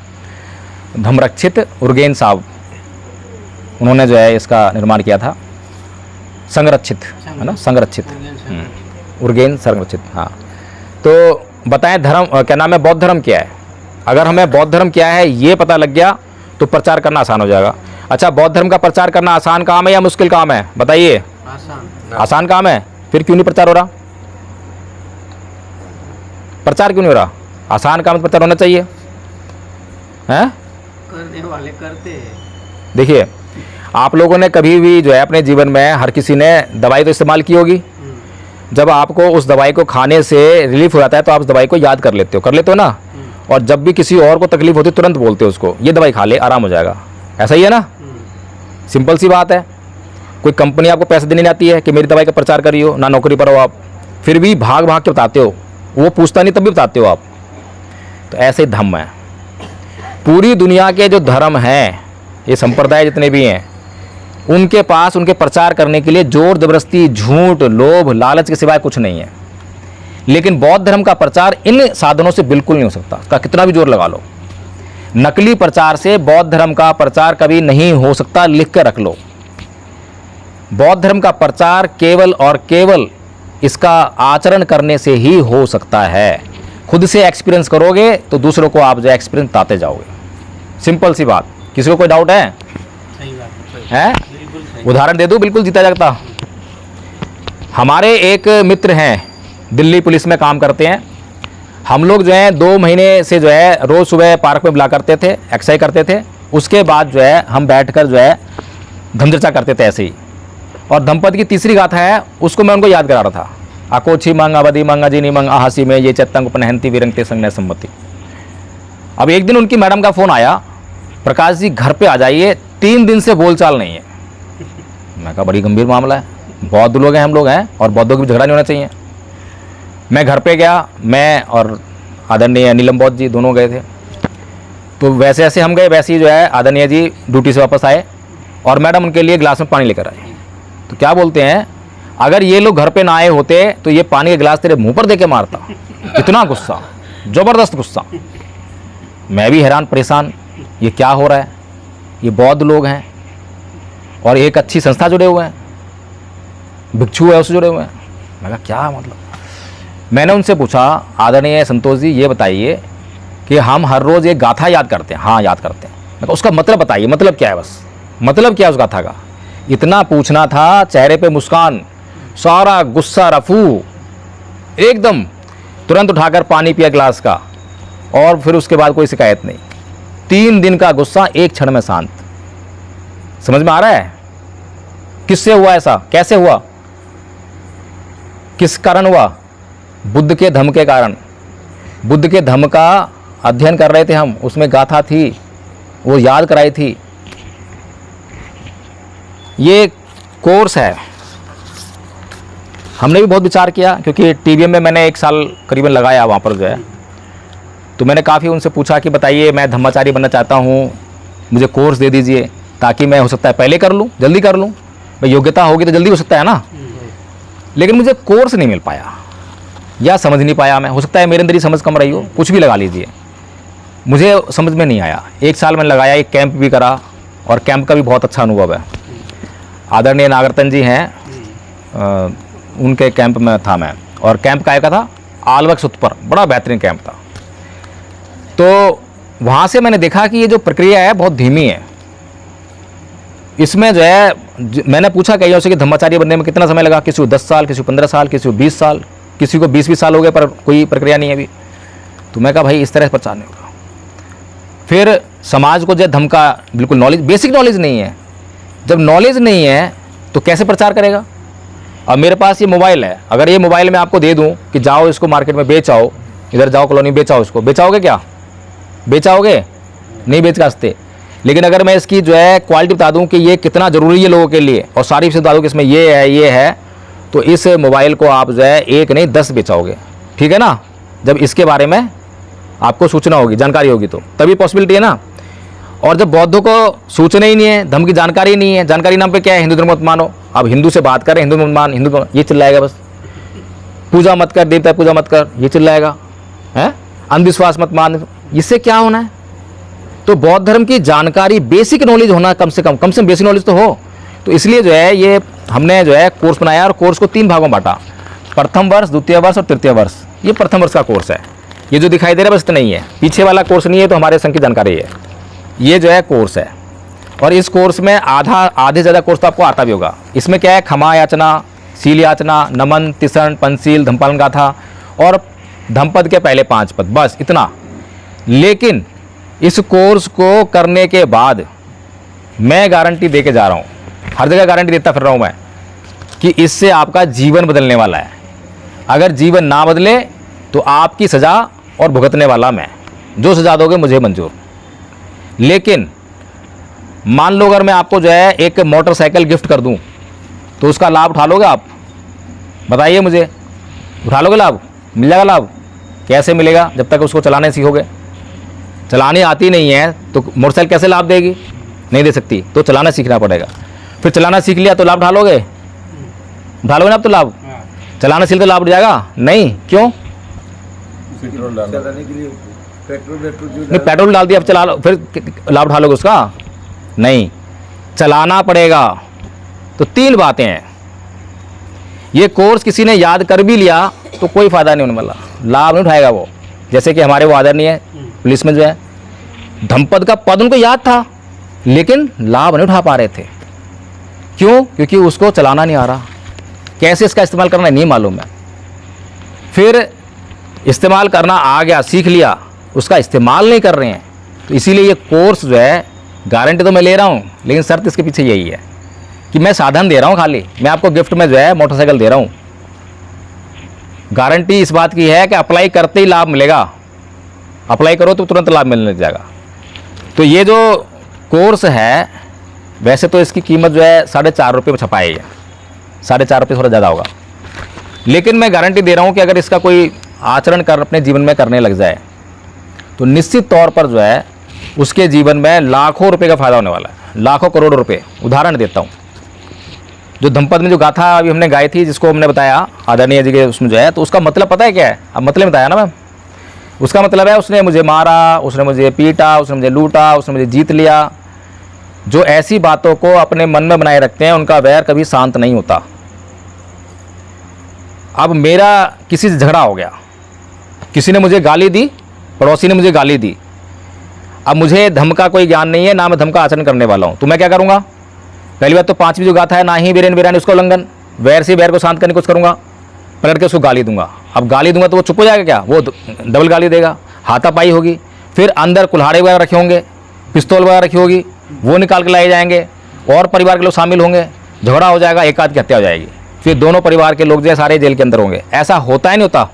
धम्मरक्षित उर्गेन साहब, उन्होंने जो है इसका निर्माण किया था। संरक्षित है ना, संरक्षित, उर्गेन संरक्षित। हाँ, तो बताएं धर्म क्या नाम है, बौद्ध धर्म क्या है। अगर हमें बौद्ध धर्म क्या है ये पता लग गया तो प्रचार करना आसान हो जाएगा। अच्छा, बौद्ध धर्म का प्रचार करना आसान काम है या मुश्किल काम है? बताइए। आसान काम है, फिर क्यों नहीं प्रचार हो रहा? प्रचार क्यों नहीं हो रहा? आसान काम प्रचार होना चाहिए, हैं? करने वाले करते हैं। देखिए, आप लोगों ने कभी भी जो है अपने जीवन में हर किसी ने दवाई तो इस्तेमाल की होगी। जब आपको उस दवाई को खाने से रिलीफ हो जाता है तो आप उस दवाई को याद कर लेते हो ना, और जब भी किसी और को तकलीफ होती है तुरंत बोलते हो उसको, ये दवाई खा ले आराम हो जाएगा। ऐसा ही है ना, सिंपल सी बात है। कोई कंपनी आपको पैसे देने आती है कि मेरी दवाई का प्रचार करियो, ना नौकरी पर हो आप, फिर भी भाग भाग के बताते हो, वो पूछता नहीं तब भी बताते हो आप। तो ऐसे ही धम्म है। पूरी दुनिया के जो धर्म हैं, ये संप्रदाय जितने भी हैं, उनके पास उनके प्रचार करने के लिए जोर जबरदस्ती, झूठ, लोभ, लालच के सिवाय कुछ नहीं है। लेकिन बौद्ध धर्म का प्रचार इन साधनों से बिल्कुल नहीं हो सकता, उसका कितना भी जोर लगा लो। नकली प्रचार से बौद्ध धर्म का प्रचार कभी नहीं हो सकता, लिख कर रख लो। बौद्ध धर्म का प्रचार केवल और केवल इसका आचरण करने से ही हो सकता है। खुद से एक्सपीरियंस करोगे तो दूसरों को आप जो एक्सपीरियंस बताते जाओगे, सिंपल सी बात। किसी को कोई डाउट है? सही बात है? उदाहरण दे दूं, बिल्कुल जीता जागता। हमारे एक मित्र हैं, दिल्ली पुलिस में काम करते हैं। हम लोग जो है 2 महीने से जो है रोज़ सुबह पार्क में बुला करते थे, एक्सरसाइज करते थे। उसके बाद जो है हम बैठकर जो है धमचर्चा करते थे ऐसे ही। और धम्पति की तीसरी गाथा है, उसको मैं उनको याद करा रहा था। अकोछी मंग अवधि मंग अजिनी मंग आहासी में ये चेतंग उपनहंती विरंगते संग सम्मति। अब एक दिन उनकी मैडम का फ़ोन आया, प्रकाश जी घर पे आ जाइए, 3 दिन से बोलचाल नहीं है। मैं कहा बड़ी गंभीर मामला है, बौद्ध लोग हैं हम लोग हैं, और बौद्धों की झगड़ा नहीं होना चाहिए। मैं घर पे गया, मैं और आदरणीय नीलम बौद्ध जी दोनों गए थे। तो वैसे ऐसे हम गए, वैसे ही जो है आदरणीय जी ड्यूटी से वापस आए और मैडम उनके लिए गिलास में पानी लेकर आए। तो क्या बोलते हैं, अगर ये लोग घर पे ना आए होते तो ये पानी का गिलास तेरे मुंह पर दे के मारता। इतना गुस्सा, ज़बरदस्त गुस्सा। मैं भी हैरान परेशान, ये क्या हो रहा है। ये बौद्ध लोग हैं और एक अच्छी संस्था जुड़े हुए हैं, भिक्षु है उससे जुड़े हुए हैं। मैं कहा क्या मतलब। मैंने उनसे पूछा, आदरणीय संतोष जी ये बताइए कि हम हर रोज़ एक गाथा याद करते हैं। हाँ याद करते हैं। मैं कहा उसका मतलब बताइए, मतलब क्या है, बस मतलब क्या है उस गाथा का। इतना पूछना था, चेहरे पे मुस्कान, सारा गुस्सा रफू एकदम, तुरंत उठाकर पानी पिया गिलास का, और फिर उसके बाद कोई शिकायत नहीं। 3 दिन का गुस्सा एक क्षण में शांत। समझ में आ रहा है किससे हुआ ऐसा, कैसे हुआ, किस कारण हुआ? बुद्ध के धम्म के कारण। बुद्ध के धम्म का अध्ययन कर रहे थे हम, उसमें गाथा थी, वो याद कराई थी। ये कोर्स है, हमने भी बहुत विचार किया, क्योंकि टीवीएम में मैंने 1 साल करीबन लगाया वहाँ पर जो है। तो मैंने काफ़ी उनसे पूछा कि बताइए मैं धम्माचारी बनना चाहता हूँ, मुझे कोर्स दे दीजिए ताकि मैं हो सकता है पहले कर लूँ, जल्दी कर लूँ, भाई योग्यता होगी तो जल्दी हो सकता है ना। लेकिन मुझे कोर्स नहीं मिल पाया या समझ नहीं पाया मैं, हो सकता है मेरे अंदर ही समझ कम रही हो, कुछ भी लगा लीजिए, मुझे समझ में नहीं आया। 1 साल मैंने लगाया, एक कैंप भी करा और कैंप का भी बहुत अच्छा अनुभव है। आदरणीय नागरतन जी हैं, उनके कैंप में था मैं, और कैंप का था आलवक्स उत्तर, बड़ा बेहतरीन कैंप था। तो वहाँ से मैंने देखा कि ये जो प्रक्रिया है बहुत धीमी है। इसमें जो है मैंने पूछा कईयों से कि धम्माचार्य बनने में कितना समय लगा, किसी को 10 साल, किसी को 15 साल, किसी को 20 साल, किसी को 20 साल हो गए पर कोई प्रक्रिया नहीं है अभी। तो मैं कहा भाई इस तरह से प्रचार नहीं होगा। फिर समाज को जो धम्म का बिल्कुल नॉलेज, बेसिक नॉलेज नहीं है, जब नॉलेज नहीं है तो कैसे प्रचार करेगा। अब मेरे पास ये मोबाइल है, अगर ये मोबाइल मैं आपको दे दूं कि जाओ इसको मार्केट में बेच आओ, इधर जाओ कॉलोनी बेचाओ, इसको बेचाओगे क्या, बेचाओगे नहीं बेच सकते। लेकिन अगर मैं इसकी जो है क्वालिटी बता दूं कि ये कितना ज़रूरी है लोगों के लिए और सारी चीज़ बता दूं कि इसमें ये है, तो इस मोबाइल को आप जो है 1 नहीं 10 बेचाओगे, ठीक है ना। जब इसके बारे में आपको सूचना होगी, जानकारी होगी तो तभी पॉसिबिलिटी है ना। और जब बौद्धों को सूचना ही नहीं है, धर्म की जानकारी नहीं है, जानकारी नाम पे क्या है, हिंदू धर्म मत मानो। अब हिंदू से बात करें, हिंदू मत मान, हिंदू ये चिल्लाएगा बस, पूजा मत कर, देवता पूजा मत कर, ये चिल्लाएगा, है अंधविश्वास मत मान, इससे क्या होना है। तो बौद्ध धर्म की जानकारी, बेसिक नॉलेज होना कम से कम बेसिक नॉलेज तो हो। तो इसलिए जो है ये हमने जो है कोर्स बनाया और कोर्स को 3 भागों में बांटा, प्रथम वर्ष, द्वितीय वर्ष और तृतीय वर्ष। ये प्रथम वर्ष का कोर्स है, ये जो दिखाई दे रहा है बस इतना नहीं है, पीछे वाला कोर्स नहीं है, तो हमारे संघ की जानकारी है। ये जो है कोर्स है, और इस कोर्स में आधे ज़्यादा कोर्स तो आपको आता भी होगा। इसमें क्या है, क्षमा याचना, शील याचना, नमन, तिसरण, पंचशील, धम्मपालन गाथा और धम्मपद के पहले 5 पद, बस इतना। लेकिन इस कोर्स को करने के बाद मैं गारंटी दे के जा रहा हूँ, हर जगह गारंटी देता फिर रहा हूँ मैं, कि इससे आपका जीवन बदलने वाला है। अगर जीवन ना बदले तो आपकी सज़ा और भुगतने वाला मैं, जो सज़ा दोगे मुझे मंजूर। लेकिन मान लो अगर मैं आपको जो है एक मोटरसाइकिल गिफ्ट कर दूं तो उसका लाभ उठा लोगे आप, बताइए मुझे, उठा लोगे लाभ, मिल जाएगा लाभ। कैसे मिलेगा, जब तक उसको चलाने सीखोगे। चलाने आती नहीं है तो मोटरसाइकिल कैसे लाभ देगी, नहीं दे सकती, तो चलाना सीखना पड़ेगा। फिर चलाना सीख लिया तो लाभ उठा लोगे ना आप, तो लाभ चलाना सीख तो लाभ उठ जाएगा नहीं, क्यों, पेट्रोल डाल दिया अब चला लो, फिर लाभ उठा लोगे उसका, नहीं, चलाना पड़ेगा। तो 3 बातें हैं। ये कोर्स किसी ने याद कर भी लिया तो कोई फायदा नहीं होने वाला, लाभ नहीं उठाएगा वो। जैसे कि हमारे वो आदरणीय पुलिस में जो है धम्मपद का पद उनको याद था लेकिन लाभ नहीं उठा पा रहे थे, क्यों, क्योंकि उसको चलाना नहीं आ रहा, कैसे इसका इस्तेमाल करना नहीं मालूम है। फिर इस्तेमाल करना आ गया, सीख लिया, उसका इस्तेमाल नहीं कर रहे हैं। तो इसीलिए ये कोर्स जो है गारंटी तो मैं ले रहा हूँ, लेकिन शर्त इसके पीछे यही है कि मैं साधन दे रहा हूँ, खाली मैं आपको गिफ्ट में जो है मोटरसाइकिल दे रहा हूँ। गारंटी इस बात की है कि अप्लाई करते ही लाभ मिलेगा, अप्लाई करो तो तुरंत लाभ मिलने लग जाएगा। तो ये जो कोर्स है, वैसे तो इसकी कीमत जो है 4.5 रुपये में छपाई है, 4.5 रुपये थोड़ा ज़्यादा होगा, लेकिन मैं गारंटी दे रहा हूँ कि अगर इसका कोई आचरण कर अपने जीवन में करने लग जाए तो निश्चित तौर पर जो है उसके जीवन में लाखों रुपए का फायदा होने वाला है, लाखों करोड़ रुपए। उदाहरण देता हूँ, जो धम्मपद में जो गाथा अभी हमने गाई थी, जिसको हमने बताया आदरणीय जी के उसमें जो है, तो उसका मतलब पता है क्या है, अब मतलब बताया ना मैम, उसका मतलब है उसने मुझे मारा, उसने मुझे पीटा, उसने मुझे लूटा, उसने मुझे जीत लिया। जो ऐसी बातों को अपने मन में बनाए रखते हैं उनका वैर कभी शांत नहीं होता। अब मेरा किसी से झगड़ा हो गया, किसी ने मुझे गाली दी, पड़ोसी ने मुझे गाली दी, अब मुझे धर्म का कोई ज्ञान नहीं है, ना मैं धर्म का आचरण करने वाला हूँ, तो मैं क्या करूँगा, पहली बात तो 5वीं जो गाथा है, ना ही वीरेन वीरानी उसका उल्लंघन, वैर से वैर को शांत करने की कोशिश करूँगा, पलट के उसको गाली दूंगा। अब गाली दूंगा तो वो चुप हो जाएगा क्या, वो डबल गाली देगा, हाथापाई होगी, फिर अंदर कुल्हाड़े वगैरह रखे होंगे, पिस्तौल वगैरह रखी होगी, वो निकाल के लाए जाएंगे और परिवार के लोग शामिल होंगे, झगड़ा हो जाएगा, एक आध की हत्या हो जाएगी, फिर दोनों परिवार के लोग जो है सारे जेल के अंदर होंगे। ऐसा होता है नहीं होता,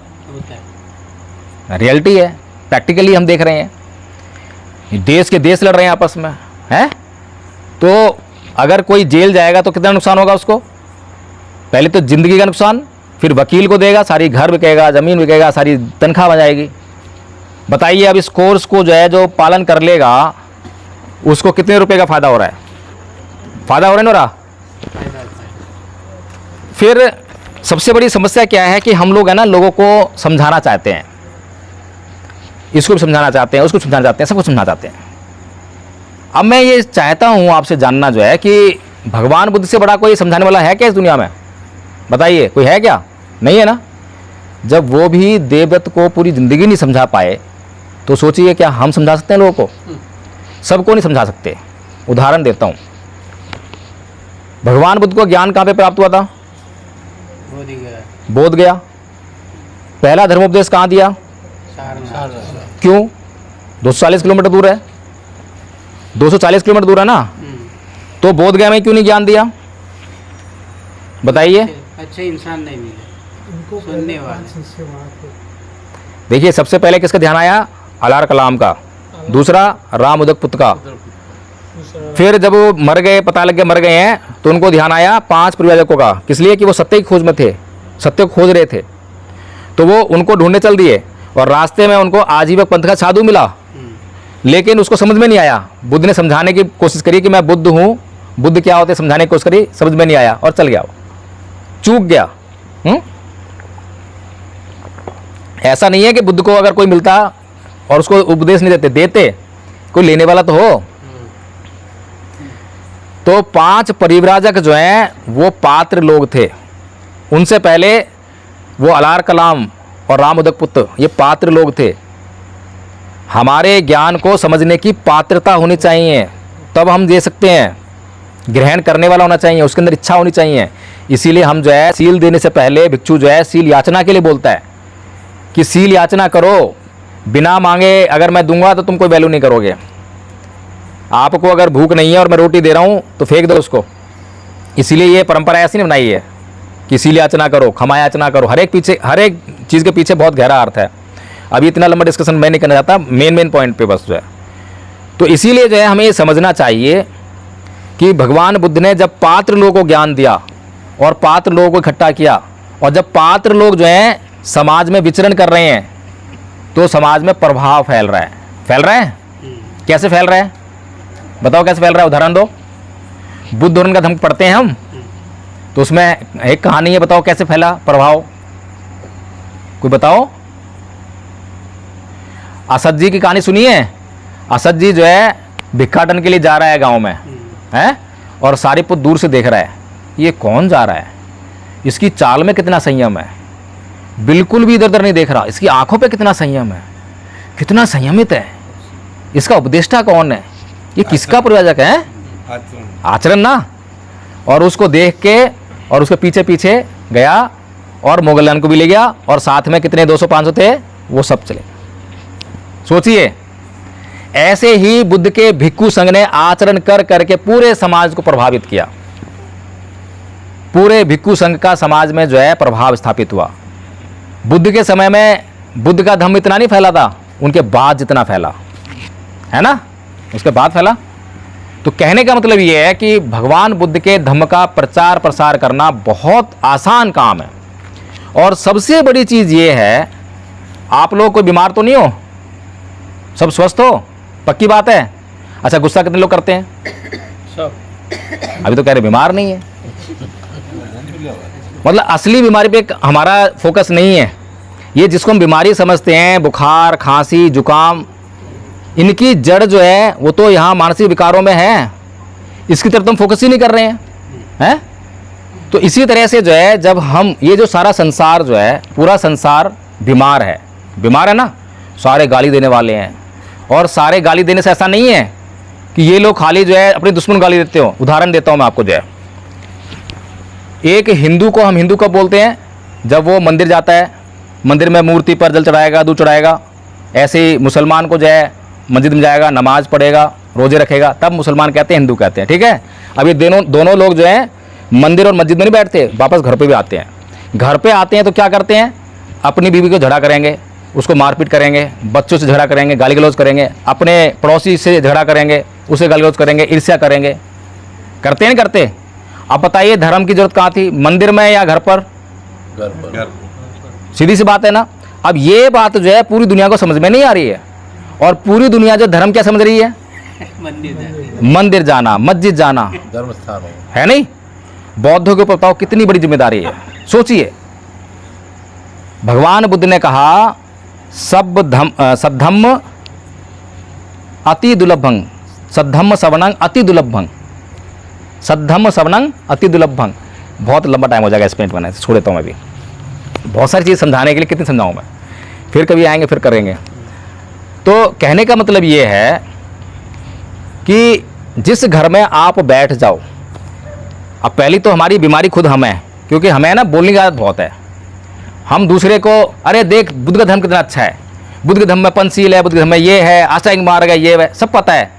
रियलिटी है, प्रैक्टिकली हम देख रहे हैं, देश के देश लड़ रहे हैं आपस में, है। तो अगर कोई जेल जाएगा तो कितना नुकसान होगा उसको, पहले तो ज़िंदगी का नुकसान, फिर वकील को देगा, सारी घर बिकेगा, ज़मीन बिकेगा, सारी तनख्वाह बन जाएगी। बताइए अब इस कोर्स को जो है जो पालन कर लेगा उसको कितने रुपए का फ़ायदा हो रहा है? फ़ायदा हो रहा है ना? फायदा होता है। फिर सबसे बड़ी समस्या क्या है कि हम लोग है ना लोगों को समझाना चाहते हैं, इसको भी समझाना चाहते हैं, उसको समझाना चाहते हैं, सबको समझाना चाहते हैं। अब मैं ये चाहता हूँ आपसे जानना जो है कि भगवान बुद्ध से बड़ा कोई समझाने वाला है क्या इस दुनिया में? बताइए, कोई है क्या? नहीं है ना। जब वो भी देवदत्त को पूरी ज़िंदगी नहीं समझा पाए तो सोचिए क्या हम समझा सकते हैं लोगों को? सबको नहीं समझा सकते। उदाहरण देता हूँ, भगवान बुद्ध को ज्ञान कहाँ पे प्राप्त हुआ था? बोध गया, बोध गया। पहला धर्मोपदेश कहाँ दिया? सारनाथ। क्यों? 240 किलोमीटर दूर है, 240 किलोमीटर दूर है ना, तो बोध गया में क्यों नहीं ज्ञान दिया? बताइए। अच्छे इंसान नहीं मिले सुनने वाले। देखिए, सबसे पहले किसका ध्यान आया? अलार कलाम का, दूसरा राम उदक पुत्र का। फिर जब वो मर गए, पता लग गया मर गए हैं, तो उनको ध्यान आया 5 परिव्राजकों का। किस लिए? कि वो सत्य की खोज में थे, सत्य को खोज रहे थे। तो वो उनको ढूंढने चल दिए और रास्ते में उनको आजीवक पंथ का साधु मिला, लेकिन उसको समझ में नहीं आया। बुद्ध ने समझाने की कोशिश करी कि मैं बुद्ध हूँ, बुद्ध क्या होते, समझाने की कोशिश करी, समझ में नहीं आया और चल गया, वो चूक गया। ऐसा नहीं है कि बुद्ध को अगर कोई मिलता और उसको उपदेश नहीं देते, कोई लेने वाला तो हो। तो 5 परिव्राजक जो हैं वो पात्र लोग थे। उनसे पहले वो अलार कलाम और राम उदक पुत्र, ये पात्र लोग थे। हमारे ज्ञान को समझने की पात्रता होनी चाहिए, तब हम दे सकते हैं। ग्रहण करने वाला होना चाहिए, उसके अंदर इच्छा होनी चाहिए। इसीलिए हम जो है सील देने से पहले भिक्षु जो है सील याचना के लिए बोलता है कि सील याचना करो, बिना मांगे अगर मैं दूंगा तो तुम कोई वैल्यू नहीं करोगे। आपको अगर भूख नहीं है और मैं रोटी दे रहा हूँ तो फेंक दो उसको। इसीलिए ये परंपरा ऐसी नहीं बनाई है कि सील याचना करो, क्षमा याचना करो। हर एक चीज़ के पीछे बहुत गहरा अर्थ है। अभी इतना लंबा डिस्कशन मैं नहीं करना चाहता, मेन पॉइंट पे बस जो है। तो इसीलिए जो है हमें ये समझना चाहिए कि भगवान बुद्ध ने जब पात्र लोगों को ज्ञान दिया और पात्र लोगों को इकट्ठा किया, और जब पात्र लोग जो हैं समाज में विचरण कर रहे हैं तो समाज में प्रभाव फैल रहा है। फैल रहा है? कैसे फैल रहा है? बताओ कैसे फैल रहा है, उदाहरण दो। बुद्ध धर्म का धम्म पढ़ते हैं हम, तो उसमें एक कहानी है, बताओ कैसे फैला प्रभाव, कोई बताओ। असद जी की कहानी सुनी है? असद जी जो है भिक्षाटन के लिए जा रहा है गांव में, है, और सारीपुत दूर से देख रहा है, ये कौन जा रहा है, इसकी चाल में कितना संयम है, बिल्कुल भी इधर उधर नहीं देख रहा, इसकी आंखों पे कितना संयम है, कितना संयमित है, इसका उपदेष्टा कौन है, ये किसका परिव्राजक है? आचरण ना। और उसको देख के और उसके पीछे पीछे गया और मोगलान को भी ले गया, और साथ में कितने 200-500 थे, वो सब चले। सोचिए, ऐसे ही बुद्ध के भिक्षु संघ ने आचरण कर करके पूरे समाज को प्रभावित किया। पूरे भिक्षु संघ का समाज में जो है प्रभाव स्थापित हुआ। बुद्ध के समय में बुद्ध का धम्म इतना नहीं फैला था, उनके बाद जितना फैला है ना, उसके बाद फैला। तो कहने का मतलब ये है कि भगवान बुद्ध के धम्म का प्रचार प्रसार करना बहुत आसान काम है। और सबसे बड़ी चीज़ ये है, आप लोग कोई बीमार तो नहीं हो, सब स्वस्थ हो, पक्की बात है। अच्छा, गुस्सा कितने लोग करते हैं? सब। अभी तो कह रहे बीमार नहीं है, मतलब असली बीमारी पे हमारा फोकस नहीं है। ये जिसको हम बीमारी समझते हैं, बुखार, खांसी, जुकाम, इनकी जड़ जो है वो तो यहाँ मानसिक विकारों में है, इसकी तरफ हम फोकस ही नहीं कर रहे हैं। तो इसी तरह से जो है जब हम ये जो सारा संसार जो है, पूरा संसार बीमार है ना, सारे गाली देने वाले हैं। और सारे गाली देने से ऐसा नहीं है कि ये लोग खाली जो है अपने दुश्मन गाली देते हो। उदाहरण देता हूँ मैं आपको, जो है एक हिंदू को हम हिंदू कब बोलते हैं? जब वो मंदिर जाता है, मंदिर में मूर्ति पर जल चढ़ाएगा, दूध चढ़ाएगा। ऐसे ही मुसलमान को जो है मस्जिद में जाएगा, नमाज पढ़ेगा, रोजे रखेगा, तब मुसलमान कहते हैं, हिंदू कहते हैं। ठीक है। अब ये दोनों लोग जो हैं मंदिर और मस्जिद में नहीं बैठते, वापस घर पे भी आते हैं। घर पे आते हैं तो क्या करते हैं? अपनी बीवी को झगड़ा करेंगे, उसको मारपीट करेंगे, बच्चों से झगड़ा करेंगे, गाली गलौज करेंगे, अपने पड़ोसी से झगड़ा करेंगे, उसे गाली गलौज करेंगे, ईर्ष्या करेंगे। करते नहीं करते? अब बताइए धर्म की जरूरत कहाँ थी, मंदिर में या घर पर? गर्भ। सीधी सी बात है ना। अब ये बात जो है पूरी दुनिया को समझ में नहीं आ रही है, और पूरी दुनिया जो धर्म क्या समझ रही है, मंदिर जाते मंदिर जाना, मस्जिद जाना, धर्म स्थान हो। है नहीं। बौद्धों के ऊपर बताओ कितनी बड़ी जिम्मेदारी है। सोचिए, भगवान बुद्ध ने कहा सद्धम्म अति दुर्लभं, सद्धम्म सवनंग अति दुर्लभं, सद्धम्म सवनंग अति दुर्लभं। बहुत लंबा टाइम हो जाएगा इस पेंट बनाने से, छोड़ देता हूँ मैं भी। बहुत सारी चीज़ समझाने के लिए कितनी समझाऊँ मैं, फिर कभी आएंगे फिर करेंगे। तो कहने का मतलब ये है कि जिस घर में आप बैठ जाओ, अब पहली तो हमारी बीमारी खुद हम है, क्योंकि हमें ना बोलने की आदत बहुत है। हम दूसरे को अरे देख बुद्ध का धर्म कितना अच्छा है, बुद्ध के धर्म में पंचशील है, बुद्ध के धर्म में ये है, अष्टांग मार्ग है, ये है, सब पता है।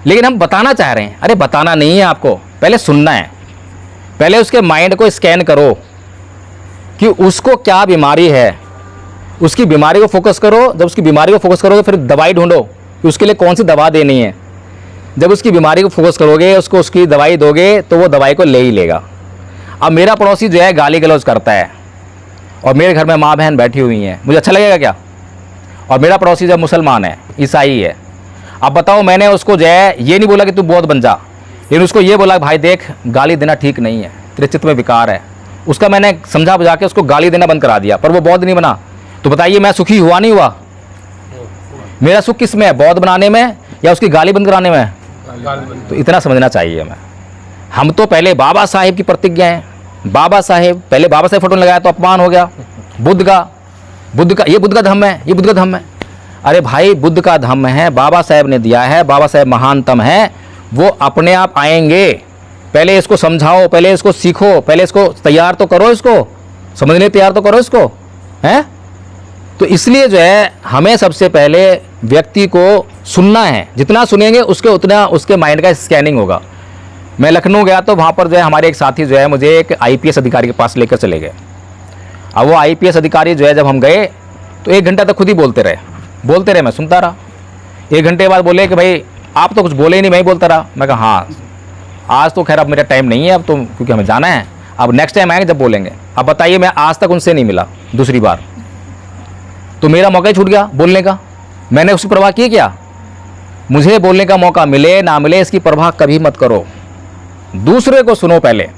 लेकिन हम बताना चाह रहे हैं, अरे बताना नहीं है आपको, पहले सुनना है। पहले उसके माइंड को स्कैन करो कि उसको क्या बीमारी है, उसकी बीमारी को फोकस करो। जब उसकी बीमारी को फोकस करोगे फिर दवाई ढूंढो कि उसके लिए कौन सी दवा देनी है। जब उसकी बीमारी को फोकस करोगे, उसको उसकी दवाई दोगे तो वो दवाई को ले ही लेगा। अब मेरा पड़ोसी जो है गाली गलौज करता है और मेरे घर में माँ बहन बैठी हुई हैं, मुझे अच्छा लगेगा क्या? और मेरा पड़ोसी जब मुसलमान है, ईसाई है, अब बताओ मैंने उसको जो है ये नहीं बोला कि तू बौद्ध बन जा, लेकिन उसको ये बोला भाई देख गाली देना ठीक नहीं है, तेरे चित्त में विकार है। उसका मैंने समझा बुझा के उसको गाली देना बंद करा दिया, पर वो बौद्ध नहीं बना। तो बताइए मैं सुखी हुआ नहीं हुआ? मेरा सुख किस में है, बौद्ध बनाने में या उसकी गाली बंद कराने में? तो इतना समझना चाहिए हमें। हम तो पहले बाबा साहेब की प्रतिज्ञा है, बाबा साहेब, पहले बाबा साहेब फोटो लगाया तो अपमान हो गया। बुद्ध का ये बुद्ध का धम्म है, ये बुद्ध का धम्म है। अरे भाई बुद्ध का धम्म है, बाबा साहेब ने दिया है, बाबा साहेब महानतम है, वो अपने आप आएंगे। पहले इसको समझाओ, पहले इसको सीखो, पहले इसको तैयार तो करो, इसको समझने तैयार तो करो इसको, हैं? तो इसलिए जो है हमें सबसे पहले व्यक्ति को सुनना है। जितना सुनेंगे उसके उतना उसके माइंड का स्कैनिंग होगा। मैं लखनऊ गया तो वहाँ पर जो है हमारे एक साथी जो है मुझे एक आईपीएस अधिकारी के पास लेकर चले गए। अब वो आईपीएस अधिकारी जो है जब हम गए तो 1 घंटा तक खुद ही बोलते रहे, मैं सुनता रहा। 1 घंटे बाद बोले कि भाई आप तो कुछ बोले ही नहीं, मैं ही बोलता रहा। मैं कहा हाँ आज तो खैर अब मेरा टाइम नहीं है, अब तो क्योंकि हमें जाना है, अब नेक्स्ट टाइम आएंगे जब बोलेंगे। अब बताइए मैं आज तक उनसे नहीं मिला दूसरी बार, तो मेरा मौका ही छूट गया बोलने का। मैंने उसकी परवाह की क्या? मुझे बोलने का मौका मिले ना मिले इसकी परवाह कभी मत करो, दूसरे को सुनो पहले।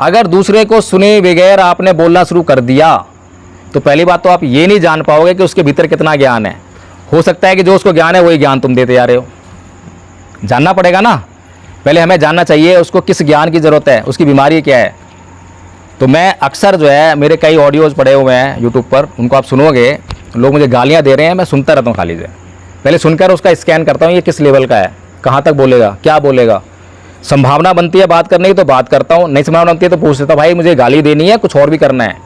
अगर दूसरे को सुने बगैर आपने बोलना शुरू कर दिया तो पहली बात तो आप ये नहीं जान पाओगे कि उसके भीतर कितना ज्ञान है। हो सकता है कि जो उसको ज्ञान है वही ज्ञान तुम देते जा रहे हो। जानना पड़ेगा ना, पहले हमें जानना चाहिए उसको किस ज्ञान की ज़रूरत है, उसकी बीमारी क्या है। तो मैं अक्सर जो है मेरे कई ऑडियोज़ पड़े हुए हैं यूट्यूब पर, उनको आप सुनोगे, लोग मुझे गालियाँ दे रहे हैं, मैं सुनता रहता हूँ खाली से। पहले सुनकर उसका स्कैन करता हूँ ये किस लेवल का है, कहाँ तक बोलेगा, क्या बोलेगा। संभावना बनती है बात करने की तो बात करता हूँ, नहीं संभावना बनती है तो पूछ लेता हूँ भाई मुझे गाली देनी है, कुछ और भी करना है।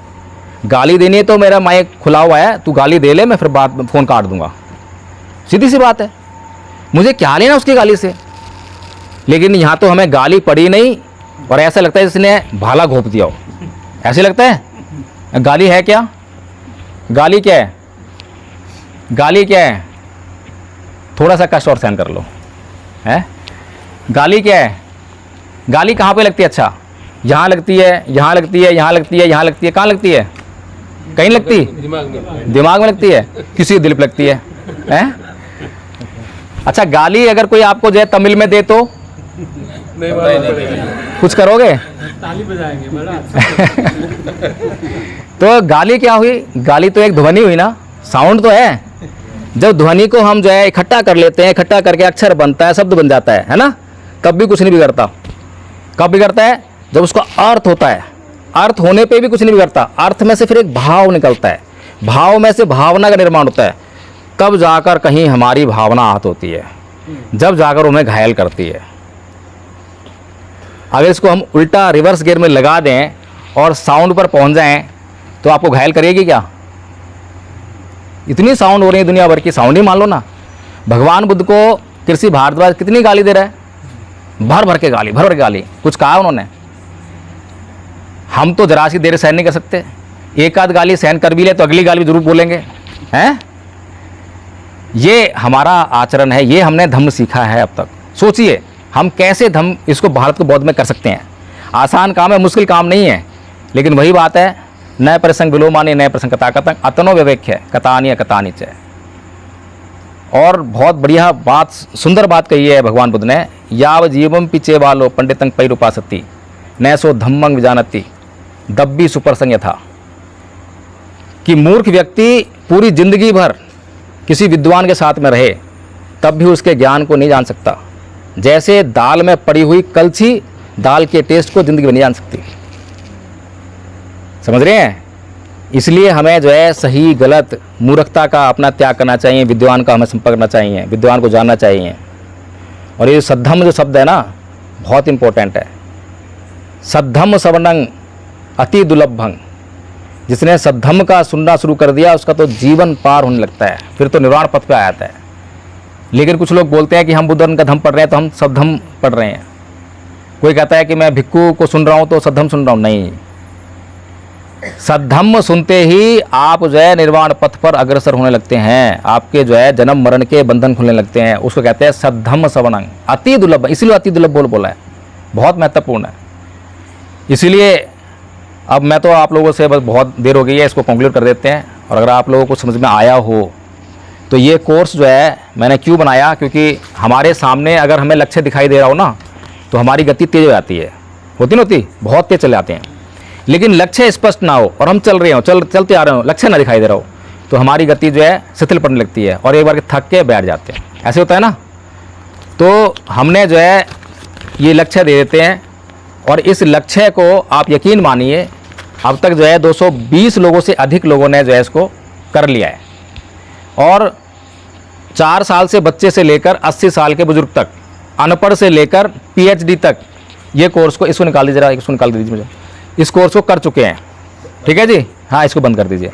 गाली देनी है तो मेरा माइक खुला हुआ है, तू गाली दे ले, मैं फिर बात फ़ोन काट दूंगा। सीधी सी बात है, मुझे क्या लेना उसकी गाली से। लेकिन यहाँ तो हमें गाली पड़ी नहीं और ऐसा लगता है जिसने भाला घोंप दिया हो, ऐसे लगता है। गाली है क्या? गाली क्या है? गाली क्या है? थोड़ा सा कष्ट और सहन कर लो, है? गाली क्या है? गाली कहाँ पे लगती है? अच्छा यहाँ लगती है, यहाँ लगती है, यहाँ लगती है, यहाँ लगती है, कहाँ लगती है? कहीं लगती? दिमाग में लगती है, किसी दिल पे लगती है, हैं? अच्छा गाली अगर कोई आपको जो है तमिल में दे तो कुछ करोगे? ताली बजाएंगे बड़ा। तो गाली क्या हुई? गाली तो एक ध्वनि हुई ना, साउंड तो है। जब ध्वनि को हम जो है इकट्ठा कर लेते हैं, इकट्ठा करके अक्षर बनता है, शब्द बन जाता है ना, तब भी कुछ नहीं बिगड़ता। कब बिगड़ता है? जब उसका अर्थ होता है। अर्थ होने पे भी कुछ नहीं बिगड़ता, अर्थ में से फिर एक भाव निकलता है, भाव में से भावना का निर्माण होता है, तब जाकर कहीं हमारी भावना आहत होती है, जब जाकर उन्हें घायल करती है। अगर इसको हम उल्टा रिवर्स गियर में लगा दें और साउंड पर पहुंच जाएं तो आपको घायल करेगी क्या? इतनी साउंड हो रही है दुनिया भर की, साउंड ही मान लो ना। भगवान बुद्ध को कृषि भारद्वाज कितनी गाली दे रहा है, भर भर के गाली, भर भर के गाली। कुछ कहा उन्होंने? हम तो जरा सी देर सहन नहीं कर सकते, एक आध गाली सहन कर भी ले तो अगली गाली जरूर बोलेंगे, हैं? ये हमारा आचरण है, ये हमने धम्म सीखा है अब तक। सोचिए हम कैसे धम्म इसको भारत को बौद्ध में कर सकते हैं। आसान काम है, मुश्किल काम नहीं है, लेकिन वही बात है नए प्रसंग विलोमानी नए प्रसंग कथा कथं अतनो विवेक्य कथानी कथानी च। और बहुत बढ़िया बात, सुंदर बात कही है भगवान बुद्ध ने, याव जीवम पिचे वालो पंडितं पैरुपासति नैसो धम्मं विजानति दब्बी सुप्रसंग यथा। कि मूर्ख व्यक्ति पूरी जिंदगी भर किसी विद्वान के साथ में रहे तब भी उसके ज्ञान को नहीं जान सकता। जैसे दाल में पड़ी हुई कलछी दाल के टेस्ट को जिंदगी में नहीं जान सकती। समझ रहे हैं? इसलिए हमें जो है सही गलत मूर्खता का अपना त्याग करना चाहिए, विद्वान का हमें संपर्क करना चाहिए, विद्वान को जानना चाहिए। और ये सद्धम्म जो शब्द है ना, बहुत इंपॉर्टेंट है। सद्धम्म सवर्णं अति दुर्लभं। जिसने सद्धम्म का सुनना शुरू कर दिया उसका तो जीवन पार होने लगता है, फिर तो निर्वाण पथ पे आ जाता है। लेकिन कुछ लोग बोलते हैं कि हम बुद्धन का धम्म पढ़ रहे हैं तो हम सद्धम्म पढ़ रहे हैं। कोई कहता है कि मैं भिक्खु को सुन रहा हूँ तो सद्धम्म सुन रहा हूँ। नहीं, सद्धम्म सुनते ही आप जो है निर्वाण पथ पर अग्रसर होने लगते हैं, आपके जो है जन्म मरण के बंधन खुलने लगते हैं। उसको कहते हैं सद्धम्म सवर्णं अति दुर्लभ। इसीलिए अति दुर्लभ बोला है, बहुत महत्वपूर्ण है। इसीलिए अब मैं तो आप लोगों से बस बहुत देर हो गई है, इसको कंक्लूड कर देते हैं। और अगर आप लोगों को समझ में आया हो तो ये कोर्स जो है मैंने क्यों बनाया, क्योंकि हमारे सामने अगर हमें लक्ष्य दिखाई दे रहा हो ना तो हमारी गति तेज हो जाती है, होती नहीं होती, बहुत तेज चले जाते हैं। लेकिन लक्ष्य स्पष्ट ना हो और हम चल रहे हो, चलते आ रहे हो, लक्ष्य ना दिखाई दे रहा हो तो हमारी गति जो है शिथिल पड़ने लगती है और एक बार थक के बैठ जाते हैं। ऐसे होता है ना। तो हमने जो है ये लक्ष्य दे देते हैं और इस लक्ष्य को आप यकीन मानिए अब तक जो है 220 लोगों से अधिक लोगों ने जो है इसको कर लिया है। और 4 साल से बच्चे से लेकर 80 साल के बुजुर्ग तक, अनपढ़ से लेकर PhD तक ये कोर्स को, इसको निकाल दीजिए, इसको निकाल दीजिए मुझे, इस कोर्स को कर चुके हैं। ठीक है जी, हाँ इसको बंद कर दीजिए।